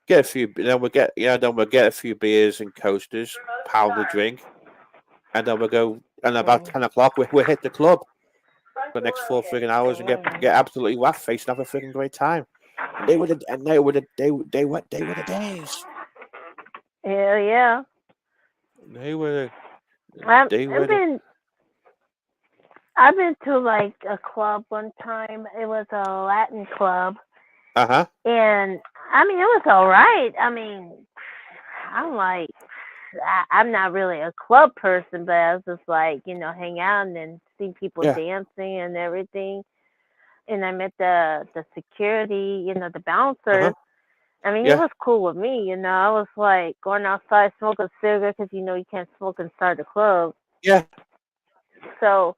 Get a few. Then we'll get a few beers and coasters, pound a drink, and then we'll go. And about Okay. 10 o'clock, we'll hit the club for the next 4 friggin' hours and Damn. get absolutely whacked faced and have a friggin' great time. And they were the days. Hell yeah. They were I've, they I've were the been I've been to like a club one time. It was a Latin club, uh-huh. and I mean it was all right. I mean, I'm like I'm not really a club person, but I was just like hang out and see people Yeah. dancing and everything. And I met the security, the bouncer. Uh-huh. I mean, he Yeah. was cool with me. I was like going outside smoking a cigarette because you can't smoke inside the club. Yeah. So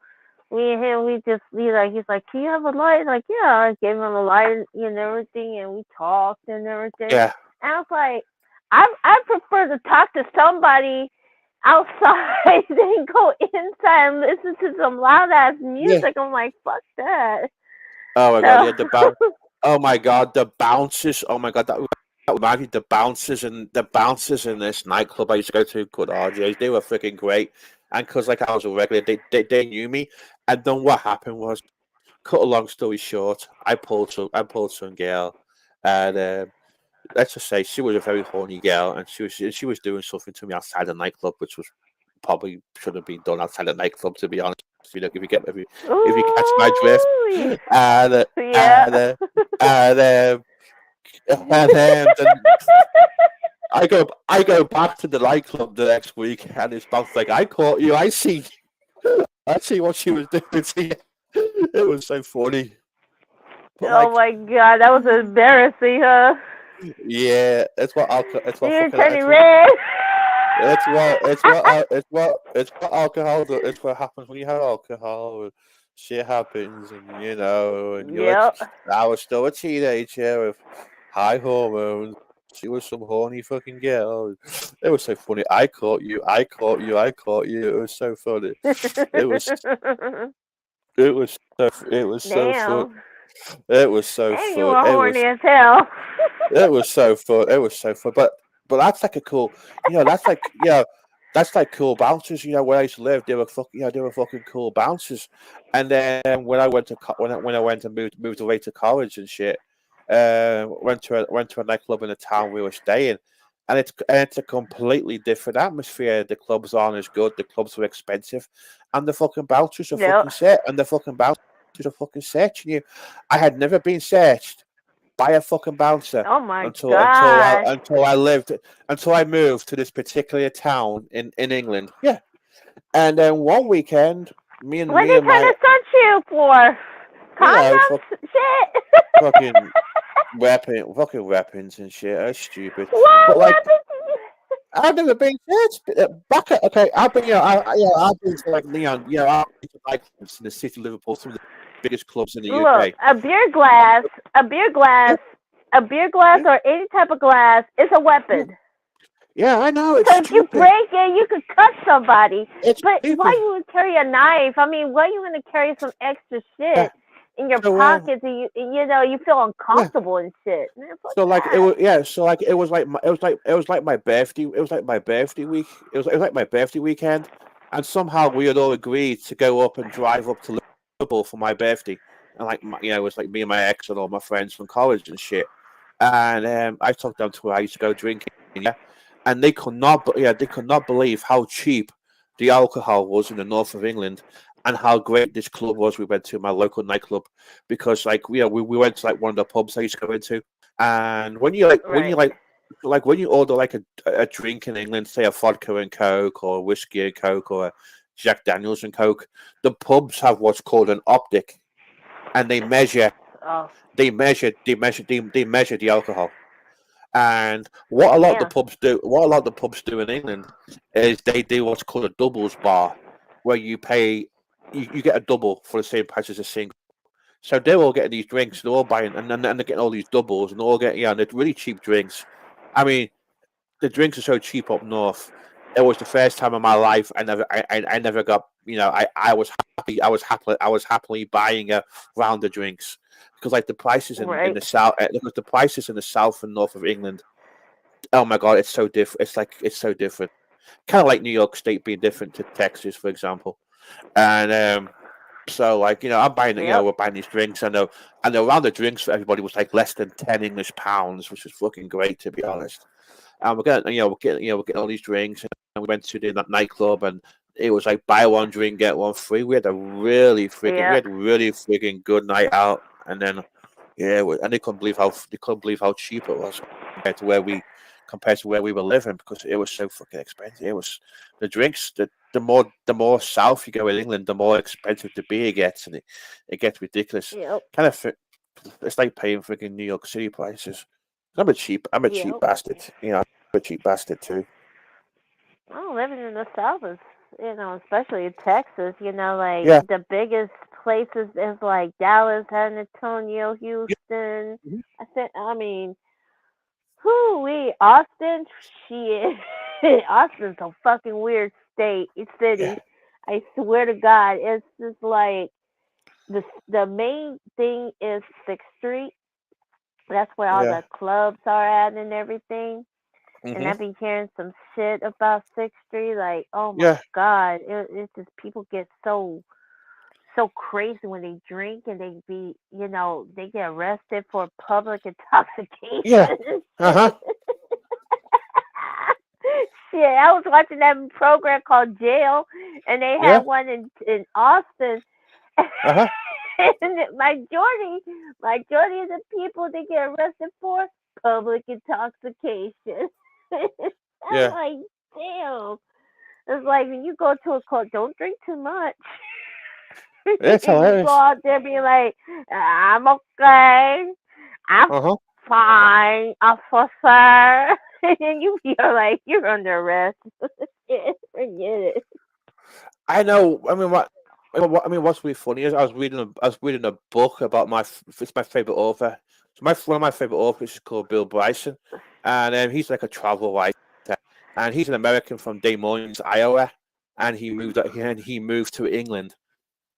we and him, he's like, "Do you have a light?" Like, yeah, I gave him a light and everything, and we talked and everything. Yeah. And I was like, I prefer to talk to somebody outside than go inside and listen to some loud ass music. I'm like, fuck that. Oh my god, yeah, So oh my god, the bounces. Oh my god, that reminds me the bouncers in this nightclub I used to go to called RJ's. They were freaking great, and because like I was a regular, they knew me. And then what happened was, cut a long story short, I pulled some girl, and let's just say she was a very horny girl, and she was doing something to me outside the nightclub, which was probably should have been done outside the nightclub, to be honest. If you catch my drift, ooh, and yeah. then then I go back to the nightclub the next week, and it's about like I caught you. I see what she was doing to you. It was so funny. But Oh my god, that was embarrassing, huh? yeah, it's what You're turning red. it's what alcohol does. It's what happens when you have alcohol. And shit happens, and and Yep. I was still a teenager with high hormones. She was some horny fucking girl. It was so funny. I caught you. It was so funny. It was so fun. Damn. It was so And fun. you were horny as hell. It was so fun. It was so fun. But that's like a cool. That's like cool bouncers. Where I used to live, they were fucking cool bouncers. And then when I went to when I went and moved away to college and shit, went to a nightclub in the town we were staying, and it's a completely different atmosphere. The clubs aren't as good. The clubs are expensive, and the fucking bouncers are Yep. fucking set. And the fucking bouncers are fucking searching you. I had never been searched by a fucking bouncer Oh my until gosh. I moved to this particular town in England. Yeah, and then one weekend, me and What they trying my to search you for? Condoms? Shit. fucking weapons and shit. That's stupid. What But like, weapons? I've never been searched. Okay, I've been I've been to like Leon. I've been to nightclubs in the city of Liverpool, some of the biggest clubs in the Look, UK. a beer glass, or any type of glass is a weapon. Yeah, I know. It's So if you stupid. break it, you could cut somebody. It's But stupid. why you would carry a knife? I mean, why you gonna carry some extra shit in your So, pockets? And you feel uncomfortable and shit. Man, fuck So like that. it was like my birthday. It was like my birthday week. It was like my birthday weekend, and somehow we had all agreed to go up and drive up to Liverpool for my birthday, and like it was like me and my ex and all my friends from college and shit. And I took them to where I used to go drinking, yeah, and they could not, they could not believe how cheap the alcohol was in the north of England, and how great this club was. We went to my local nightclub because, like, we went to like one of the pubs I used to go into, and when you Right. when you order like a drink in England, say a vodka and coke or whiskey and coke or a Jack Daniels and coke, the pubs have what's called an optic, and they measure Oh, the alcohol. And what a lot of the yeah. pubs do in England is they do what's called a doubles bar, where you pay you get a double for the same price as a single. So they're all getting these drinks, they're all buying, and then they're getting all these doubles, and they're all getting, and they're really cheap drinks. I mean, the drinks are so cheap up north. It was the first time in my life I never got, I was happily buying a round of drinks, because like the prices in Right. the south, because the prices in the south and north of England, oh my god, it's so different. It's so different. Kind of like New York State being different to Texas, for example. And so, like, I'm buying, Yep. we're buying these drinks, and the round of drinks for everybody was like less than 10 English pounds, which was fucking great, to be honest. And we're getting all these drinks, and we went to the nightclub, and it was like buy one drink get one free. We Yeah. had a really freaking good night out, and then and they couldn't believe how cheap it was compared to where we were living, because it was so fucking expensive. It was the drinks. The more south you go in England, the more expensive the beer gets, and it gets ridiculous. Yep. Kind of, it's like paying freaking New York City prices. I'm a cheap Yep. bastard. I'm a cheap bastard too. Well, living in the South is, especially in Texas, like Yeah. the biggest places is like Dallas, San Antonio, Yeah. Houston. Mhm. I mean, we Austin, shit. Austin's a fucking weird city. Yeah. I swear to God, it's just like the main thing is Sixth Street. That's where all Yeah. the clubs are at and everything. And Mhm. I've been hearing some shit about Sixth Street. Like, oh my Yeah. God, it's just people get so crazy when they drink, and they get arrested for public Yeah. intoxication. Uh huh. Shit, I was watching that program called Jail, and they had Yeah. one in Austin. Uh huh. And majority of the people they get arrested for public intoxication. I'm Yeah. like, damn. It's like when you go to a club, don't drink too much. It's You go hilarious. out there being like, I'm okay, I'm Uh huh. fine, officer. And you're like, you're under arrest. Forget it. I know. What's really funny is I was reading a book about it's my favorite author. So one of my favorite authors is called Bill Bryson, and he's like a travel writer, and he's an American from Des Moines, Iowa, and he moved to England.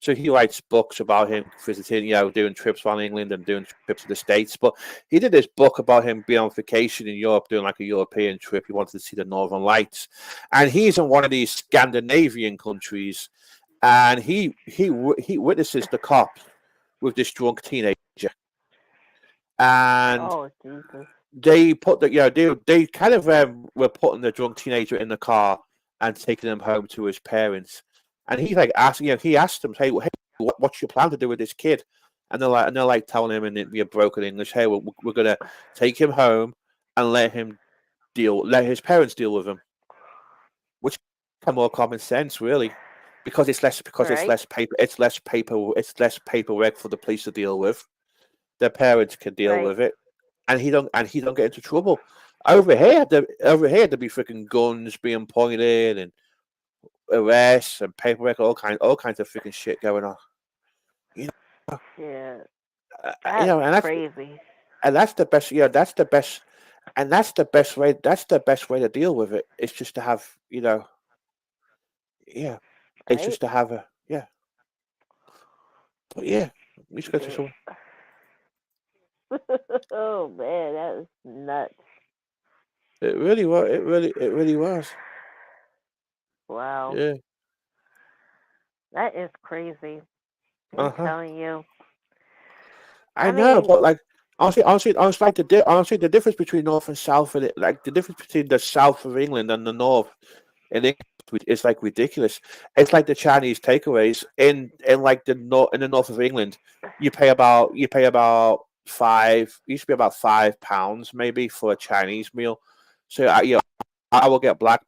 So he writes books about him visiting, doing trips around England and doing trips to the States. But he did this book about him being on vacation in Europe, doing like a European trip. He wanted to see the Northern Lights, and he's in one of these Scandinavian countries, and he witnesses the cops with this drunk teenager, and Oh Jesus. they put they kind of were putting the drunk teenager in the car and taking him home to his parents. And he's like asking, he asked them, hey, what's your plan to do with this kid? And they're like telling him in broken English, hey, we're gonna take him home and let his parents deal with him, which is more common sense, really, because it's Right. less paperwork for the police to deal with. Their parents can deal Right. with it, and he don't get into trouble. Over here, there'd be freaking guns being pointed and arrests and paperwork, all kinds of freaking shit going on. You Yeah. know, That's and crazy. that's the best. That's the best, and that's the best way. That's the best way to deal with it. It's just to have, yeah. It's Right? just to have a, yeah. But yeah, we should go to Yeah. someone. Oh man, that was nuts. It really was. It really was. Wow. Yeah. That is crazy. Uh I'm huh. telling you. I I know, mean, but like honestly, like honestly, the difference between North and South, and like the difference between the South of England and the North in England is like ridiculous. It's like the Chinese takeaways in like in the North of England, you pay about used to be about £5 maybe for a Chinese meal. So I will get duck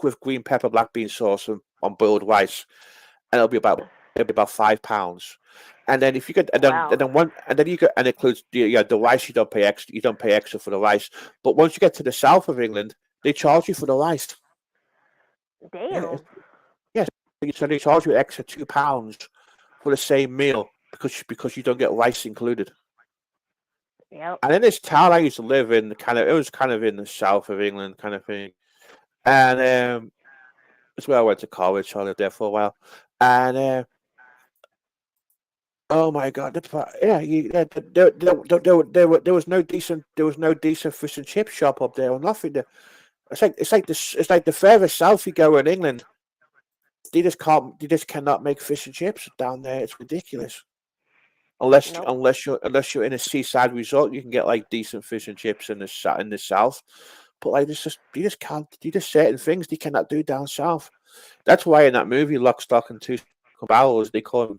with green pepper, black bean sauce on boiled rice, and it'll be about £5. And then if you get wow. and then you get and it includes the rice, you don't pay extra for the rice. But once you get to the south of England, they charge you for the rice. Yeah, Damn. yes. So they charge you extra £2 for the same meal because you don't get rice included. Yep. And in this town I used to live in, it was kind of in the south of England kind of thing. And that's where I went to college. So I lived there for a while. And oh my God! Yeah, there was no decent fish and chip shop up there or nothing. It's like the further south you go in England, they just cannot make fish and chips down there. It's ridiculous. Nope. Unless you're in a seaside resort, you can get like decent fish and chips in the south. But like you just certain things they cannot do down south. That's why in that movie Lock, Stock and Two Barrels they called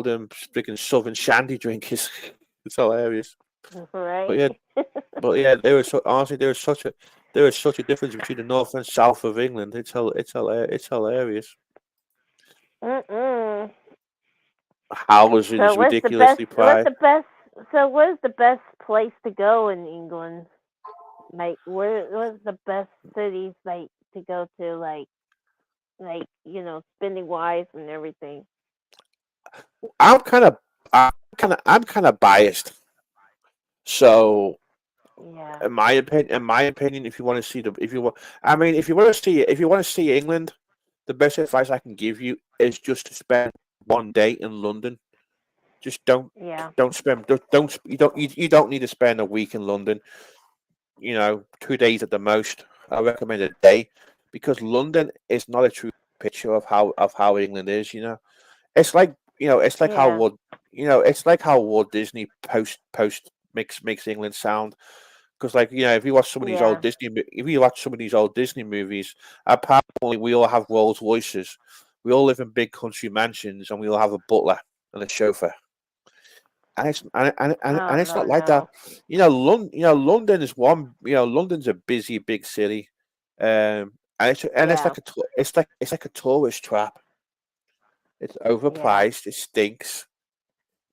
him freaking Southern Shandy drink. It's hilarious. But Right. yeah, honestly there was such a difference between the north and south of England. It's hilarious. Mm-mm. Housing So is what's the best? ridiculously What's priced. the best? So what's the best place to go in England? Like, what's the best cities like to go to? Like spending wise and everything. I'm kind of I'm kind of biased. So Yeah. in my opinion, if you want to see the if you want, I mean, if you want to see England, the best advice I can give you is just to spend one day in London. Just Yeah. you don't need to spend a week in London. 2 days at the most. I recommend a day because London is not a true picture of how England is. It's like it's like how Yeah. Walt Disney post makes England sound. Because if you watch some of these Yeah. if you watch some of these old Disney movies, apparently we all have Rolls Royces, we all live in big country mansions, and we all have a butler and a chauffeur. And Oh it's no not like that. no. London is one. London's a busy big city, and it's Yeah. like it's like a tourist trap. It's Yeah. overpriced. It stinks,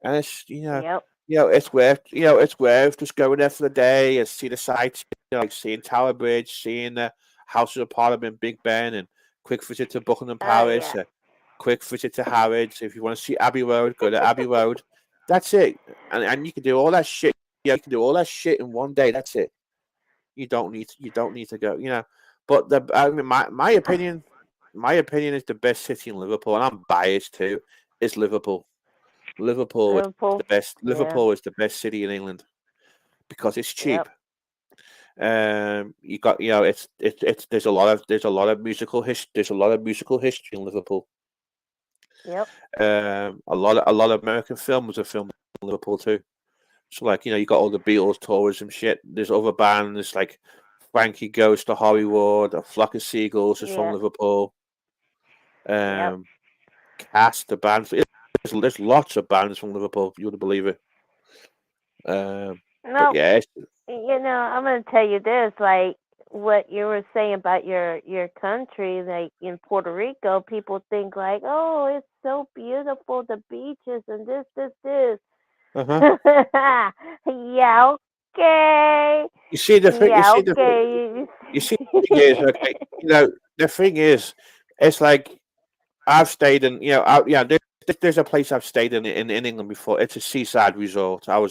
and Yep. it's worth just going there for the day and see the sights, like seeing Tower Bridge, seeing the House of Parliament, Big Ben, and quick visit to Buckingham Palace, Yeah. a quick visit to Harrods. If you want to see Abbey Road, go to Abbey Road. That's it, and you can do all that shit. Yeah, you can do all that shit in one day. That's it. You don't need to go. But my opinion is the best city in Liverpool, and I'm biased too. Is Liverpool. Liverpool is the Liverpool. best. Yeah. Liverpool is the best city in England because it's cheap. Yep. You got it's there's a lot of musical history in Liverpool. Yep. A lot of American films are filmed in Liverpool too. So like you got all the Beatles tourism shit. There's other bands like Frankie Goes to Hollywood, A Flock of Seagulls is from Yeah. Liverpool. Yep. Um, Cast the bands. There's lots of bands from Liverpool. You wouldn't believe it. But No. yeah, I'm gonna tell you this. Like what you were saying about your country, like in Puerto Rico, people think like, oh, it's so beautiful, the beaches and this. uh-huh. Yeah. Okay. You see the thing. Yeah. Okay. You see the thing is okay. The thing is, it's like I've stayed in. There's a place I've stayed in England before. It's a seaside resort. I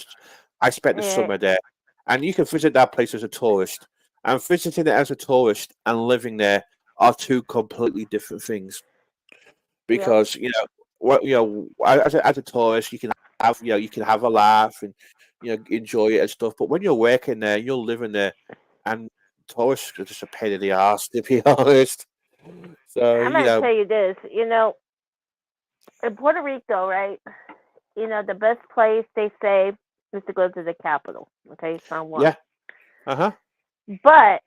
spent the Yeah. summer there, and you can visit that place as a tourist. And visiting it as a tourist and living there are two completely different things. Yep. Because as a tourist, you can have a laugh and enjoy it and stuff. But when you're working there, you're living there, and tourists are just a pain in the ass, to be honest. So I'm gonna tell you this. In Puerto Rico, right? The best place they say is to go to the capital. Okay, San Juan. yeah, uh-huh, But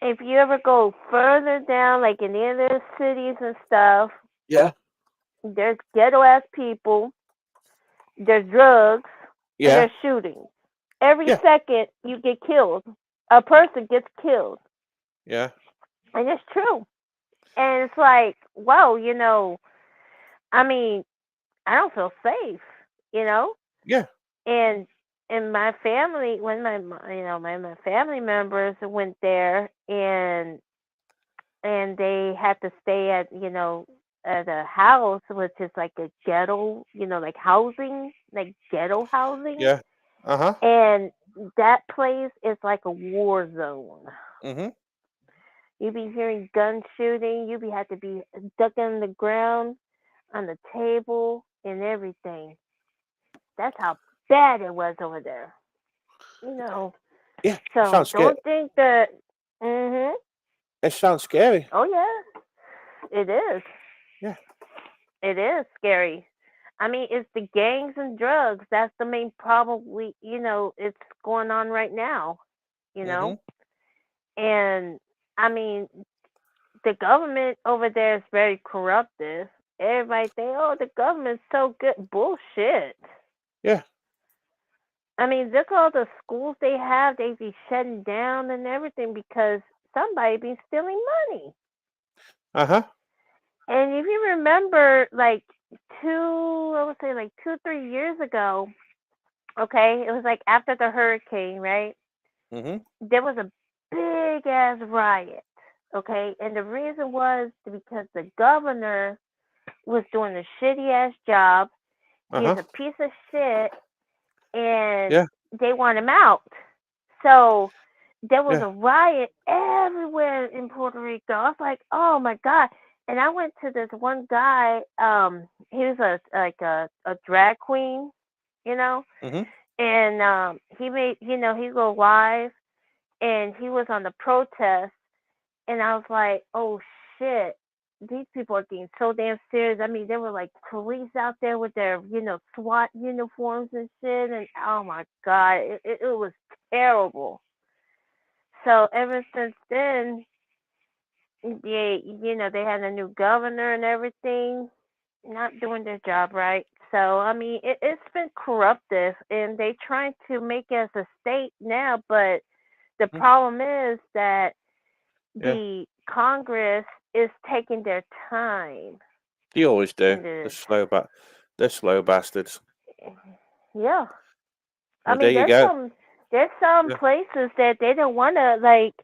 if you ever go further down, like in the other cities and stuff, yeah, there's ghetto ass people, there's drugs, and yeah, there's shootings. Every yeah, second you get killed, a person gets killed, yeah, and it's true. And it's like, whoa, I mean, I don't feel safe, you know. yeah, And my family, when my family members went there, and they had to stay at at a house which is like a ghetto, like housing, like ghetto housing, yeah, uh-huh, and that place is like a war zone. mm-hmm, You be hearing gun shooting. You be had to be ducking in the ground, on the table, and everything. That's how bad it was over there. yeah. So Sounds scary. don't think that. Mhm. It sounds scary. Oh yeah, it is. Yeah. It is scary. I mean, it's the gangs and drugs. That's the main problem. It's going on right now. You know, and I mean, the government over there is very corruptive. Everybody think, oh, the government's so good. Bullshit. Yeah. I mean, look at all the schools they have. They be shutting down and everything because somebody be stealing money. Uh-huh. And if you remember, like I would say like 2-3 years ago, okay, it was like after the hurricane, right? Mm-hmm. There was a big ass riot, okay, and the reason was because the governor was doing a shitty ass job. He's Uh-huh. a piece of shit, and Yeah. they want him out. So there was Yeah. a riot everywhere in Puerto Rico. I was like, oh my God. And I went to this one guy, he was a drag queen, Mm-hmm. and he made, he go live, and he was on the protest, and I was like, oh shit, these people are getting so damn serious. I mean, there were like police out there with their, SWAT uniforms and shit, and oh my God, it was terrible. So ever since then, they had a new governor and everything, not doing their job right. So I mean, it's been corruptive, and they trying to make us a state now, but the problem is that the Congress is taking their time. They always do. And They're slow bastards. Yeah. I Well, mean, there you go. there's some Yeah. places that they don't want to like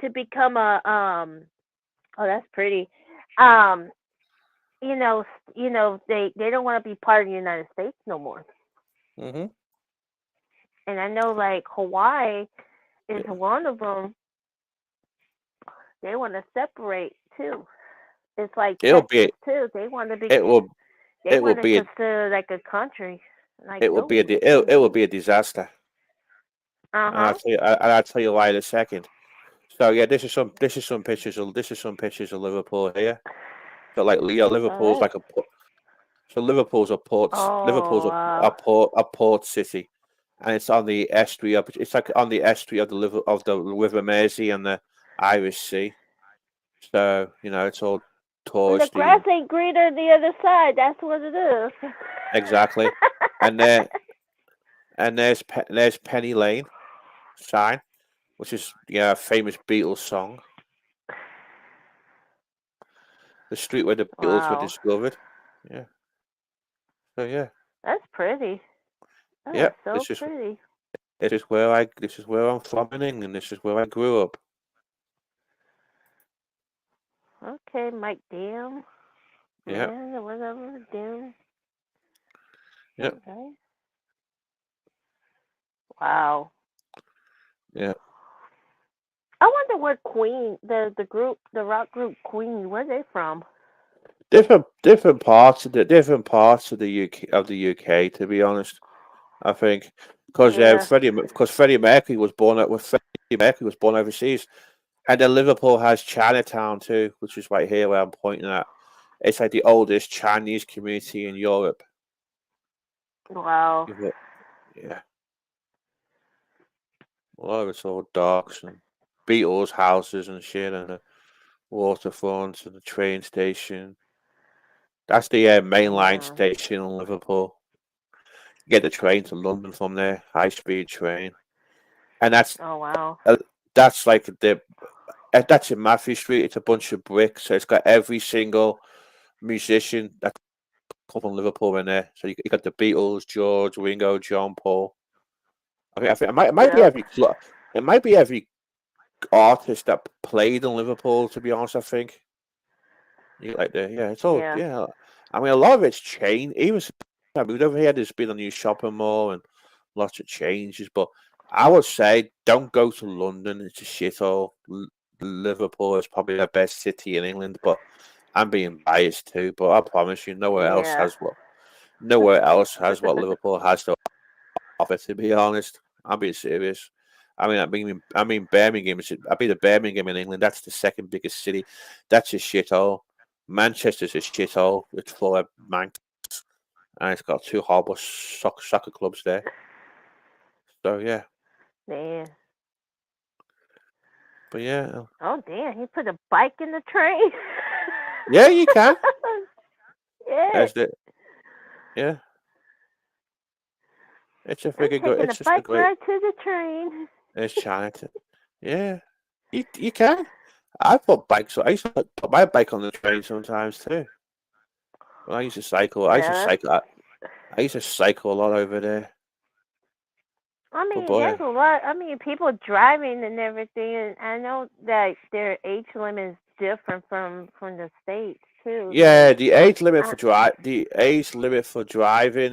to become a oh, that's pretty. Um, they don't want to be part of the United States no more. Mm-hmm. And I know like Hawaii is Yeah. one of them. They want to separate too. It's like It'll Texas be. too. They want to be. It will. They It will want to be. consider like a country. Like It will no. be it will be a disaster. Uh And I'll huh. tell you. I'll tell you why in a second. So yeah, this is some pictures of Liverpool here. So like Liverpool's Alright. like a port. So Liverpool's a port. Liverpool's Oh a port city, and it's on the estuary of. It's like on the estuary of the River Mersey and the Irish Sea. So it's all the touristy. grass ain't greener the other side. That's what it is. Exactly. And there's Penny Lane sign, which is a famous Beatles song. The street where the Beatles were Wow, discovered. Yeah. So yeah. that's pretty. That is Yep. so pretty. This is where I'm from in England. This is where I grew up. Okay, Mike Dam. Yeah. Yeah, whatever. Dam. Yep. Okay. Wow. Yeah. I wonder what Queen, the rock group Queen, where they from? Different parts of the UK, to be honest. I think because Yeah. Freddie Mercury was born overseas. And then Liverpool has Chinatown too, which is right here where I'm pointing at. It's like the oldest Chinese community in Europe. Wow. Yeah. Well, it's all docks and Beatles houses and shit, and the waterfront and the train station. That's the main line Yeah. station in Liverpool. You get the train to London from there, high speed train, and Oh wow. that's like that's in Matthew Street. It's a bunch of bricks, so it's got every single musician that come from Liverpool in there. So you got the Beatles, George, Ringo, John, Paul. I think it might be Yep. every club. It might be every artist that played in Liverpool. To be honest, I think. You like it's all Yeah. I mean, a lot of it's changed. Even since I moved over here, there's been a new shopping mall and lots of changes. But I would say don't go to London. It's a shithole. Liverpool is probably the best city in England, but I'm being biased too. But I promise you, nowhere else Yeah. has what Liverpool has to offer. To be honest, I'm being serious. I mean, Birmingham. I'd be the Birmingham in England. That's the second biggest city. That's a shithole. Manchester's a shithole. It's full of manx, and it's got two horrible soccer clubs there. So yeah, Man. but yeah, Oh damn, he put a bike in the train. yeah, you can. Yeah. That's it. Yeah, it's a I'm freaking good. taking It's a just a bike great. ride to the train. It's Chinatown. Yeah, you can. I put bikes. I used to put my bike on the train sometimes too. Well, I used to cycle. I used to Yeah. cycle. I used to cycle a lot over there. I But mean, boy, there's a lot. I mean, people driving and everything, and I know that their age limit is different from the states too. yeah, So the age limit I, for driving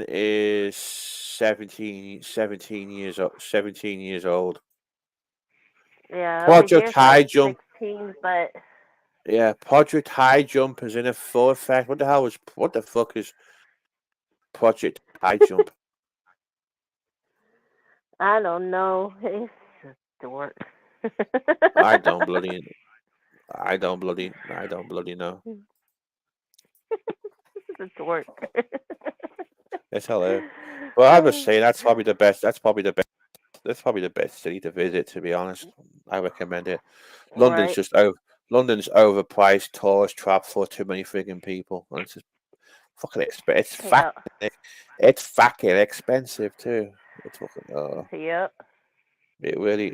is 17 years old. 17 years old. yeah, over Project here it's like High Jump. 16, but Yeah, Project High Jump is in a full effect. What the fuck is Project High Jump? I don't know. It's just dork. I don't bloody know. It's a dork. It's hilarious. Well, I must say that's probably the best. That's probably the best city to visit. To be honest, I recommend it. London's Right. just London's overpriced tourist trap for too many frigging people, and it's just fucking expensive. Yep. It's fucking expensive too. It's fucking Yep. it really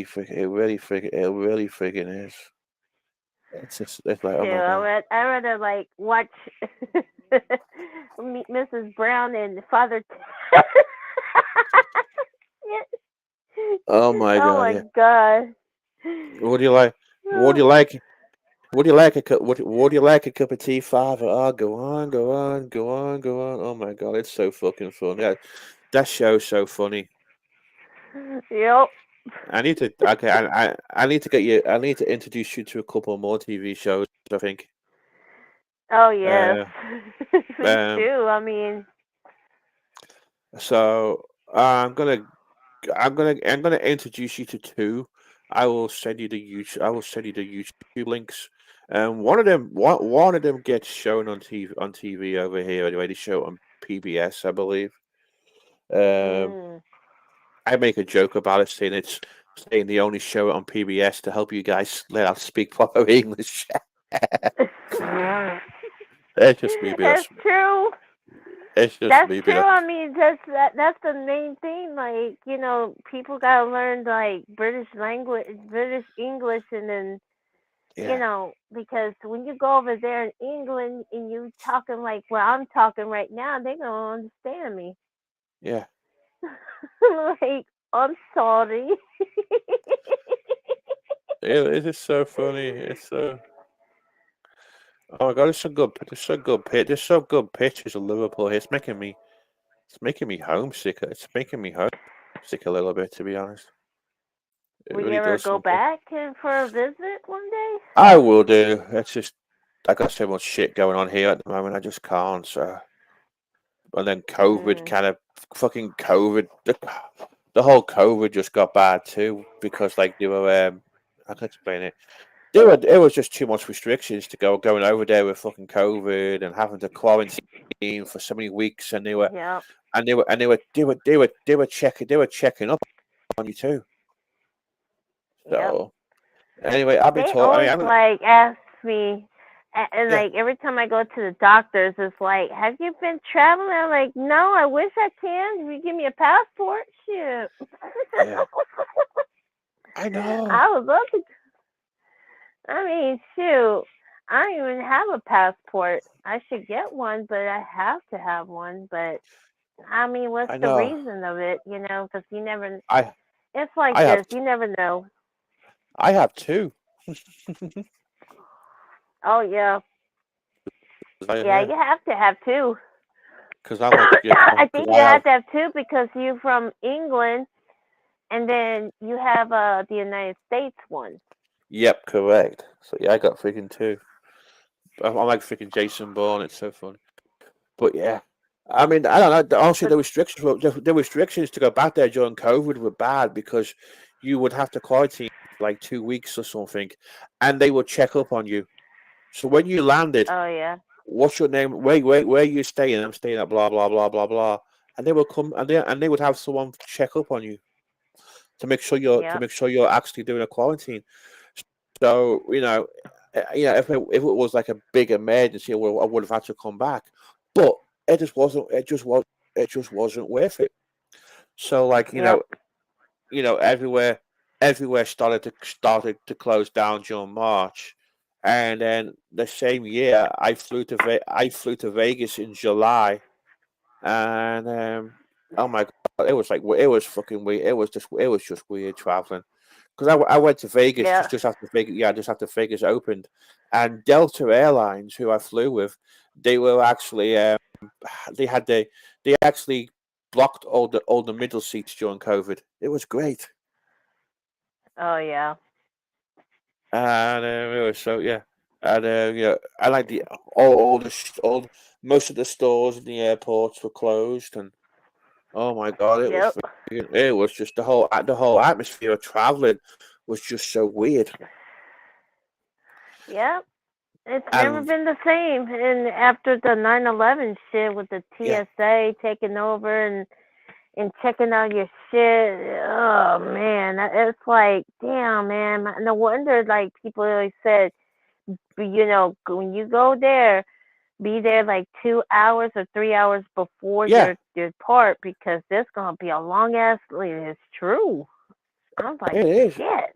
friggin' is. It's like, oh my god. I rather like watch Mrs. Brown and Father. Oh my Oh god. my Yeah. god. What do you like? What do you like? What do you like? What do you like? A cup of tea, Father? Oh, go on. Oh my god, it's so fucking fun. Yeah, that show's so funny. Yep. I need to. Okay, I need to get you. I need to introduce you to a couple more TV shows. I think. Oh yes. Me Um. too. I mean, So I'm gonna introduce you to two. I will send you the YouTube links. One of them gets shown on TV over here anyway. They show it on PBS, I believe. I make a joke about it, saying they only show it on PBS to help you guys learn how to speak proper English. It's just me being that's true. It's just That's me true. being I mean, that's the main thing. Like, people gotta learn like British language, British English, and then because when you go over there in England and you talking like what I'm talking right now, they gonna understand me. Yeah. Like, I'm sorry. It is so funny. It's so. Oh my god, there's some good pictures of Liverpool here. It's making me homesick. It's making me homesick a little bit, to be honest. It Will you really ever does go something. back for a visit one day? I will do. It's just I got so much shit going on here at the moment. I just can't. So, and then COVID kind of fucking COVID. The whole COVID just got bad too because like they were I can explain it. It was just too much restrictions to going over there with fucking COVID and having to quarantine for so many weeks, and they were Yep. checking up on you too. Yep. So anyway, I've been They told. I always mean, like ask me, and Yeah. like every time I go to the doctors, it's like, "Have you been traveling?" I'm like, "No, I wish I can. If you give me a passport, shit." Yeah. I know. I would love to. I mean, shoot, I don't even have a passport. I should get one, but I have to have one. But I mean, what's I the know. reason of it? Because you never. I It's like I have this. You never know. I have two. Oh yeah, yeah. Yeah, You have to have two. because I'm like, I think because you I have have. to have two because you're from England, and then you have the United States one. Yep, correct. So yeah, I got freaking two. I'm like freaking Jason Bourne. It's so funny. But yeah, I mean, I don't know. Honestly, But the restrictions to go back there during COVID were bad because you would have to quarantine for like 2 weeks or something, and they would check up on you. So when you landed, oh yeah, what's your name? Where are you staying? I'm staying at blah blah blah blah blah, and they would come and they would have someone check up on you to make sure yep, you're actually doing a quarantine. So if it was like a big emergency, I would have had to come back, but it just wasn't. It just wasn't worth it. So like yep. everywhere started to close down during March, and then the same year I flew to Vegas in July, and oh my god, it was fucking weird. It was just weird traveling because I went to Vegas Yeah. just after Vegas opened, and Delta Airlines, who I flew with, they were actually they actually blocked all the middle seats during COVID. It was great, Oh yeah. and it was so yeah, and I like the all the all most of the stores in the airports were closed, and oh my god, Yep. it was just the whole atmosphere of traveling was just so weird. Yep. It's never And been the same. And after the 9/11 shit with the yeah, TSA taking over and checking out your shit, oh man, it's like, damn, man. No wonder like people always said, when you go there, be there like 2 hours or 3 hours before yeah, your part because there's gonna be a long ass line. It's true. I'm like, it is. shit.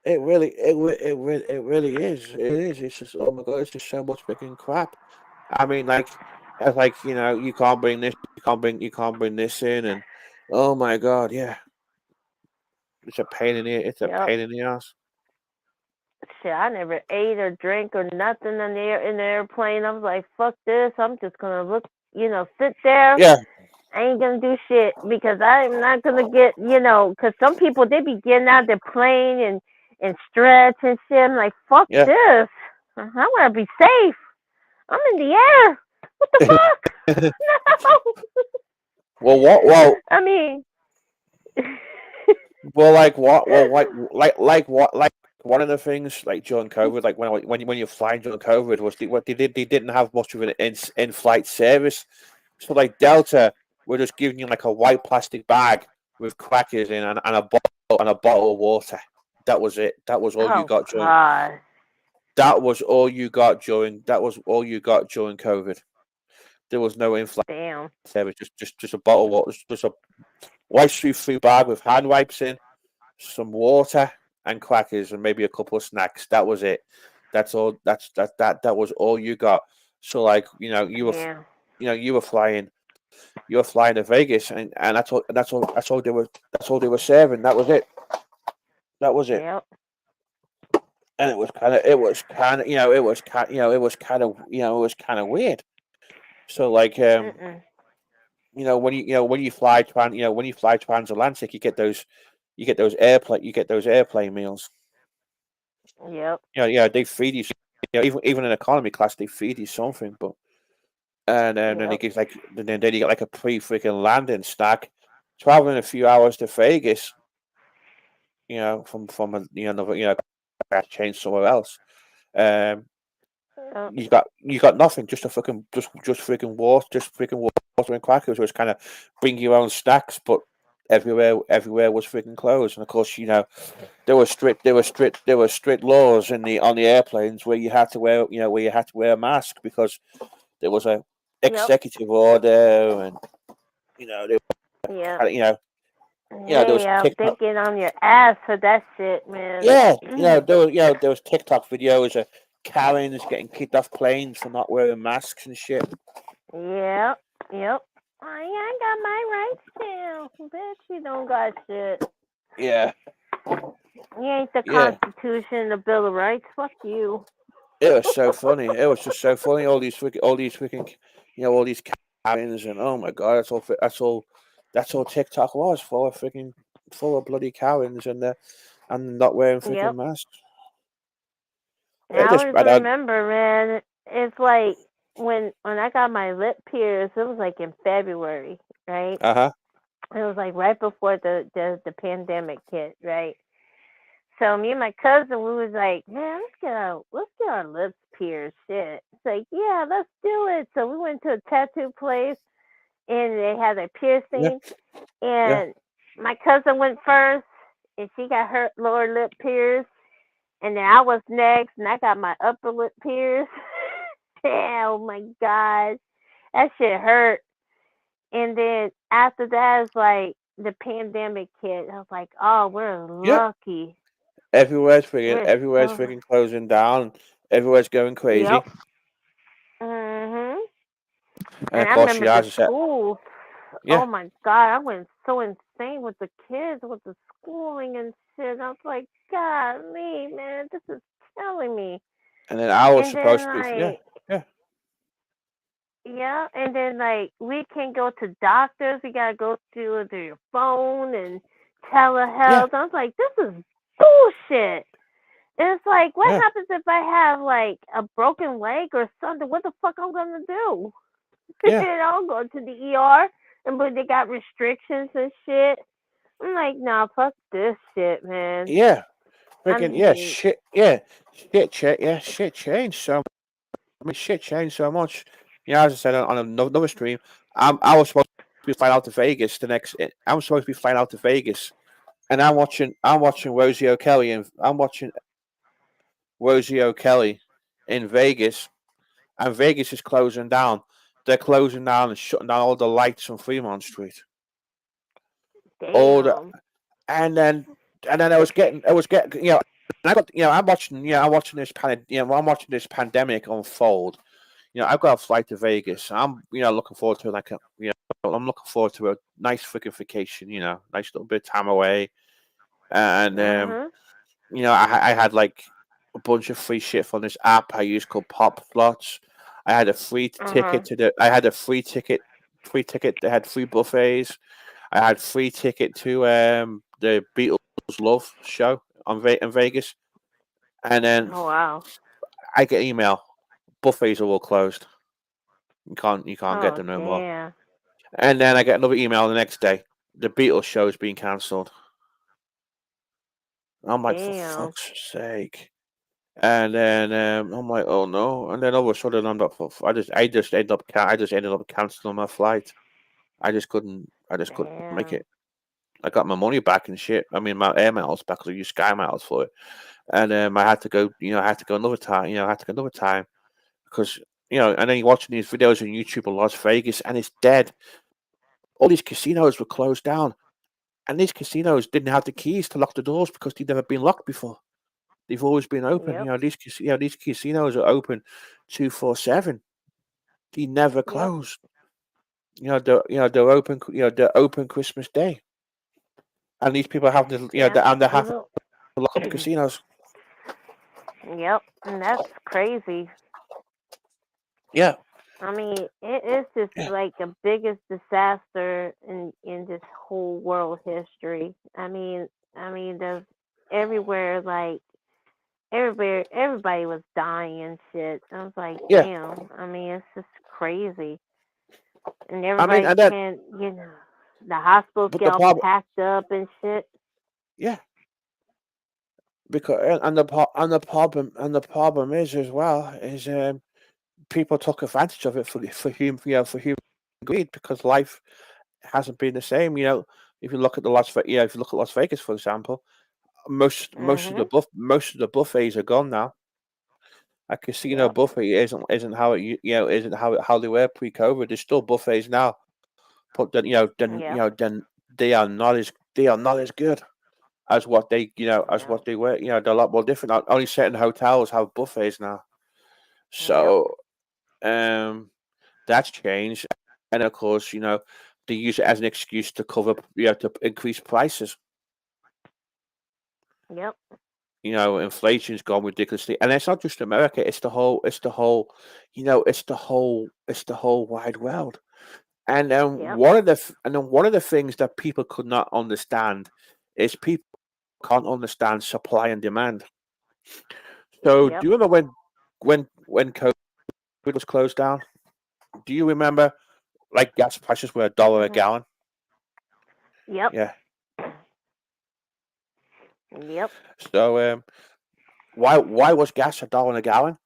It really is. It is. It's just oh my god, it's just so much freaking crap. I mean, like, it's like you can't bring this, you can't bring this in, and oh my god, yeah, it's a pain in the Yep. ass. Shit, I never ate or drank or nothing in the airplane. I was like, fuck this. I'm just gonna sit there. Yeah, I ain't gonna do shit because I'm not gonna get, because some people they be getting out their plane and stretch and shit. I'm like, fuck yeah. this. I wanna be safe. I'm in the air. What the fuck? No. Well, what? Well, I mean, well, like what? Well, like what? Like one of the things like during COVID, like when you're flying during COVID, was what they didn't have much of an in-flight service. So like Delta were just giving you like a white plastic bag with crackers in and a bottle of water. That was it. That was all you oh got during. god, That was all you got during. That was all you got during COVID. There was no in-flight damn. service. Just a bottle of water. Just a white free bag with hand wipes in, some water and crackers, and maybe a couple of snacks. That was it. That's all. That was all you got. So like you were Yeah. you were flying to Vegas, and that's all they were serving. That was it. That was it. Yep. And it was kind of weird. So like Mm-mm. when you fly transatlantic, you get those airplane meals. Yep. They feed you. Even in economy class, they feed you something, but. And then Yep. it gets like then you get like a pre-freaking landing snack, traveling a few hours to Vegas. From another had to change somewhere else. Um, Oh, you got nothing, just a fucking just freaking water and crackers, which kind of bring your own snacks, but everywhere was freaking closed. And of course, there were strict laws in the on the airplanes where you had to wear a mask because there was a yep. executive order, and they Yeah. had, there was Yeah. They TikTok. get on your ass for that shit, man. Yeah, there was TikTok videos of Karens getting kicked off planes for not wearing masks and shit. Yep. Yep. I got my rights too. Bitch, you don't got shit. Yeah, You ain't the yeah. Constitution, the Bill of Rights. Fuck you. It was so funny. It was just so funny. All these freaking, all these Karens, and oh my god, that's all TikTok was, full of bloody Karens and not wearing freaking Yep. masks. And It I just always spread out. remember, man. It's like when I got my lip pierced. It was like in February, right? Uh-huh. It was like right before the pandemic hit, right? So me and my cousin, we was like, man, let's get our lips pierced. Shit. It's like, yeah, let's do it. So we went to a tattoo place, and they had a Yeah, piercing, yeah. and my cousin went first, and she got her lower lip pierced, and then I was next, and I got my upper lip pierced. Oh my gosh, that shit hurt. And then after that, it's like the pandemic hit. I was like, oh, we're Yeah. lucky. Everywhere's We're so freaking closing down. Everywhere's going crazy. yep. Mhm. And of And I course, remember as the I said, schools. yeah. Oh my god, I went so insane with the kids, with the schooling and shit. I was like, golly, man, this is killing me. And then I was And then supposed to be, yeah, like, yeah, yeah, and then like we can't go to doctors. We gotta go through your phone and yeah, telehealth. I was like, this is bullshit. It's like, what yeah, happens if I have like a broken leg or something? What the fuck I'm gonna do? yeah, I'll go to the ER, but they got restrictions and shit. I'm like, nah, fuck this shit, man. yeah. I Freaking mean, shit changed so. I mean, shit changed so much. As I said on another stream, I was supposed to be flying out to Vegas the next. I was supposed to be flying out to Vegas, and I'm watching Rosie O'Kelly, and I'm watching Rosie O'Kelly in Vegas, and Vegas is closing down. They're closing down and shutting down all the lights on Fremont Street. All the damn. and then I was getting, and I got, I'm watching this I'm watching this pandemic unfold. I've got a flight to Vegas. I'm, looking forward to I'm looking forward to a nice freaking vacation. Nice little bit of time away, and Mhm. I had like a bunch of free shit from this app I use called Pop Slots. I had a free ticket to the. I had a free ticket. Free ticket. They had free buffets. I had free ticket to the Beatles Love show in Vegas, and then Oh wow. I get email. Buffets are all closed. You can't get Oh them no more. damn. And then I get another email the next day. The Beatles show is being cancelled. I'm like, for Damn. fuck's sake. And then I'm like, oh no. And then all of a sudden, I'm not. I just ended up canceling my flight. I just couldn't make Damn. it. I got my money back and shit. I mean, my air miles back because I used Sky Miles for it. And I had to go. I had to go another time. I had to go another time because And then you're watching these videos on YouTube of Las Vegas, and it's dead. All these casinos were closed down, and these casinos didn't have the keys to lock the doors because they'd never been locked before. They've always been open. Yep. These casinos are open 247. They never Yep. close. They're open. They're open Christmas Day, and these people have to. Yeah. They have to People. lock up the casinos. Yep. And that's crazy. Yeah, I mean, it's just yeah, like the biggest disaster in this whole world history. I mean, there's everywhere, like everybody was dying and shit. I was like, yeah. damn. I mean, it's just crazy, and I mean, everybody and then, can't, the hospitals but get the all problem. packed up and shit. Yeah, because and the problem is as well is people took advantage of it for human greed because life hasn't been the same. If you look at if you look at Las Vegas, for example, Mhm. most of the buffets are gone now. A casino Yep. buffet isn't how it isn't how they were pre-COVID. There's still buffets now, but Yep. then they are not as good as what they as Yep. what they were. They're a lot more different. Only certain hotels have buffets now, Yep. so that's changed. And of course, they use it as an excuse to cover to increase prices. Yep. Inflation's gone ridiculously, and it's not just America. It's the whole wide world. And Yep. one of the things that people could not understand is people can't understand supply and demand. So, do Yep. you remember when COVID was closed down? Do you remember like gas prices were $1 a Mhm. gallon? Yep. Yeah. Yep. So, why was gas $1 a gallon?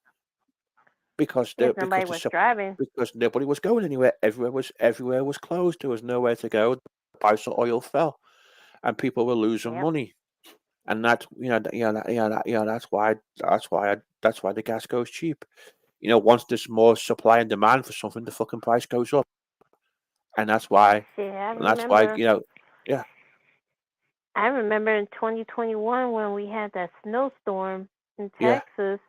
Because Because nobody was driving. because nobody was going anywhere. Everywhere was closed. There was nowhere to go. The price of oil fell, and people were losing Yep. money. And that's that's why the gas goes cheap. Once there's more supply and demand for something, the fucking price goes up, and that's why See, I and that's why remember. yeah I remember in 2021 when we had that snowstorm in yeah Texas.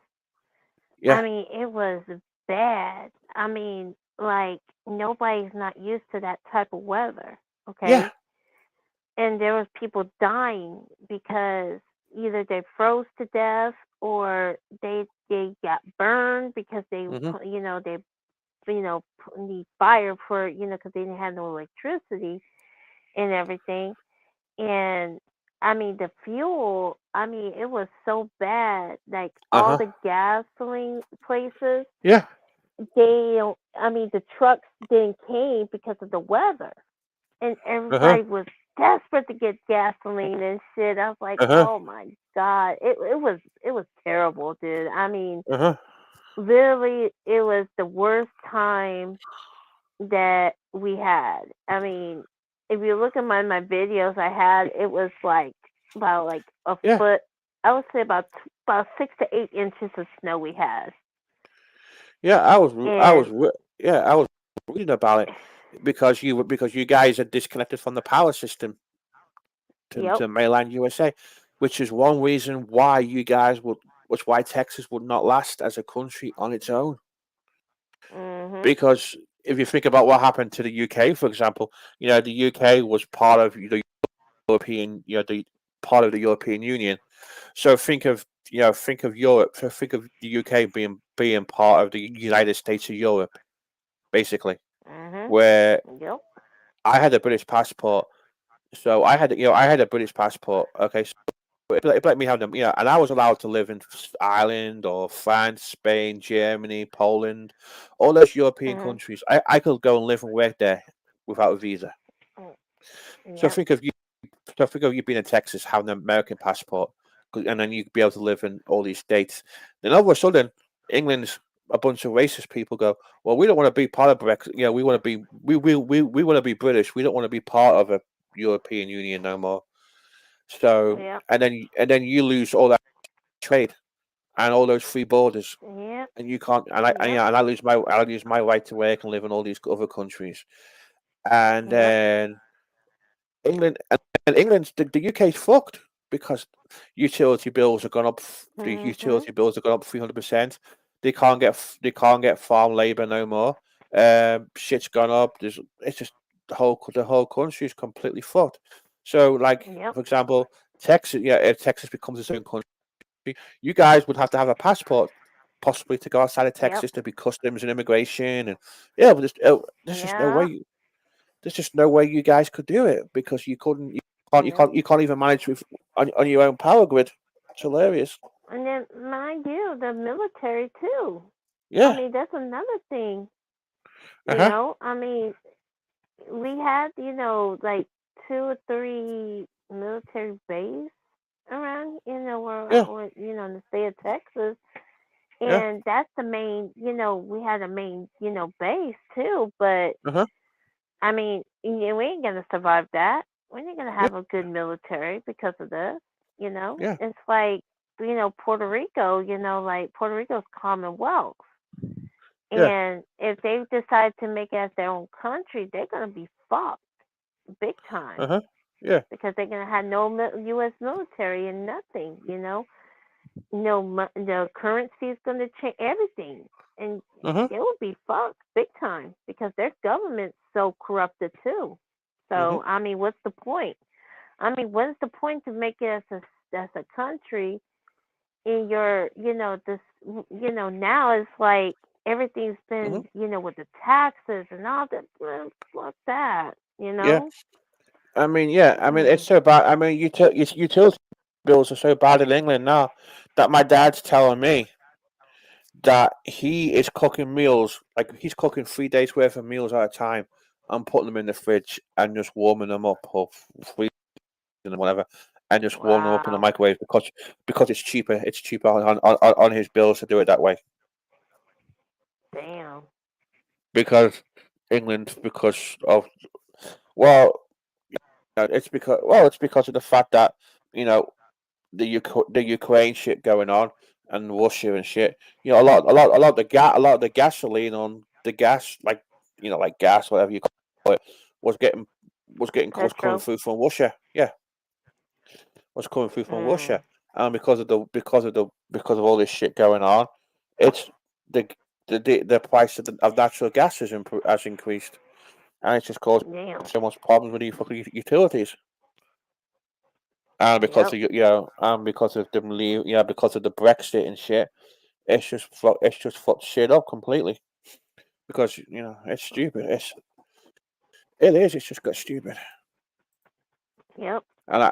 I yeah mean, it was bad. I mean, like nobody's not used to that type of weather. yeah Okay, and there was people dying because either they froze to death or they got burned because they hmm they need fire for because they didn't have no electricity and everything. And I mean the fuel, I mean it was so bad. Like all uh-huh the gasoline places, yeah they don't, I mean the trucks didn't came because of the weather. And uh-huh everybody was desperate to get gasoline and shit. I was like, uh-huh "Oh my god." It was terrible, dude. I mean, uh-huh literally it was the worst time that we had. I mean, if you look at my videos I had, it was like about like a yeah foot. I would say about 6 to 8 inches of snow we had, yeah and I was reading about it because you guys are disconnected from the power system yep, to mainland USA, which is one reason why which why Texas would not last as a country on its own. mhm, Because if you think about what happened to the UK, for example, the UK was part of the European, the part of the European Union. So think of Europe, think of the UK being part of the United States of Europe, basically, mhm, where yep, I had a British passport. So I had a British passport. Okay, so it let me have them, and I was allowed to live in Ireland or France, Spain, Germany, Poland, all those European mhm, countries. I could go and live and work there without a visa. mm, So yep, think of you. So think of you being in Texas, having an American passport, and then you'd be able to live in all these states. Then all of a sudden, England's a bunch of racist people go, well, we don't want to be part of Brexit. We want to be we want to be British. We don't want to be part of a European Union no more. So yep, and then you lose all that trade and all those free borders, yep, and you can't. yep, And I lose my right to work and live in all these other countries. And yep, then England and the UK's fucked because utility bills have gone up. The mhm, utility bills have gone up 300%. They can't get farm labor no more. Shit's gone up. It's just the whole country is completely fucked. So, like yep, for example, Texas. Yeah, if Texas becomes its own country, you guys would have to have a passport, possibly to go outside of yep, Texas to be customs and immigration, and yeah, but there's just no yeah. way. There's just no way you guys could do it because you couldn't. Nope. You can't even manage with on your own power grid. It's hilarious. And then, mind you, the military too. I Yeah. mean, that's another thing. Uh huh. I mean, we had like 2 or 3 military bases around, Yeah. where, in the state of Texas. Yeah. And that's the main, we had a main, base too. But Uh-huh. I mean, we ain't gonna survive that. We ain't gonna Yeah. have a good military because of this. Yeah. It's like, Puerto Rico. Like Puerto Rico's Commonwealth, Yeah. and if they decide to make it as their own country, they're gonna be fucked big time Uh-huh. Yeah. because they're gonna have no U.S. military and nothing. No, the currency is gonna change everything, and Uh-huh. they will be fucked big time because their government's so corrupted too. Mm-hmm. So I mean, what's the point? I mean, what is the point to make it as a country in your, this, now it's like everything's Mm-hmm. been, with the taxes and all that. Well, fuck that, Yeah. I mean, yeah. I mean, it's so bad. I mean, utility bills are so bad in England now that my dad's telling me that he is cooking meals, like he's cooking 3 days worth of meals at a time and putting them in the fridge and just warming them up or freezing them, whatever, and just warming them up in the Wow. microwave because it's cheaper. It's cheaper on his bills to do it that way Damn. because England well, it's because of the fact that you know the Ukraine shit going on and Russia and shit. A lot of the gasoline on the gas, like gas, whatever you call it, was getting was coming Petrol. through from Russia. Yeah, was coming through from Russia, Mm. and because of all this shit going on, it's the the price of natural gas has increased, and it's just caused Damn. so much problems with the fucking utilities. And because Yep. because of them because of the Brexit and shit, it's just fucked shit up completely. Because it's stupid. It's just got stupid. Yep. And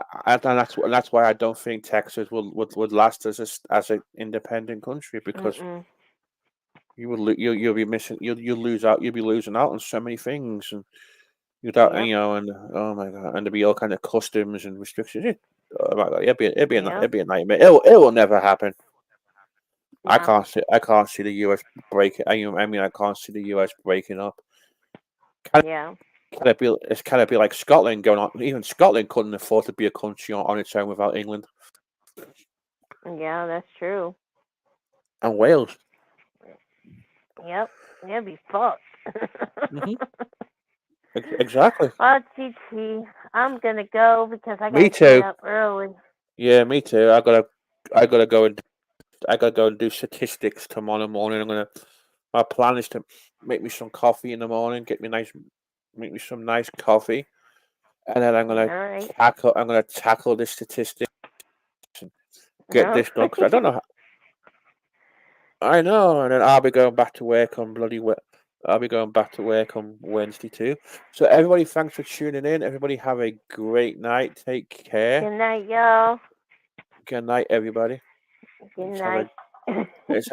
that's why I don't think Texas would last as an independent country because Mm-mm. you'll be missing you'll be losing out on so many things and Yep. and oh my god, and there'll be all kind of customs and restrictions. Oh my god, it'd be Yep. a nightmare. It will never happen. I No. can't see the US breaking. I mean, I can't see the US breaking up. Yeah. Can it be like Scotland going on? Even Scotland couldn't afford to be a country on its own without England Yeah, that's true. and Wales. Yep. It'd be fucked. Hmm. Exactly. Well, GT, I'm gonna go because I Me gotta get too. up early. Yeah, me too. I gotta go and do statistics tomorrow morning. My plan is to make me some coffee in the morning. Make me some nice coffee, and then All right. I'm gonna tackle the statistics and get Yep. this done because I don't know. I know, and then I'll be going back to work on I'll be going back to work on Wednesday too. So everybody, thanks for tuning in. Everybody, have a great night. Take care. Good night, y'all. Good night, everybody. Good Let's night. let's